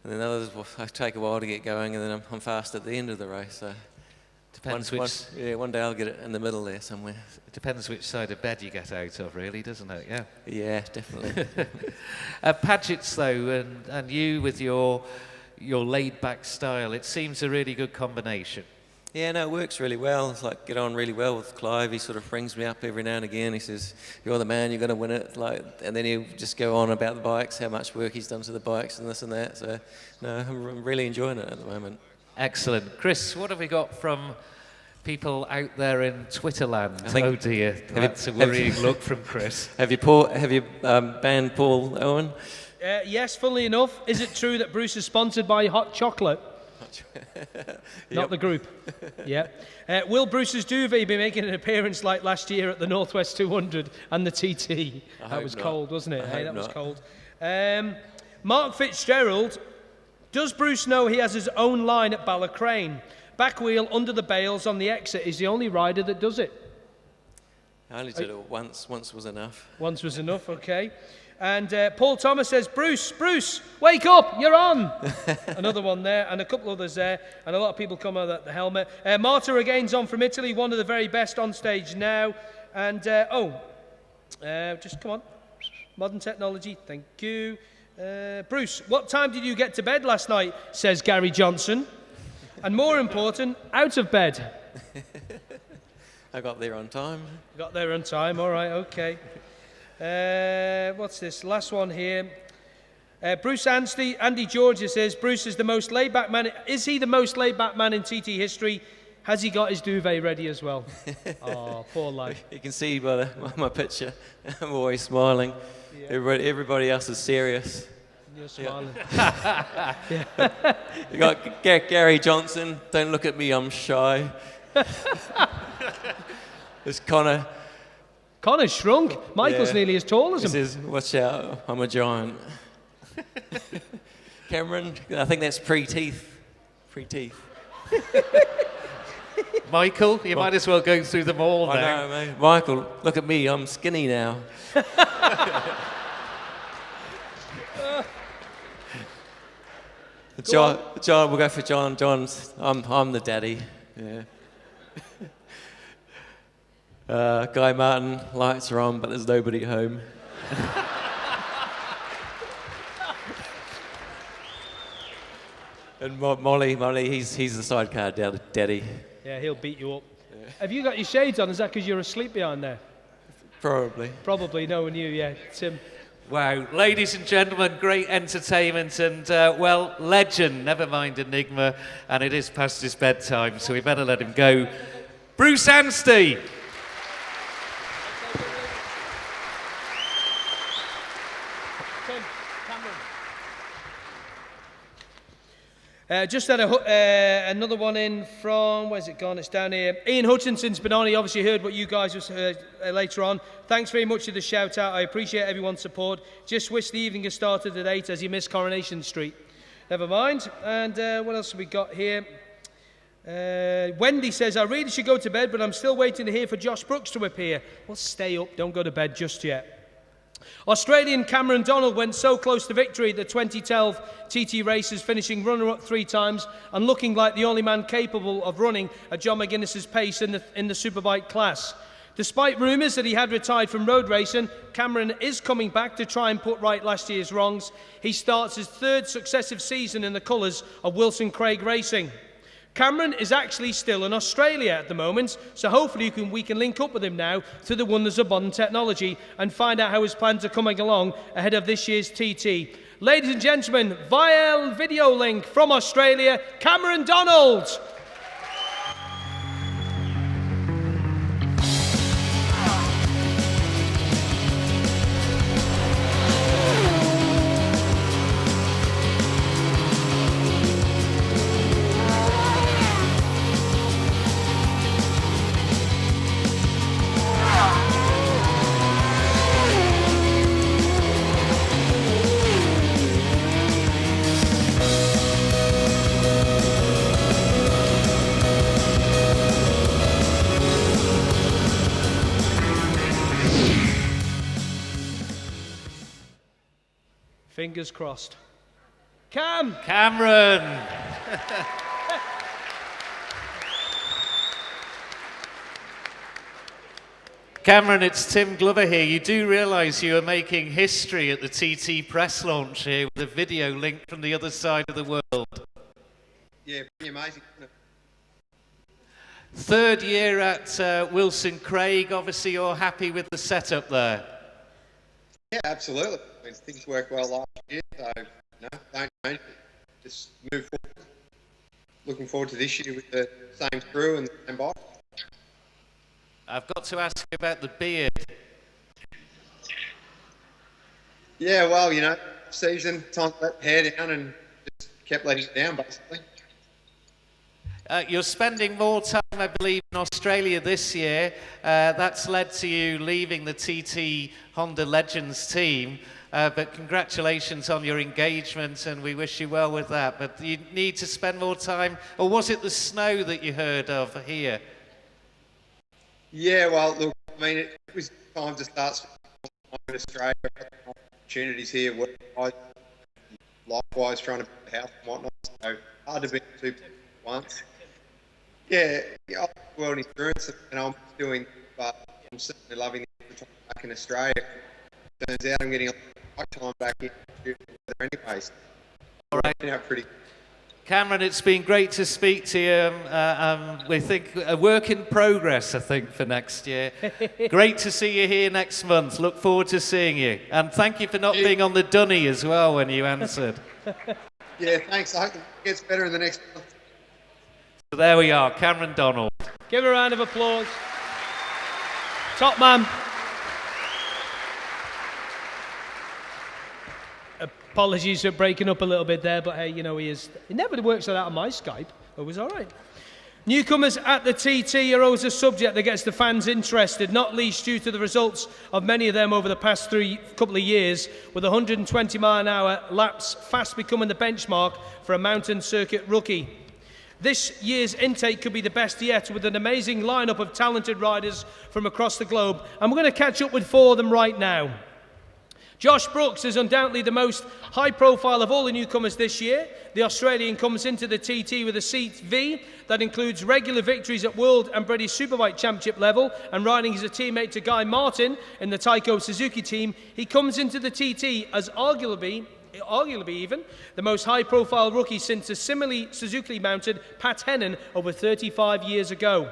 Speaker 8: And then others, I take a while to get going, and then I'm fast at the end of the race. So
Speaker 20: Depends
Speaker 8: one day I'll get it in the middle there somewhere.
Speaker 20: It depends which side of bed you get out of, really, doesn't it? Yeah.
Speaker 8: Yeah, definitely.
Speaker 20: Padgett's, though, and you with your laid-back style, it seems a really good combination.
Speaker 8: Yeah, no, it works really well. It's like get on really well with Clive. He sort of brings me up every now and again. He says, "You're the man. You're going to win it." And then he'll just go on about the bikes, how much work he's done to the bikes, and this and that. So, no, I'm really enjoying it at the moment.
Speaker 20: Excellent, Chris. What have we got from people out there in Twitterland? Oh dear, that's a worrying look from Chris.
Speaker 8: Have you banned Paul Owen?
Speaker 1: Yes, funnily enough. Is it true that Bruce is sponsored by hot chocolate? Not the group. Yeah. Will Bruce's duvet be making an appearance like last year at the Northwest 200 and the TT? That was cold, wasn't it? Hey, that was cold. Mark Fitzgerald, does Bruce know he has his own line at Ballacrane? Back wheel under the bales on the exit is the only rider that does it.
Speaker 8: I only did it once. Once was enough.
Speaker 1: Once was enough, okay. And Paul Thomas says, Bruce, wake up, you're on. Another one there, and a couple others there, and a lot of people come out at the helmet. Marta again's on from Italy, one of the very best on stage now. And, just come on. Modern technology, thank you. Bruce, what time did you get to bed last night, says Gary Johnson. And more important, out of bed.
Speaker 8: I got there on time.
Speaker 1: Got there on time, all right, okay. What's this? Last one here. Bruce Anstey, Andy Georgia says, Bruce is the most laid-back man. Is he the most laid-back man in TT history? Has he got his duvet ready as well? Oh, poor lad.
Speaker 8: You can see by my picture, I'm always smiling. Yeah. Everybody else is serious.
Speaker 1: You're smiling.
Speaker 8: Yeah. You got Gary Johnson, don't look at me, I'm shy. There's Connor.
Speaker 1: Connor's shrunk. Michael's nearly as tall as him.
Speaker 8: He says, watch out, I'm a giant. Cameron, I think that's pre-teeth. Pre-teeth.
Speaker 7: Michael, you might as well go through them all now.
Speaker 8: I know, mate. Michael, look at me, I'm skinny now. John, we'll go for John. I'm the daddy. Yeah. Guy Martin, lights are on, but there's nobody home. And Molly, he's the sidecar daddy.
Speaker 1: Yeah, he'll beat you up. Yeah. Have you got your shades on? Is that because you're asleep behind there?
Speaker 8: Probably.
Speaker 1: Probably, knowing you, yeah. Tim.
Speaker 7: Wow, ladies and gentlemen, great entertainment and, legend, never mind enigma, and it is past his bedtime, so we better let him go. Bruce Anstey.
Speaker 1: Just had another one in from, where's it gone? It's down here. Ian Hutchinson's been on. He obviously heard what you guys was later on. Thanks very much for the shout out. I appreciate everyone's support. Just wish the evening had started at 8 as you missed Coronation Street. Never mind. And what else have we got here? Wendy says, I really should go to bed, but I'm still waiting to hear for Josh Brooks to appear. Well, stay up. Don't go to bed just yet. Australian Cameron Donald went so close to victory at the 2012 TT races, finishing runner-up 3 times and looking like the only man capable of running at John McGuinness's pace in the superbike class. Despite rumours that he had retired from road racing, Cameron is coming back to try and put right last year's wrongs. He starts his 3rd successive season in the colours of Wilson Craig Racing. Cameron is actually still in Australia at the moment, so hopefully we can link up with him now through the wonders of modern technology and find out how his plans are coming along ahead of this year's TT. Ladies and gentlemen, via video link from Australia, Cameron Donald. Fingers crossed.
Speaker 7: Cameron! Cameron, it's Tim Glover here. You do realise you are making history at the TT press launch here with a video link from the other side of the world.
Speaker 10: Yeah, pretty amazing.
Speaker 7: 3rd year at Wilson Craig. Obviously, you're happy with the setup there.
Speaker 10: Yeah, absolutely. I mean, things worked well last year, so don't change it. Just move forward. Looking forward to this year with the same crew and the same bike.
Speaker 7: I've got to ask you about the beard.
Speaker 10: Yeah, well, season, time to let the hair down and just kept letting it down, basically.
Speaker 7: You're spending more time, I believe, in Australia this year. That's led to you leaving the TT Honda Legends team. But congratulations on your engagement, and we wish you well with that. But you need to spend more time, or was it the snow that you heard of here?
Speaker 10: Yeah, well, look, I mean, it was time to start in Australia. Opportunities here, work-wise, likewise, trying to build a house and whatnot. So hard to be 2 people at once. Yeah, I world insurance, and I'm doing, but I'm certainly loving the time back in Australia. Turns out I'm getting a lot of time back in weather anyways.
Speaker 20: All right.
Speaker 10: Pretty.
Speaker 20: Cameron, it's been great to speak to you. We think a work in progress, I think, for next year. Great to see you here next month. Look forward to seeing you. And thank you for not being on the dunny as well when you answered.
Speaker 10: Yeah, thanks. I hope it gets better in the next month.
Speaker 20: So there we are, Cameron Donald.
Speaker 1: Give a round of applause. Top man. Apologies for breaking up a little bit there, but hey, you know, it never works like that on my Skype. It was all right. Newcomers at the TT are always a subject that gets the fans interested, not least due to the results of many of them over the past couple of years, with 120-mile-an-hour laps fast becoming the benchmark for a mountain circuit rookie. This year's intake could be the best yet, with an amazing lineup of talented riders from across the globe, and we're going to catch up with 4 of them right now. Josh Brooks is undoubtedly the most high profile of all the newcomers this year. The Australian comes into the TT with a CV that includes regular victories at World and British Superbike Championship level, and riding as a teammate to Guy Martin in the Taiko Suzuki team. He comes into the TT as arguably even the most high-profile rookie since the similarly Suzuki-mounted Pat Hennen over 35 years ago.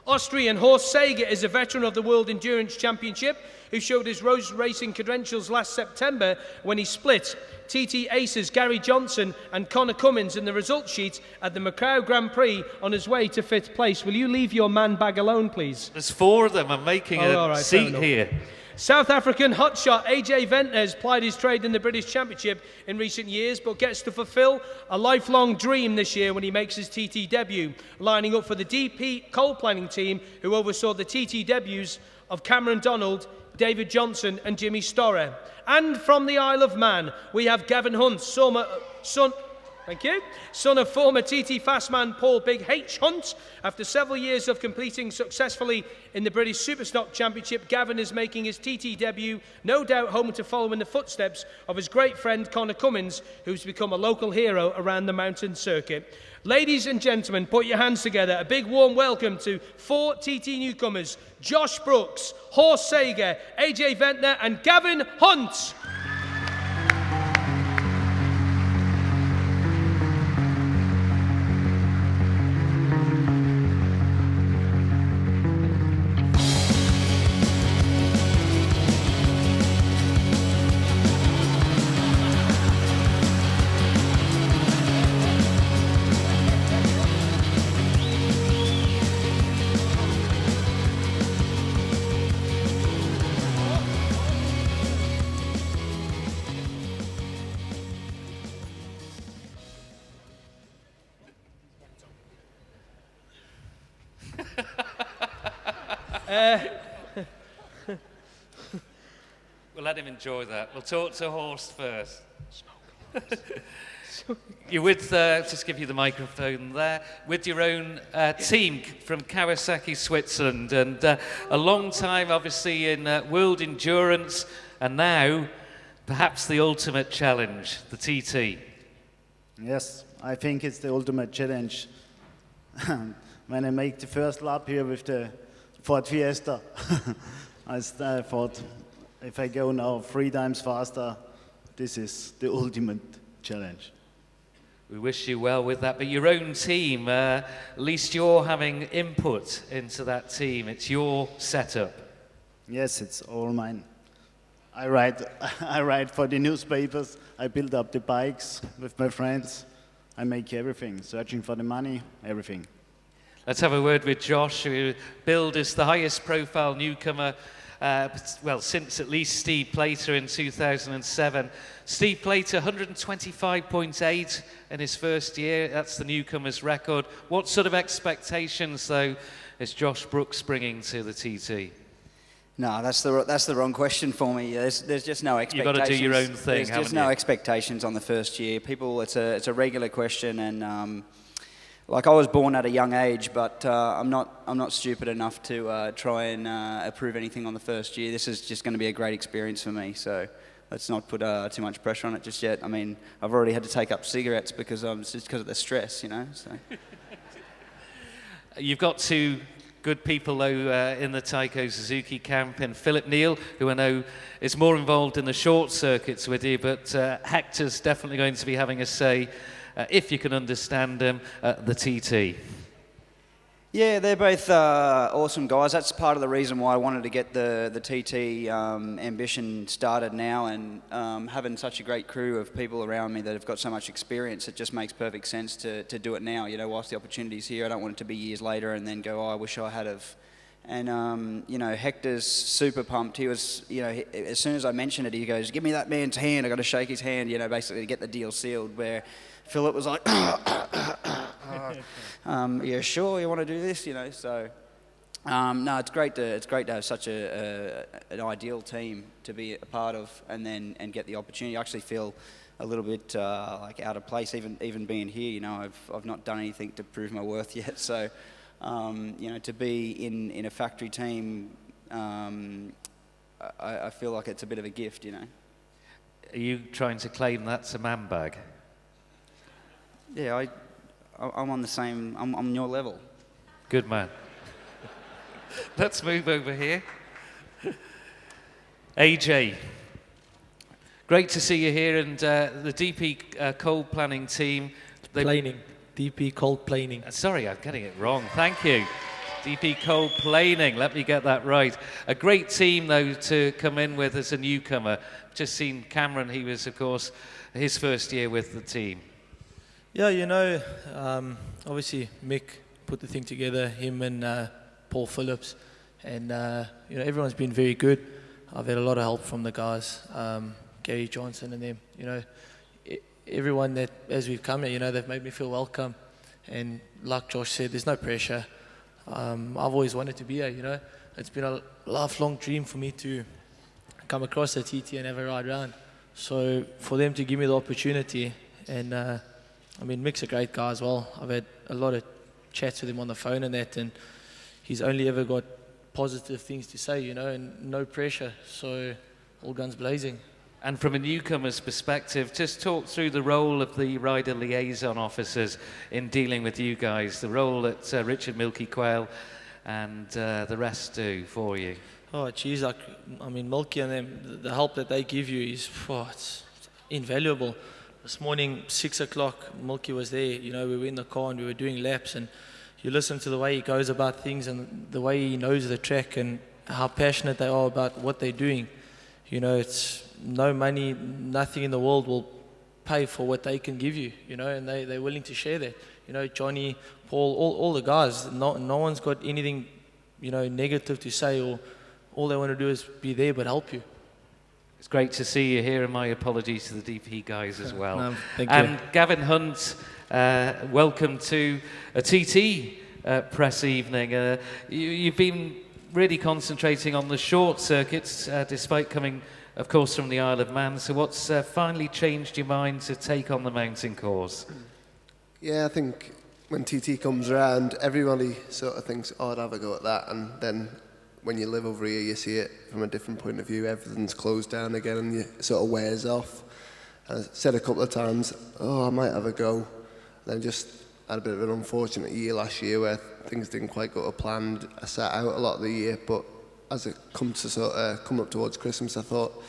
Speaker 1: Austrian Horst Seger is a veteran of the World Endurance Championship who showed his road racing credentials last September when he split TT aces Gary Johnson and Connor Cummins in the result sheet at the Macau Grand Prix on his way to 5th place. Will you leave your man bag alone, please?
Speaker 20: There's 4 of them. I'm making a seat here.
Speaker 1: South African hotshot AJ Ventnor has plied his trade in the British Championship in recent years, but gets to fulfill a lifelong dream this year when he makes his TT debut, lining up for the DP coal planning team who oversaw the TT debuts of Cameron Donald, David Johnson and Jimmy Storer. And from the Isle of Man, we have Gavin Hunt, son of former TT Fastman Paul Big H. Hunt. After several years of competing successfully in the British Superstock Championship, Gavin is making his TT debut, no doubt hoping to follow in the footsteps of his great friend Connor Cummins, who's become a local hero around the mountain circuit. Ladies and gentlemen, put your hands together. A big warm welcome to 4 TT newcomers: Josh Brooks, Horst Seger, AJ Ventnor and Gavin Hunt.
Speaker 20: We'll let him enjoy that. We'll talk to Horst first. You're with, just give you the microphone there, with your own team from Kawasaki, Switzerland, and a long time, obviously, in world endurance, and now, perhaps the ultimate challenge, the TT.
Speaker 11: Yes, I think it's the ultimate challenge. When I make the first lap here with the Ford Fiesta, I thought, if I go now 3 times faster, this is the ultimate challenge.
Speaker 20: We wish you well with that, but your own team, at least you're having input into that team. It's your setup.
Speaker 11: Yes, it's all mine. I write for the newspapers, I build up the bikes with my friends, I make everything, searching for the money, everything.
Speaker 20: Let's have a word with Josh, who billed as the highest profile newcomer, well, since at least Steve Plater in 2007. Steve Plater, 125.8 in his first year. That's the newcomer's record. What sort of expectations, though, is Josh Brooks bringing to the TT?
Speaker 13: No, that's the wrong question for me. There's just no expectations.
Speaker 20: You've got to do your own thing,
Speaker 13: There's just no expectations on the first year. People, it's a regular question, and like I was born at a young age, but I'm not stupid enough to try and prove anything on the first year. This is just going to be a great experience for me. So let's not put too much pressure on it just yet. I mean, I've already had to take up cigarettes because of the stress, you know. So
Speaker 20: you've got to
Speaker 7: good people, though, in the Taiko Suzuki camp, and Philip Neill, who I know is more involved in the short circuits with you, but Hector's definitely going to be having a say, if you can understand him, at the TT.
Speaker 13: Yeah, they're both awesome guys. That's part of the reason why I wanted to get the TT ambition started now, and having such a great crew of people around me that have got so much experience, it just makes perfect sense to do it now. You know, whilst the opportunity's here, I don't want it to be years later and then go, oh, I wish I had have. And, you know, Hector's super pumped. He was, you know, as soon as I mentioned it, he goes, give me that man's hand. I got to shake his hand, you know, basically to get the deal sealed, where Philip was like, yeah, sure, you want to do this, you know? So, no, it's great to have such an ideal team to be a part of, and get the opportunity. I actually feel a little bit like out of place, even being here. You know, I've not done anything to prove my worth yet. So, you know, to be in a factory team, I feel like it's a bit of a gift. You know.
Speaker 7: Are you trying to claim that's a man bag?
Speaker 13: Yeah, I'm on the same. I'm on your level.
Speaker 7: Good man. Let's move over here. AJ, great to see you here, and the DP cold planning team.
Speaker 14: Planing. DP cold planing.
Speaker 7: Sorry, I'm getting it wrong. Thank you. DP cold planing. Let me get that right. A great team, though, to come in with as a newcomer. Just seen Cameron. He was, of course, his first year with the team.
Speaker 14: Yeah, you know, obviously Mick put the thing together, him and Paul Phillips, and you know, everyone's been very good. I've had a lot of help from the guys, Gary Johnson and them. You know, everyone that, as we've come here, you know, they've made me feel welcome, and like Josh said, there's no pressure. I've always wanted to be here, you know. It's been a lifelong dream for me to come across the TT and have a ride around. So for them to give me the opportunity, and I mean, Mick's a great guy as well. I've had a lot of chats with him on the phone and that, and he's only ever got positive things to say, you know, and no pressure. So all guns blazing.
Speaker 7: And from a newcomer's perspective, just talk through the role of the rider liaison officers in dealing with you guys, the role that Richard Milky Quayle and the rest do for you.
Speaker 14: Oh, geez, like, I mean, Milky and them, the help that they give you is, it's invaluable. This morning, 6 o'clock, Milky was there. You know, we were in the car and we were doing laps, and you listen to the way he goes about things and the way he knows the track and how passionate they are about what they're doing. You know, it's no money, nothing in the world will pay for what they can give you, you know, and they're willing to share that. You know, Johnny, Paul, all the guys, no one's got anything, you know, negative to say, or all they want to do is be there but help you.
Speaker 7: It's great to see you here, and my apologies to the DP guys as well.
Speaker 14: No, thank you.
Speaker 7: And Gavin Hunt, welcome to a TT press evening. You've been really concentrating on the short circuits, despite coming, of course, from the Isle of Man. So what's finally changed your mind to take on the mountain course?
Speaker 15: Yeah, I think when TT comes around, everybody sort of thinks, oh, I'd have a go at that, and then when you live over here, you see it from a different point of view. Everything's closed down again, and it sort of wears off. I said a couple of times, oh, I might have a go. Then just had a bit of an unfortunate year last year where things didn't quite go to plan. I sat out a lot of the year, but as it come to sort of come up towards Christmas, I thought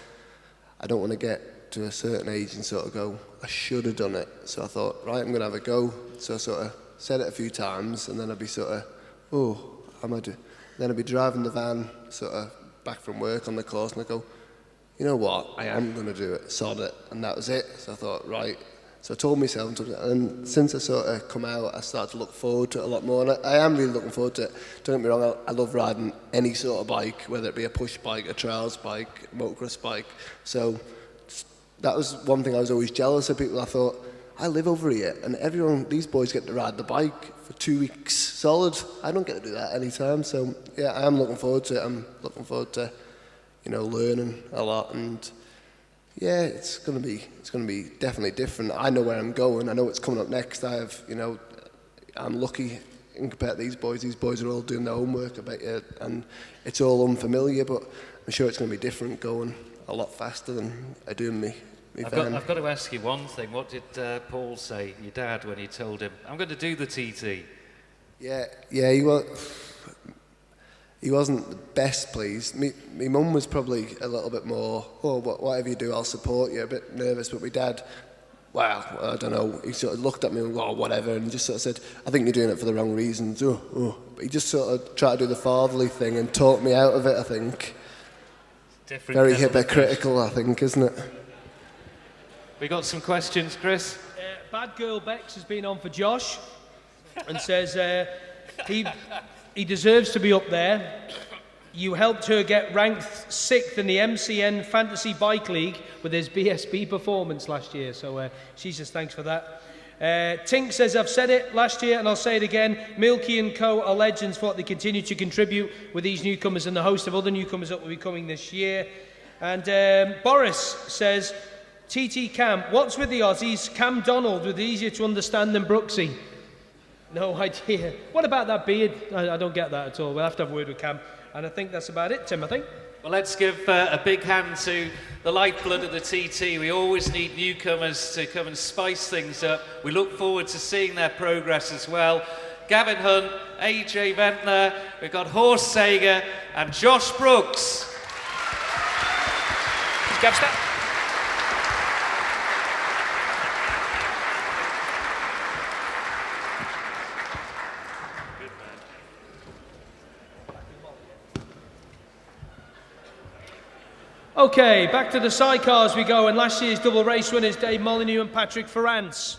Speaker 15: I don't want to get to a certain age and sort of go, I should have done it. So I thought, right, I'm going to have a go. So I sort of said it a few times, and then I'd be sort of, oh, am I do? Then I'd be driving the van sort of back from work on the course, and I'd go, you know what, I am going to do it, sod it. And that was it. So I thought, right. So I told myself, and since I sort of come out, I started to look forward to it a lot more. And I am really looking forward to it. Don't get me wrong, I love riding any sort of bike, whether it be a push bike, a trials bike, a motocross bike. So that was one thing I was always jealous of people. I thought, I live over here, and these boys get to ride the bike for 2 weeks solid. I don't get to do that anytime. So yeah, I am looking forward to it. I'm looking forward to, you know, learning a lot, and yeah, it's gonna be definitely different. I know where I'm going. I know what's coming up next. I'm lucky compared to these boys. These boys are all doing their homework, I bet you, and it's all unfamiliar. But I'm sure it's gonna be different, going a lot faster than I do in me.
Speaker 7: I've got to ask you one thing. What did Paul say, your dad, when you told him, I'm going to do the TT?
Speaker 15: Yeah, he wasn't the best pleased. Me mum was probably a little bit more, oh, whatever you do, I'll support you, a bit nervous. But my dad, well, I don't know, he sort of looked at me and oh, whatever, and just sort of said, I think you're doing it for the wrong reasons. Oh. But he just sort of tried to do the fatherly thing and talked me out of it, I think. Very hypocritical, I think, isn't it?
Speaker 7: We got some questions, Chris?
Speaker 1: Bad Girl Bex has been on for Josh and says he deserves to be up there. You helped her get ranked 6th in the MCN Fantasy Bike League with his BSB performance last year. So she says thanks for that. Tink says, I've said it last year and I'll say it again. Milky and Co are legends for what they continue to contribute with these newcomers and the host of other newcomers that will be coming this year. And Boris says, TT Cam, what's with the Aussies? Cam Donald was easier to understand than Brooksy. No idea. What about that beard? I don't get that at all. We'll have to have a word with Cam. And I think that's about it, Tim, I think.
Speaker 7: Well, let's give a big hand to the lifeblood of the TT. We always need newcomers to come and spice things up. We look forward to seeing their progress as well. Gavin Hunt, AJ Ventnor, we've got Horst Sager and Josh Brooks.
Speaker 1: Gav, step. Okay, back to the sidecars we go, and last year's double race winners, Dave Molyneux and Patrick Farrance.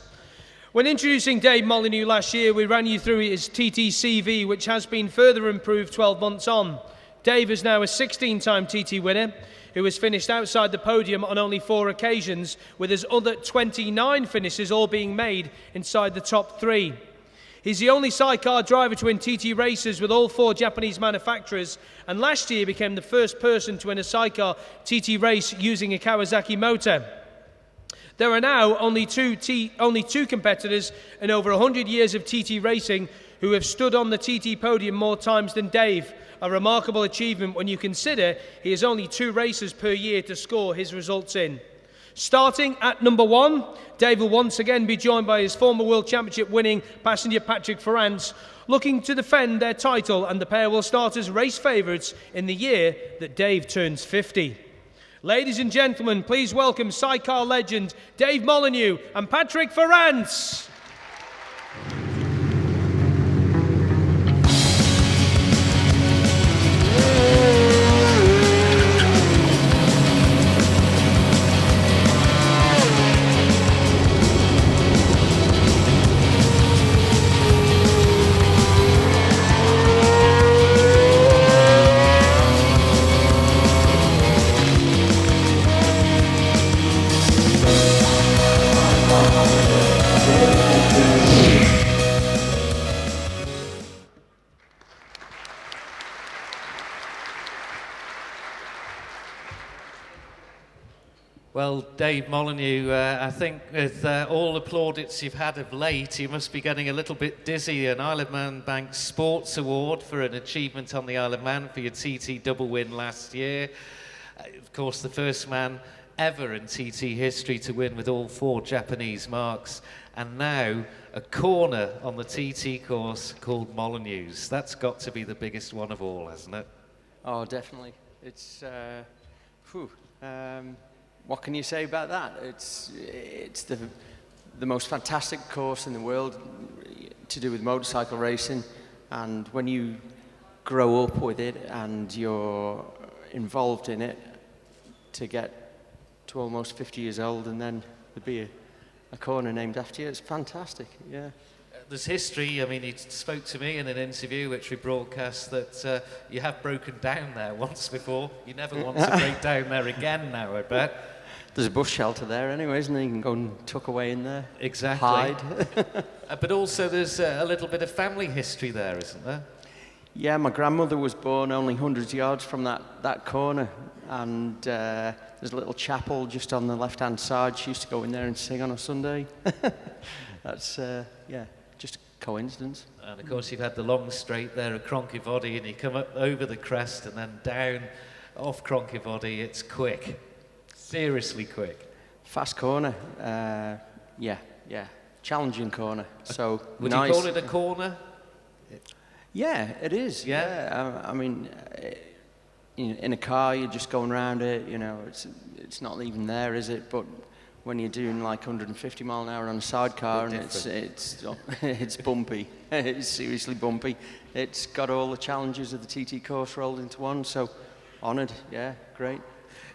Speaker 1: When introducing Dave Molyneux last year, we ran you through his TT-CV, which has been further improved 12 months on. Dave is now a 16-time TT winner, who has finished outside the podium on only 4 occasions, with his other 29 finishes all being made inside the top 3. He's the only sidecar driver to win TT races with all 4 Japanese manufacturers, and last year became the first person to win a sidecar TT race using a Kawasaki motor. There are now only two competitors in over 100 years of TT racing who have stood on the TT podium more times than Dave, a remarkable achievement when you consider he has only 2 races per year to score his results in. Starting at number 1, Dave will once again be joined by his former World Championship winning passenger Patrick Farrance, looking to defend their title, and the pair will start as race favourites in the year that Dave turns 50. Ladies and gentlemen, please welcome sidecar legend Dave Molyneux and Patrick Farrance.
Speaker 7: Well, Dave Molyneux, I think with all the plaudits you've had of late, you must be getting a little bit dizzy. An Isle of Man Bank Sports Award for an achievement on the Isle of Man for your TT double win last year. Of course, the first man ever in TT history to win with all 4 Japanese marks. And now a corner on the TT course called Molyneux's. That's got to be the biggest one of all, hasn't it?
Speaker 4: Oh, definitely. It's, what can you say about that? It's the most fantastic course in the world to do with motorcycle racing, and when you grow up with it and you're involved in it, to get to almost 50 years old and then there'd be a corner named after you, it's fantastic, yeah.
Speaker 7: There's history. I mean, he spoke to me in an interview which we broadcast that you have broken down there once before. You never want to break down there again now, I bet.
Speaker 4: There's a bus shelter there anyway, isn't there? You can go and tuck away in there.
Speaker 7: Exactly.
Speaker 4: Hide.
Speaker 7: But also there's a little bit of family history there, isn't there?
Speaker 4: Yeah, my grandmother was born only hundreds of yards from that corner, and there's a little chapel just on the left-hand side. She used to go in there and sing on a Sunday. That's, yeah, just a coincidence.
Speaker 7: And of course you've had the long straight there at Cronkyvoddy, and you come up over the crest and then down off Cronkyvoddy. It's quick. Seriously quick.
Speaker 4: Fast corner, yeah. Challenging corner. So
Speaker 7: Would
Speaker 4: nice.
Speaker 7: you call it a corner?
Speaker 4: Yeah, it is. Yeah, I mean, in a car, you're just going around it. You know, it's not even there, is it? But when you're doing like 150 mile an hour on a sidecar, and it's bumpy. It's seriously bumpy. It's got all the challenges of the TT course rolled into one. So, honoured. Yeah, great.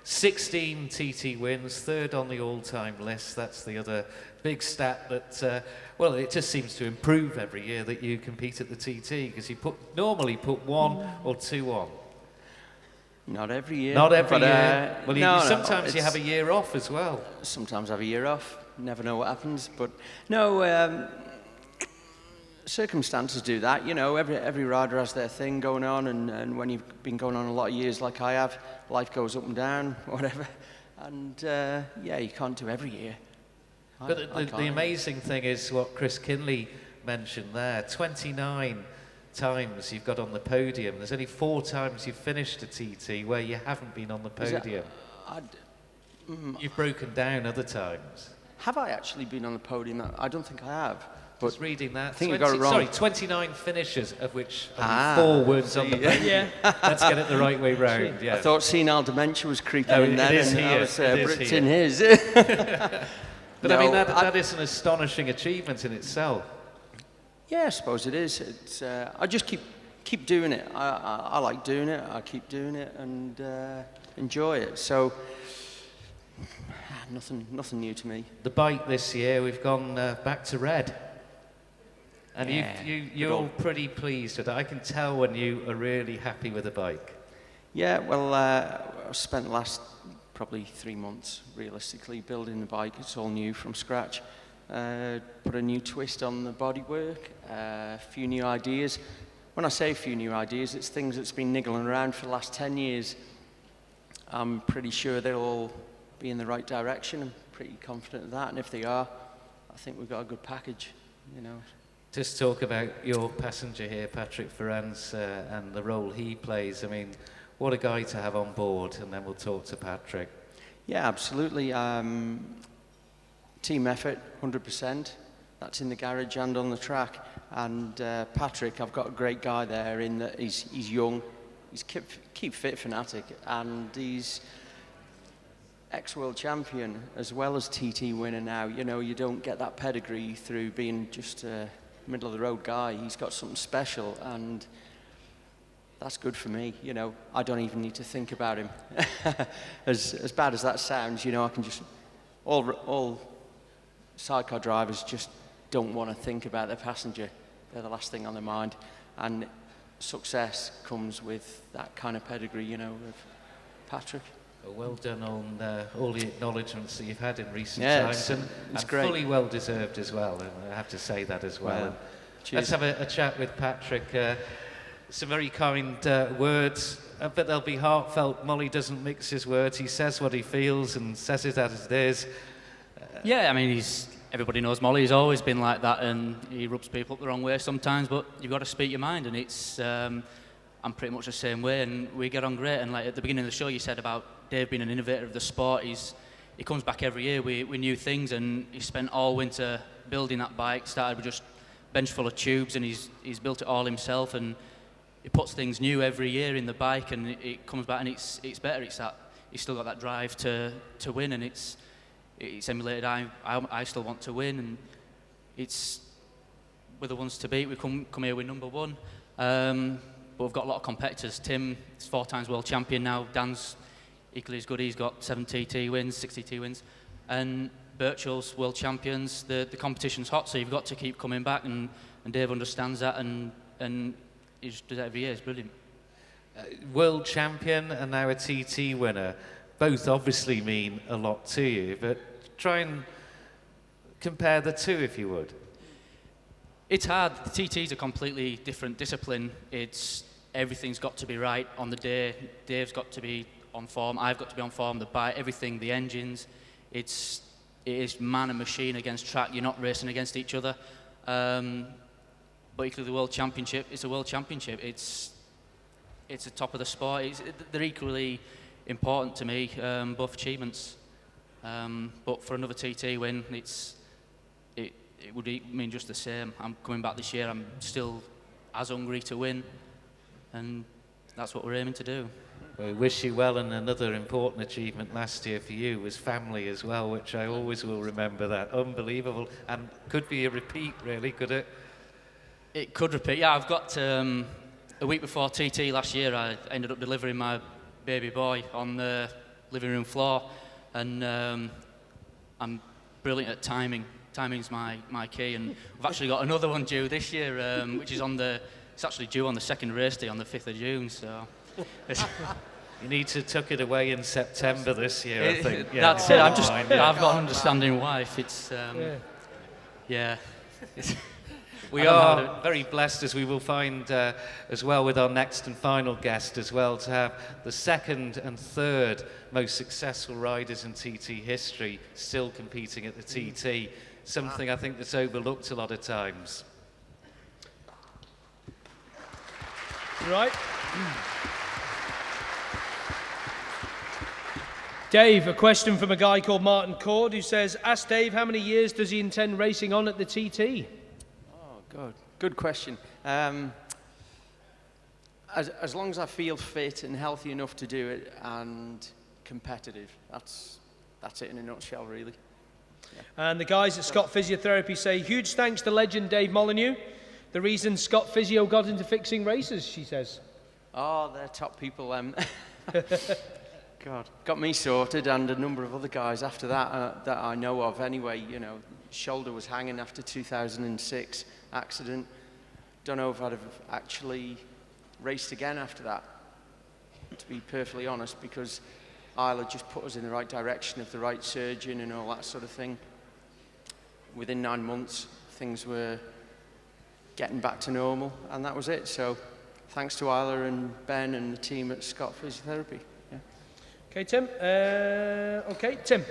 Speaker 7: 16 TT wins, third on the all-time list. That's the other big stat that, well, it just seems to improve every year that you compete at the TT, because you normally put 1 or 2 on.
Speaker 4: Not every year.
Speaker 7: Not every
Speaker 4: but,
Speaker 7: year. Well,
Speaker 4: no,
Speaker 7: sometimes you have a year off as well.
Speaker 4: Sometimes I have a year off. Never know what happens. But no, circumstances do that. You know, every rider has their thing going on, and when you've been going on a lot of years like I have, life goes up and down, whatever. And yeah, you can't do every year.
Speaker 7: But the amazing thing is what Chris Kinley mentioned there. 29 times you've got on the podium. There's only 4 times you've finished a TT where you haven't been on the podium. You've broken down other times.
Speaker 4: Have I actually been on the podium? I don't think I have. But
Speaker 7: just reading that.
Speaker 4: I think you got it wrong.
Speaker 7: Sorry, 29 finishes, of which only 4 weren't on the podium.
Speaker 4: Yeah.
Speaker 7: Let's get it the right way round. Yeah.
Speaker 4: I thought senile dementia was creeping in then,
Speaker 7: and
Speaker 4: I was, it's
Speaker 7: here.
Speaker 4: in his.
Speaker 7: But no, I mean, that is an astonishing achievement in itself.
Speaker 4: Yeah, I suppose it is. It's, I just keep doing it. I like doing it. I keep doing it and enjoy it. So nothing new to me.
Speaker 7: The bike this year, we've gone back to red. And you're pretty pleased with it. I can tell when you are really happy with the bike.
Speaker 4: Yeah, well, I've spent the last probably 3 months, realistically, building the bike. It's all new from scratch. Put a new twist on the bodywork, a few new ideas. When I say a few new ideas, it's things that's been niggling around for the last 10 years. I'm pretty sure they'll all be in the right direction. I'm pretty confident of that, and if they are, I think we've got a good package, you know.
Speaker 7: Just talk about your passenger here, Patrick Farrance, and the role he plays. I mean, what a guy to have on board, and then we'll talk to Patrick.
Speaker 4: Yeah, absolutely. Team effort, 100%. That's in the garage and on the track. And Patrick, I've got a great guy there in that he's young, he's keep fit fanatic, and he's ex-world champion as well as TT winner now. You know, you don't get that pedigree through being just a middle-of-the-road guy. He's got something special, and that's good for me. You know, I don't even need to think about him. As bad as that sounds, you know, I can just... All sidecar drivers just don't want to think about their passenger. They're the last thing on their mind. And success comes with that kind of pedigree, you know, of Patrick.
Speaker 7: Well done on all the acknowledgements that you've had in recent
Speaker 4: times.
Speaker 7: and
Speaker 4: great.
Speaker 7: Fully well deserved as well. And I have to say that as well. Let's have a chat with Patrick. Some very kind words, but they'll be heartfelt. Molly doesn't mix his words. He says what he feels and says it as it is.
Speaker 12: Yeah, I mean, everybody knows Molly. He's always been like that, and he rubs people up the wrong way sometimes, but you've got to speak your mind, and it's... I'm pretty much the same way, and we get on great. And like at the beginning of the show, you said about Dave being an innovator of the sport. He comes back every year with new things, and he spent all winter building that bike. Started with just bench full of tubes, and he's built it all himself. And he puts things new every year in the bike, and it comes back, and it's better. It's that he's still got that drive to win, and it's emulated. I still want to win, and it's we're the ones to beat. We come here with number 1. But we've got a lot of competitors. Tim is 4 times world champion now. Dan's equally as good. He's got 7 TT wins, 6 TT wins. And Birchall's world champions. The competition's hot, so you've got to keep coming back. And Dave understands that, and he just does it every year. It's brilliant.
Speaker 7: World champion and now a TT winner. Both obviously mean a lot to you, but try and compare the two if you would.
Speaker 12: It's hard. The TT's a completely different discipline. Everything's got to be right on the day. Dave's got to be on form. I've got to be on form. The bike, everything, the engines. It is man and machine against track. You're not racing against each other. But equally, the World Championship. It's a World Championship. It's the top of the sport. They're equally important to me, both achievements. But for another TT win, it would mean just the same. I'm coming back this year. I'm still as hungry to win, and that's what we're aiming to do.
Speaker 7: We wish you well, and another important achievement last year for you was family as well, which I always will remember. That unbelievable, and could be a repeat, really, could it?
Speaker 12: It could repeat. Yeah, I've got a week before TT last year, I ended up delivering my baby boy on the living room floor, and I'm brilliant at timing. Timing's my key, and we've actually got another one due this year, which is it's actually due on the second race day on the 5th of June. So.
Speaker 7: You need to tuck it away in September this year, I think. Yeah,
Speaker 12: that's it. I've got an understanding wife. It's yeah.
Speaker 7: We are very blessed, as we will find as well with our next and final guest as well, to have the second and third most successful riders in TT history still competing at the TT. Something I think that's overlooked a lot of times.
Speaker 1: Right. Dave, a question from a guy called Martin Cord who says, ask Dave how many years does he intend racing on at the TT?
Speaker 4: Oh, God. Good question. As long as I feel fit and healthy enough to do it and competitive, that's it in a nutshell, really. Yeah.
Speaker 1: And the guys at Scott Physiotherapy say, huge thanks to legend Dave Molyneux. The reason Scott Physio got into fixing races, she says.
Speaker 4: Oh, they're top people. God, got me sorted, and a number of other guys after that that I know of. Anyway, you know, shoulder was hanging after 2006 accident. Don't know if I'd have actually raced again after that, to be perfectly honest, because Isla just put us in the right direction of the right surgeon and all that sort of thing. Within 9 months, things were getting back to normal, and that was it. So, thanks to Isla and Ben and the team at Scott Physiotherapy.
Speaker 1: Okay, Tim. Tim.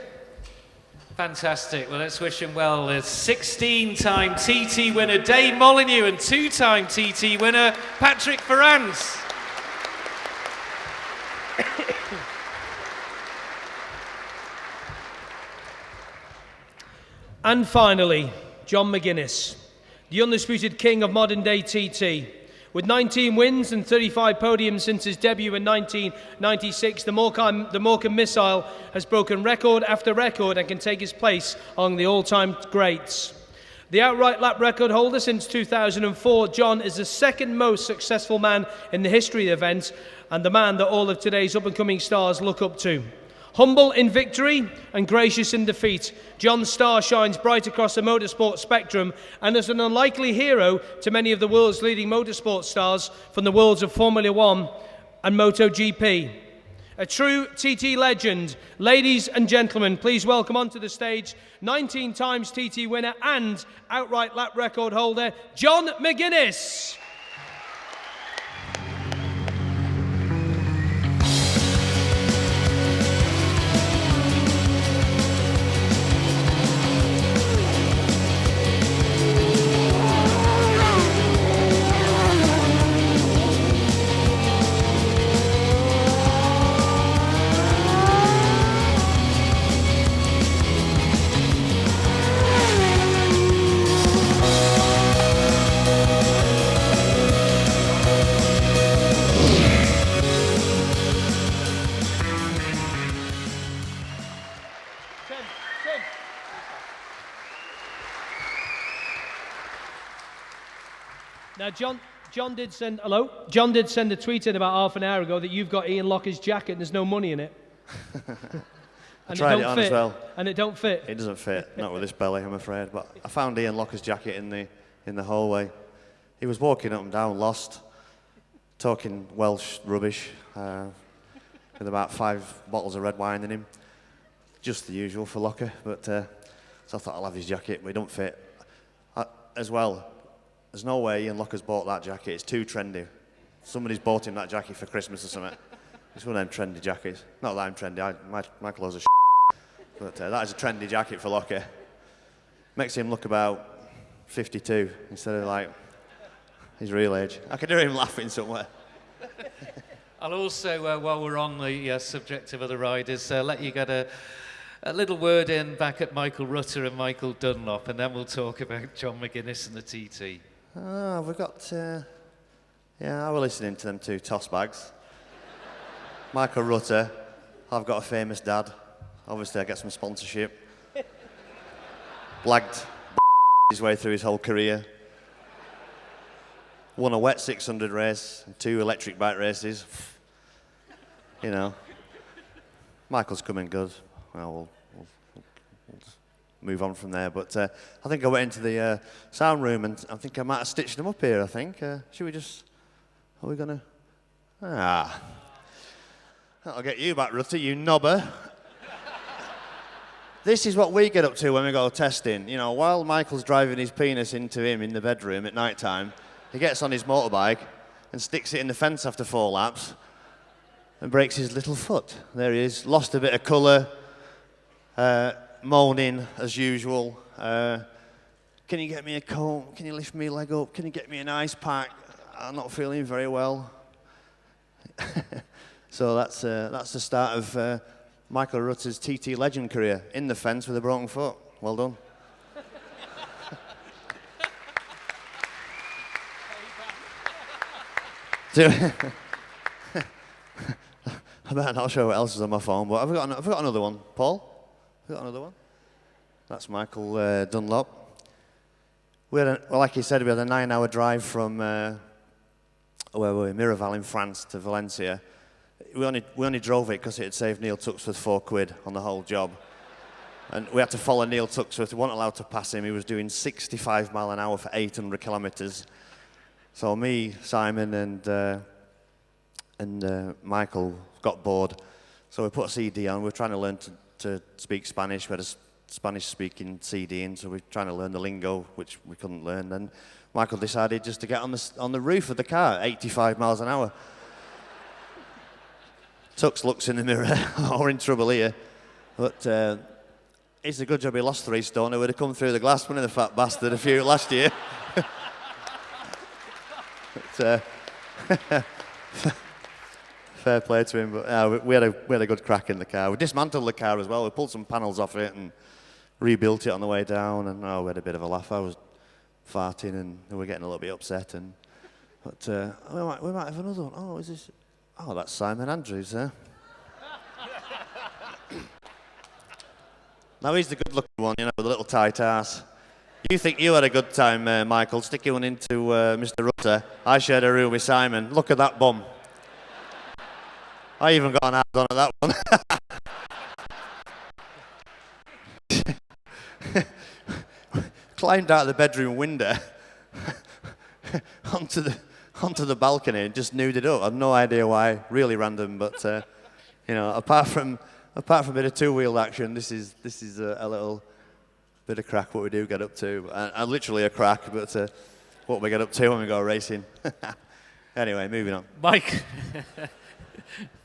Speaker 7: Fantastic. Well, let's wish him well. As 16-time TT winner Dave Molyneux and 2-time TT winner Patrick Farrance.
Speaker 1: And finally, John McGuinness, the undisputed king of modern-day TT. With 19 wins and 35 podiums since his debut in 1996, the Morecambe Missile has broken record after record and can take his place among the all-time greats. The outright lap record holder since 2004, John is the second most successful man in the history of the event and the man that all of today's up-and-coming stars look up to. Humble in victory and gracious in defeat, John's star shines bright across the motorsport spectrum and is an unlikely hero to many of the world's leading motorsport stars from the worlds of Formula One and MotoGP. A true TT legend. Ladies and gentlemen, please welcome onto the stage 19 times TT winner and outright lap record holder, John McGuinness. Now, John did send a tweet in about half an hour ago that you've got Ian Lougher's jacket and there's no money in it.
Speaker 16: I tried it on as well.
Speaker 1: And it don't fit.
Speaker 16: It doesn't fit, not with this belly, I'm afraid. But I found Ian Lougher's jacket in the hallway. He was walking up and down, lost, talking Welsh rubbish, with about 5 bottles of red wine in him. Just the usual for Lougher, but so I thought I'll have his jacket, but it don't fit. As well, there's no way Ian Lougher's bought that jacket. It's too trendy. Somebody's bought him that jacket for Christmas or something. It's one of them trendy jackets. Not that I'm trendy. My clothes are but that is a trendy jacket for Lougher. Makes him look about 52 instead of like his real age. I can hear him laughing somewhere.
Speaker 7: I'll also, while we're on the subject of other riders, let you get a little word in back at Michael Rutter and Michael Dunlop, and then we'll talk about John McGuinness and the TT.
Speaker 16: We've got Yeah, I was listening to them two toss bags. Michael Rutter, I've got a famous dad. Obviously, I get some sponsorship. Blagged his way through his whole career. Won a wet 600 race and 2 electric bike races. You know, Michael's coming good. Well, we'll move on from there. But I think I went into the sound room and I think I might have stitched them up here, I think. Should we just... Are we going to... That'll get you back, Rutter, you knobber. This is what we get up to when we go testing. You know, while Michael's driving his penis into him in the bedroom at night time, he gets on his motorbike and sticks it in the fence after 4 laps and breaks his little foot. There he is, lost a bit of colour, moaning as usual. Can you get me a comb? Can you lift me leg up? Can you get me an ice pack? I'm not feeling very well. So that's the start of Michael Rutter's TT legend career, in the fence with a broken foot. Well done. I better not show what else is on my phone, but I've got another one. Paul? Have got another one? That's Michael Dunlop. Well, like you said, we had a 9-hour drive from where were we? Miraval in France to Valencia. We only drove it because it had saved Neill Tuxworth £4 on the whole job. And we had to follow Neill Tuxworth. We weren't allowed to pass him. He was doing 65 mile an hour for 800 kilometres. So me, Simon, and Michael got bored. So we put a CD on. We were trying to learn to speak Spanish. We had a Spanish-speaking CD in, so we were trying to learn the lingo, which we couldn't learn. Then Michael decided just to get on the roof of the car, 85 miles an hour. Tux looks in the mirror, we're in trouble here. But it's a good job he lost 3 stone. He would have come through the glass, wouldn't he, the fat bastard, a few last year. But, fair play to him. But we had a good crack in the car. We dismantled the car as well. We pulled some panels off it and rebuilt it on the way down. And we had a bit of a laugh. I was farting and we were getting a little bit upset. But we might have another one. Oh, is this... Oh, that's Simon Andrews there. Now he's the good-looking one, you know, with a little tight ass. You think you had a good time, Michael, sticking one into Mr. Rutter. I shared a room with Simon. Look at that bum. I even got an hard on at that one. Climbed out of the bedroom window onto the balcony and just nuded up. I have no idea why. Really random, but you know, apart from a bit of 2-wheel action, this is a little bit of crack what we do get up to. And literally a crack, but what we get up to when we go racing. Anyway, moving on.
Speaker 7: Mike,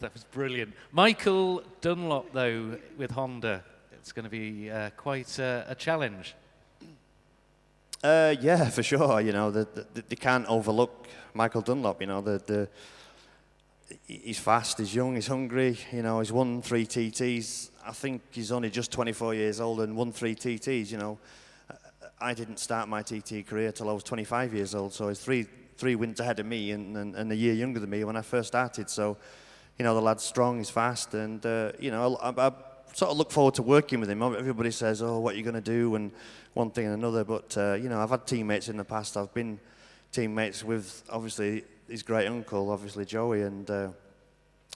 Speaker 7: that was brilliant. Michael Dunlop, though, with Honda, it's going to be quite a challenge.
Speaker 16: Yeah, for sure. You know, they can't overlook Michael Dunlop. You know, he's fast, he's young, he's hungry. You know, he's won 3 TTs. I think he's only just 24 years old and won 3 TTs. You know, I didn't start my TT career till I was 25 years old, so he's three wins ahead of me and a year younger than me when I first started. So, you know, the lad's strong, he's fast, and you know, I sort of look forward to working with him. Everybody says, "Oh, what are you going to do?" and one thing and another. But you know, I've had teammates in the past. I've been teammates with obviously his great uncle, obviously Joey, and you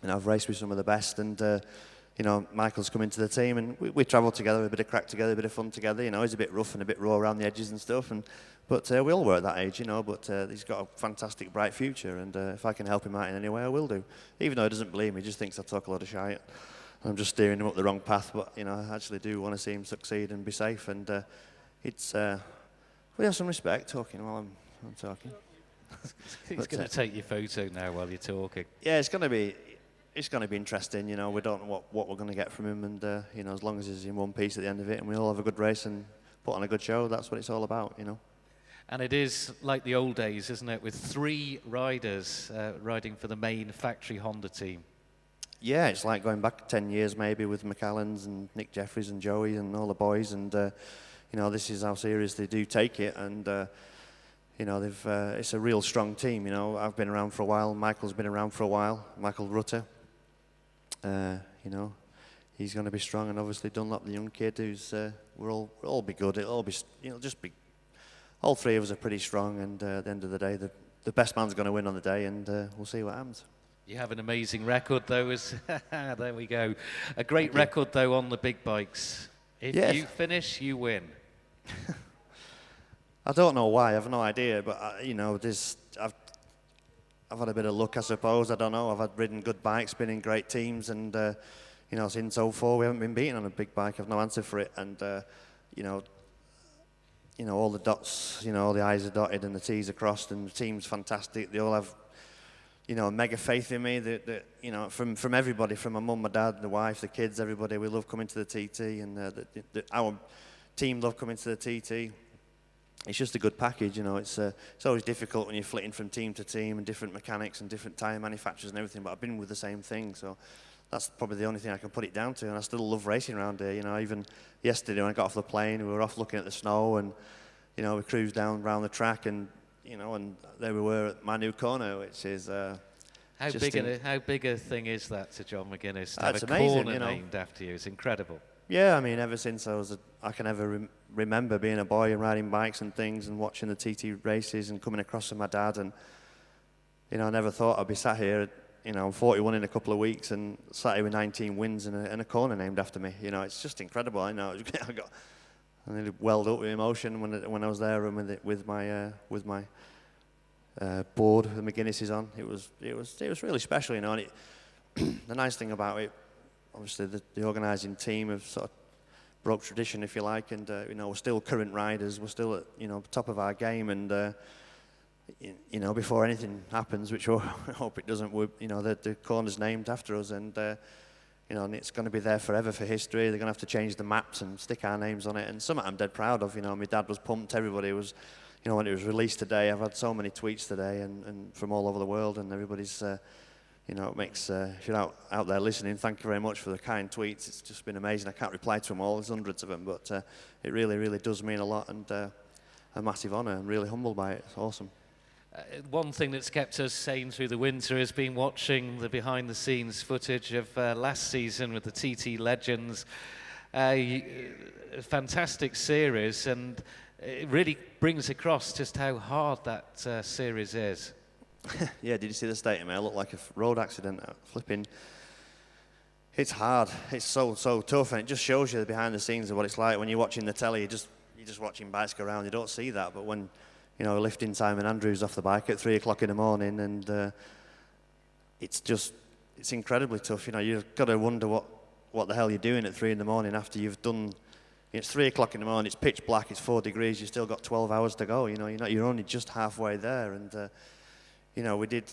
Speaker 16: know, I've raced with some of the best. And you know, Michael's come into the team, and we travel together, a bit of crack together, a bit of fun together. You know, he's a bit rough and a bit raw around the edges and stuff. But we all were at that age, you know. But he's got a fantastic, bright future, and if I can help him out in any way, I will do. Even though he doesn't believe me, he just thinks I talk a lot of shite. I'm just steering him up the wrong path, but you know, I actually do want to see him succeed and be safe. And it's we have some respect talking while I'm talking.
Speaker 7: He's going to take your photo now while you're talking.
Speaker 16: Yeah, it's going to be interesting. You know, we don't know what we're going to get from him, and you know, as long as he's in one piece at the end of it, and we all have a good race and put on a good show, that's what it's all about. You know.
Speaker 7: And it is like the old days, isn't it, with 3 riders riding for the main factory Honda team.
Speaker 16: Yeah, it's like going back 10 years maybe with McAllens and Nick Jeffries and Joey and all the boys, and you know, this is how serious they do take it. And you know, it's a real strong team. You know, I've been around for a while. Michael's been around for a while. Michael Rutter. You know, he's going to be strong, and obviously Dunlop, the young kid, who's we'll all be good. It'll all be, you know, just be. All three of us are pretty strong, and at the end of the day, the best man's going to win on the day, and we'll see what happens.
Speaker 7: You have an amazing record, though. There we go. A great record, though, on the big bikes. If you finish, you win.
Speaker 16: I don't know why. I have no idea, but you know, I've had a bit of luck, I suppose. I don't know. I've had ridden good bikes, been in great teams, and you know, since 04, we haven't been beaten on a big bike. I've no answer for it, and you know, all the dots, you know, all the I's are dotted and the T's are crossed, and the team's fantastic. They all have, you know, mega faith in me. That you know, from everybody, from my mum, my dad, the wife, the kids, everybody. We love coming to the TT, and our team love coming to the TT. It's just a good package, you know. It's always difficult when you're flitting from team to team and different mechanics and different tyre manufacturers and everything. But I've been with the same thing, so that's probably the only thing I can put it down to. And I still love racing around here, you know. Even yesterday when I got off the plane, we were off looking at the snow, and you know, we cruised down around the track, and you know, and there we were at my new corner, which is
Speaker 7: how big a thing is that to John McGuinness to have a
Speaker 16: amazing,
Speaker 7: corner
Speaker 16: you know.
Speaker 7: named after you? It's incredible.
Speaker 16: Yeah, I mean, ever since I can ever remember being a boy and riding bikes and things and watching the TT races and coming across with my dad, and you know, I never thought I'd be sat here. You know, I'm 41 in a couple of weeks and sat here with 19 wins and a corner named after me. You know, it's just incredible. I know. I nearly welled up with emotion when I was there and with my board, the McGuinness is on. It was really special, you know. And the nice thing about it, obviously, the organising team have sort of broke tradition, if you like, and you know, we're still current riders. We're still at, you know, top of our game, and you know, before anything happens, which I hope it doesn't, you know, the corner's named after us, and you know, and it's going to be there forever for history. They're going to have to change the maps and stick our names on it, and something I'm dead proud of. You know, my dad was pumped. Everybody was, you know, when it was released today. I've had so many tweets today, and from all over the world, and everybody's. You know, it makes, if you're out there listening, thank you very much for the kind tweets. It's just been amazing. I can't reply to them all. There's hundreds of them, but it really, really does mean a lot, and a massive honour. I'm really humbled by it. It's awesome.
Speaker 7: One thing that's kept us sane through the winter has been watching the behind-the-scenes footage of last season with the TT Legends. A fantastic series, and it really brings across just how hard that series is.
Speaker 16: Yeah, did you see the state of me? I looked like a road accident. Flipping. It's hard. It's so tough, and it just shows you the behind the scenes of what it's like when you're watching the telly. You're just watching bikes go around. You don't see that, but when you know, lifting Simon Andrews off the bike at 3 o'clock in the morning, and it's incredibly tough. You know, you've got to wonder what the hell you're doing at 3 in the morning after you've done. It's 3 o'clock in the morning. It's pitch black. It's 4 degrees. You've still got 12 hours to go. You know, you're only just halfway there, and. You know, we did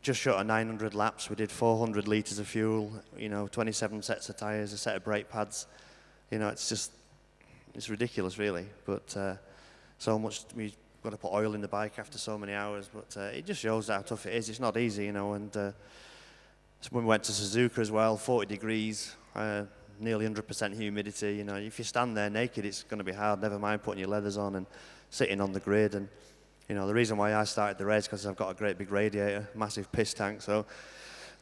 Speaker 16: just short of 900 laps. We did 400 litres of fuel, you know, 27 sets of tyres, a set of brake pads. You know, it's ridiculous, really. But so much, we've got to put oil in the bike after so many hours. But it just shows how tough it is. It's not easy, you know. And when we went to Suzuka as well, 40 degrees, nearly 100% humidity. You know, if you stand there naked, it's going to be hard, never mind putting your leathers on and sitting on the grid. And you know, the reason why I started the race because I've got a great big radiator, massive piss tank, so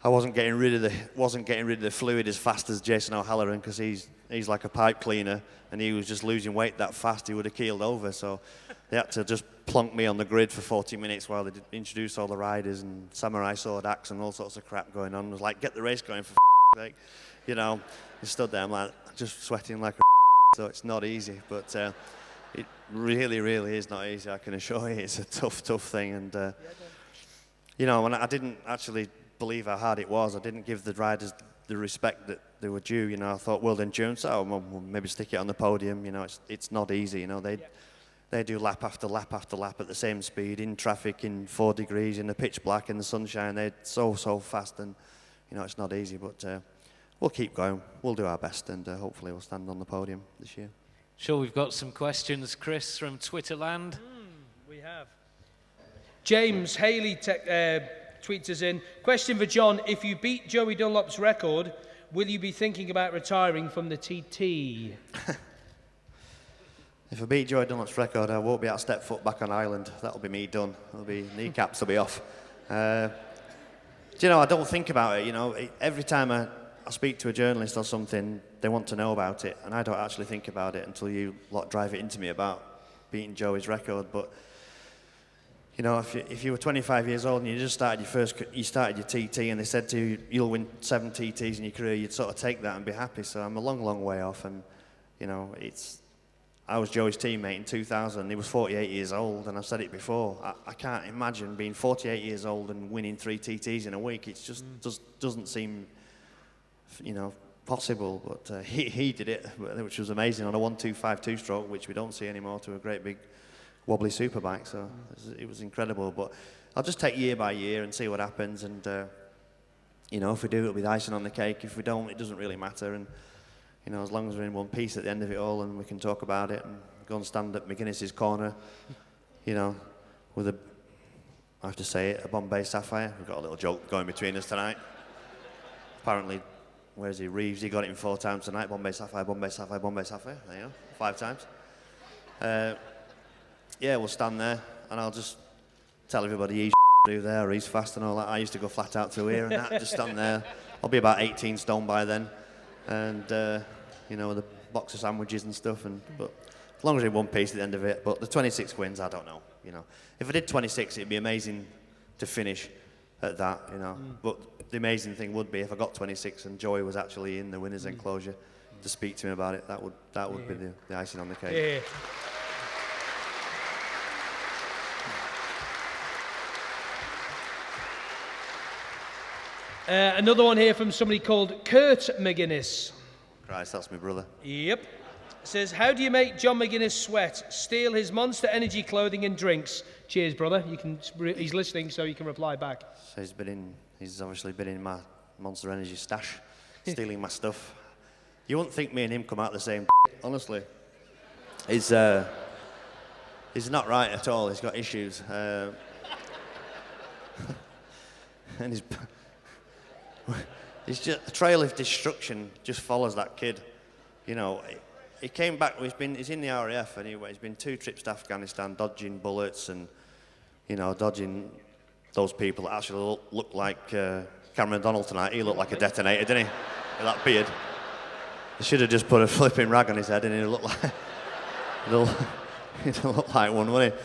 Speaker 16: I wasn't getting rid of the fluid as fast as Jason O'Halloran because he's like a pipe cleaner, and he was just losing weight that fast he would have keeled over. So they had to just plonk me on the grid for 40 minutes while they introduced all the riders and samurai sword axe and all sorts of crap going on. It was like, get the race going for sake, you know. I stood there, I'm like just sweating like a so it's not easy, but. It really, really is not easy, I can assure you. It's a tough thing. And, you know, when I didn't actually believe how hard it was, I didn't give the riders the respect that they were due. You know, I thought World Endurance, well, maybe stick it on the podium. You know, it's not easy. You know, they do lap after lap after lap at the same speed, in traffic, in 4 degrees, in the pitch black, in the sunshine. They're so fast, and, you know, it's not easy. But we'll keep going. We'll do our best, and hopefully we'll stand on the podium this year.
Speaker 7: Sure, we've got some questions, Chris, from Twitterland.
Speaker 1: We have. James Haley tweets us in. Question for John. If you beat Joey Dunlop's record, will you be thinking about retiring from the TT?
Speaker 16: If I beat Joey Dunlop's record, I won't be able to step foot back on Ireland. That'll be me done. It'll be kneecaps will be off. Do you know, I don't think about it, you know. Every time I speak to a journalist or something, they want to know about it, and I don't actually think about it until you drive it into me about beating Joey's record. But you know, if you were 25 years old and you just started your TT, and they said to you, you'll win 7 TTs in your career, you'd sort of take that and be happy. So I'm a long, long way off, and you know, I was Joey's teammate in 2000. He was 48 years old, and I've said it before. I can't imagine being 48 years old and winning 3 TTs in a week. It just doesn't seem, you know, possible. But he did it, which was amazing, on a 1.25 two-stroke, which we don't see anymore, to a great big wobbly superbike. So it was incredible. But I'll just take year by year and see what happens. And you know, if we do, it'll be the icing on the cake. If we don't, it doesn't really matter. And you know, as long as we're in one piece at the end of it all, and we can talk about it and go and stand at McGuinness's corner, you know, with I have to say it, a Bombay Sapphire. We've got a little joke going between us tonight. Apparently, where's he? Reeves, he got it in 4 times tonight. Bombay Sapphire, Bombay Sapphire, Bombay Sapphire. There you go, 5 times. Yeah, we'll stand there, and I'll just tell everybody he's through there, or he's fast and all that. I used to go flat out through here and that, just stand there. I'll be about 18 stone by then. And you know, with a box of sandwiches and stuff, but as long as we're in one piece at the end of it. But the 26 wins, I don't know, you know. If I did 26, it'd be amazing to finish at that, you know. But the amazing thing would be if I got 26 and Joey was actually in the winner's enclosure to speak to him about it. That would be the icing on the cake.
Speaker 1: Another one here from somebody called Kurt McGuinness.
Speaker 16: Christ, that's my brother.
Speaker 1: Yep. Says, how do you make John McGuinness sweat? Steal his Monster Energy clothing and drinks. Cheers, brother. He's listening, so you can reply back.
Speaker 16: So he's obviously been in my Monster Energy stash, stealing my stuff. You wouldn't think me and him come out the same, honestly. He's not right at all. He's got issues. And it's just a trail of destruction just follows that kid. You know, he came back. He's in the RAF anyway. He's been 2 trips to Afghanistan, dodging bullets and, you know, dodging those people that actually look like Cameron Donald tonight. He looked like a detonator, didn't he? With that beard. They should have just put a flipping rag on his head, and he'd look like he'd look like one, wouldn't he?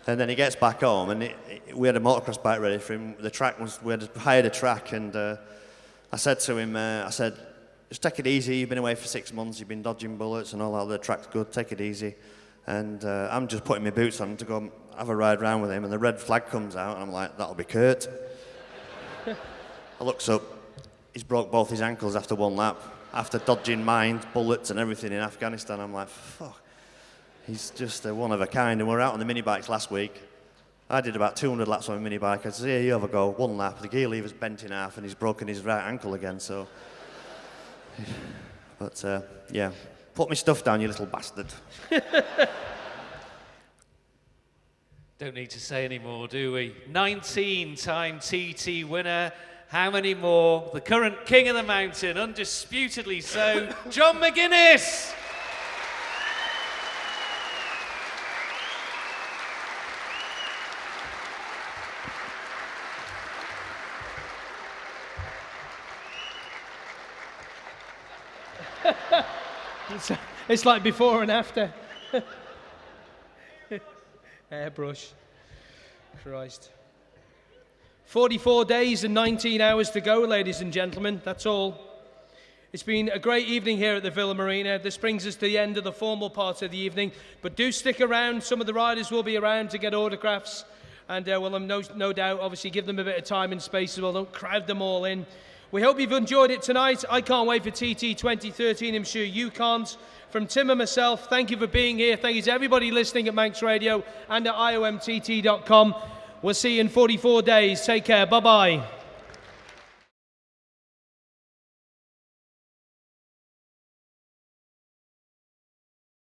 Speaker 16: And then he gets back home, and we had a motocross bike ready for him. We had hired a track, and I said to him, I said, just take it easy. You've been away for 6 months. You've been dodging bullets and all that. The track's good. Take it easy. And I'm just putting my boots on to go have a ride round with him, and the red flag comes out, and I'm like, that'll be Kurt. I looks up. He's broke both his ankles after 1 lap, after dodging mines, bullets, and everything in Afghanistan. I'm like, fuck. He's just one of a kind. And we were out on the mini bikes last week. I did about 200 laps on a mini bike. I said, here you have a go. 1 lap. The gear lever's bent in half, and he's broken his right ankle again. So, but yeah, put my stuff down, you little bastard.
Speaker 7: Don't need to say any more, do we? 19-time TT winner. How many more? The current king of the mountain, undisputedly so, John McGuinness.
Speaker 1: It's like before and after. Airbrush. Christ. 44 days and 19 hours to go, ladies and gentlemen. That's all. It's been a great evening here at the Villa Marina. This brings us to the end of the formal part of the evening. But do stick around. Some of the riders will be around to get autographs. And we'll no doubt, obviously, give them a bit of time and space as well. Don't crowd them all in. We hope you've enjoyed it tonight. I can't wait for TT 2013. I'm sure you can't. From Tim and myself, thank you for being here. Thank you to everybody listening at Manx Radio and at iomtt.com. We'll see you in 44 days. Take care. Bye-bye.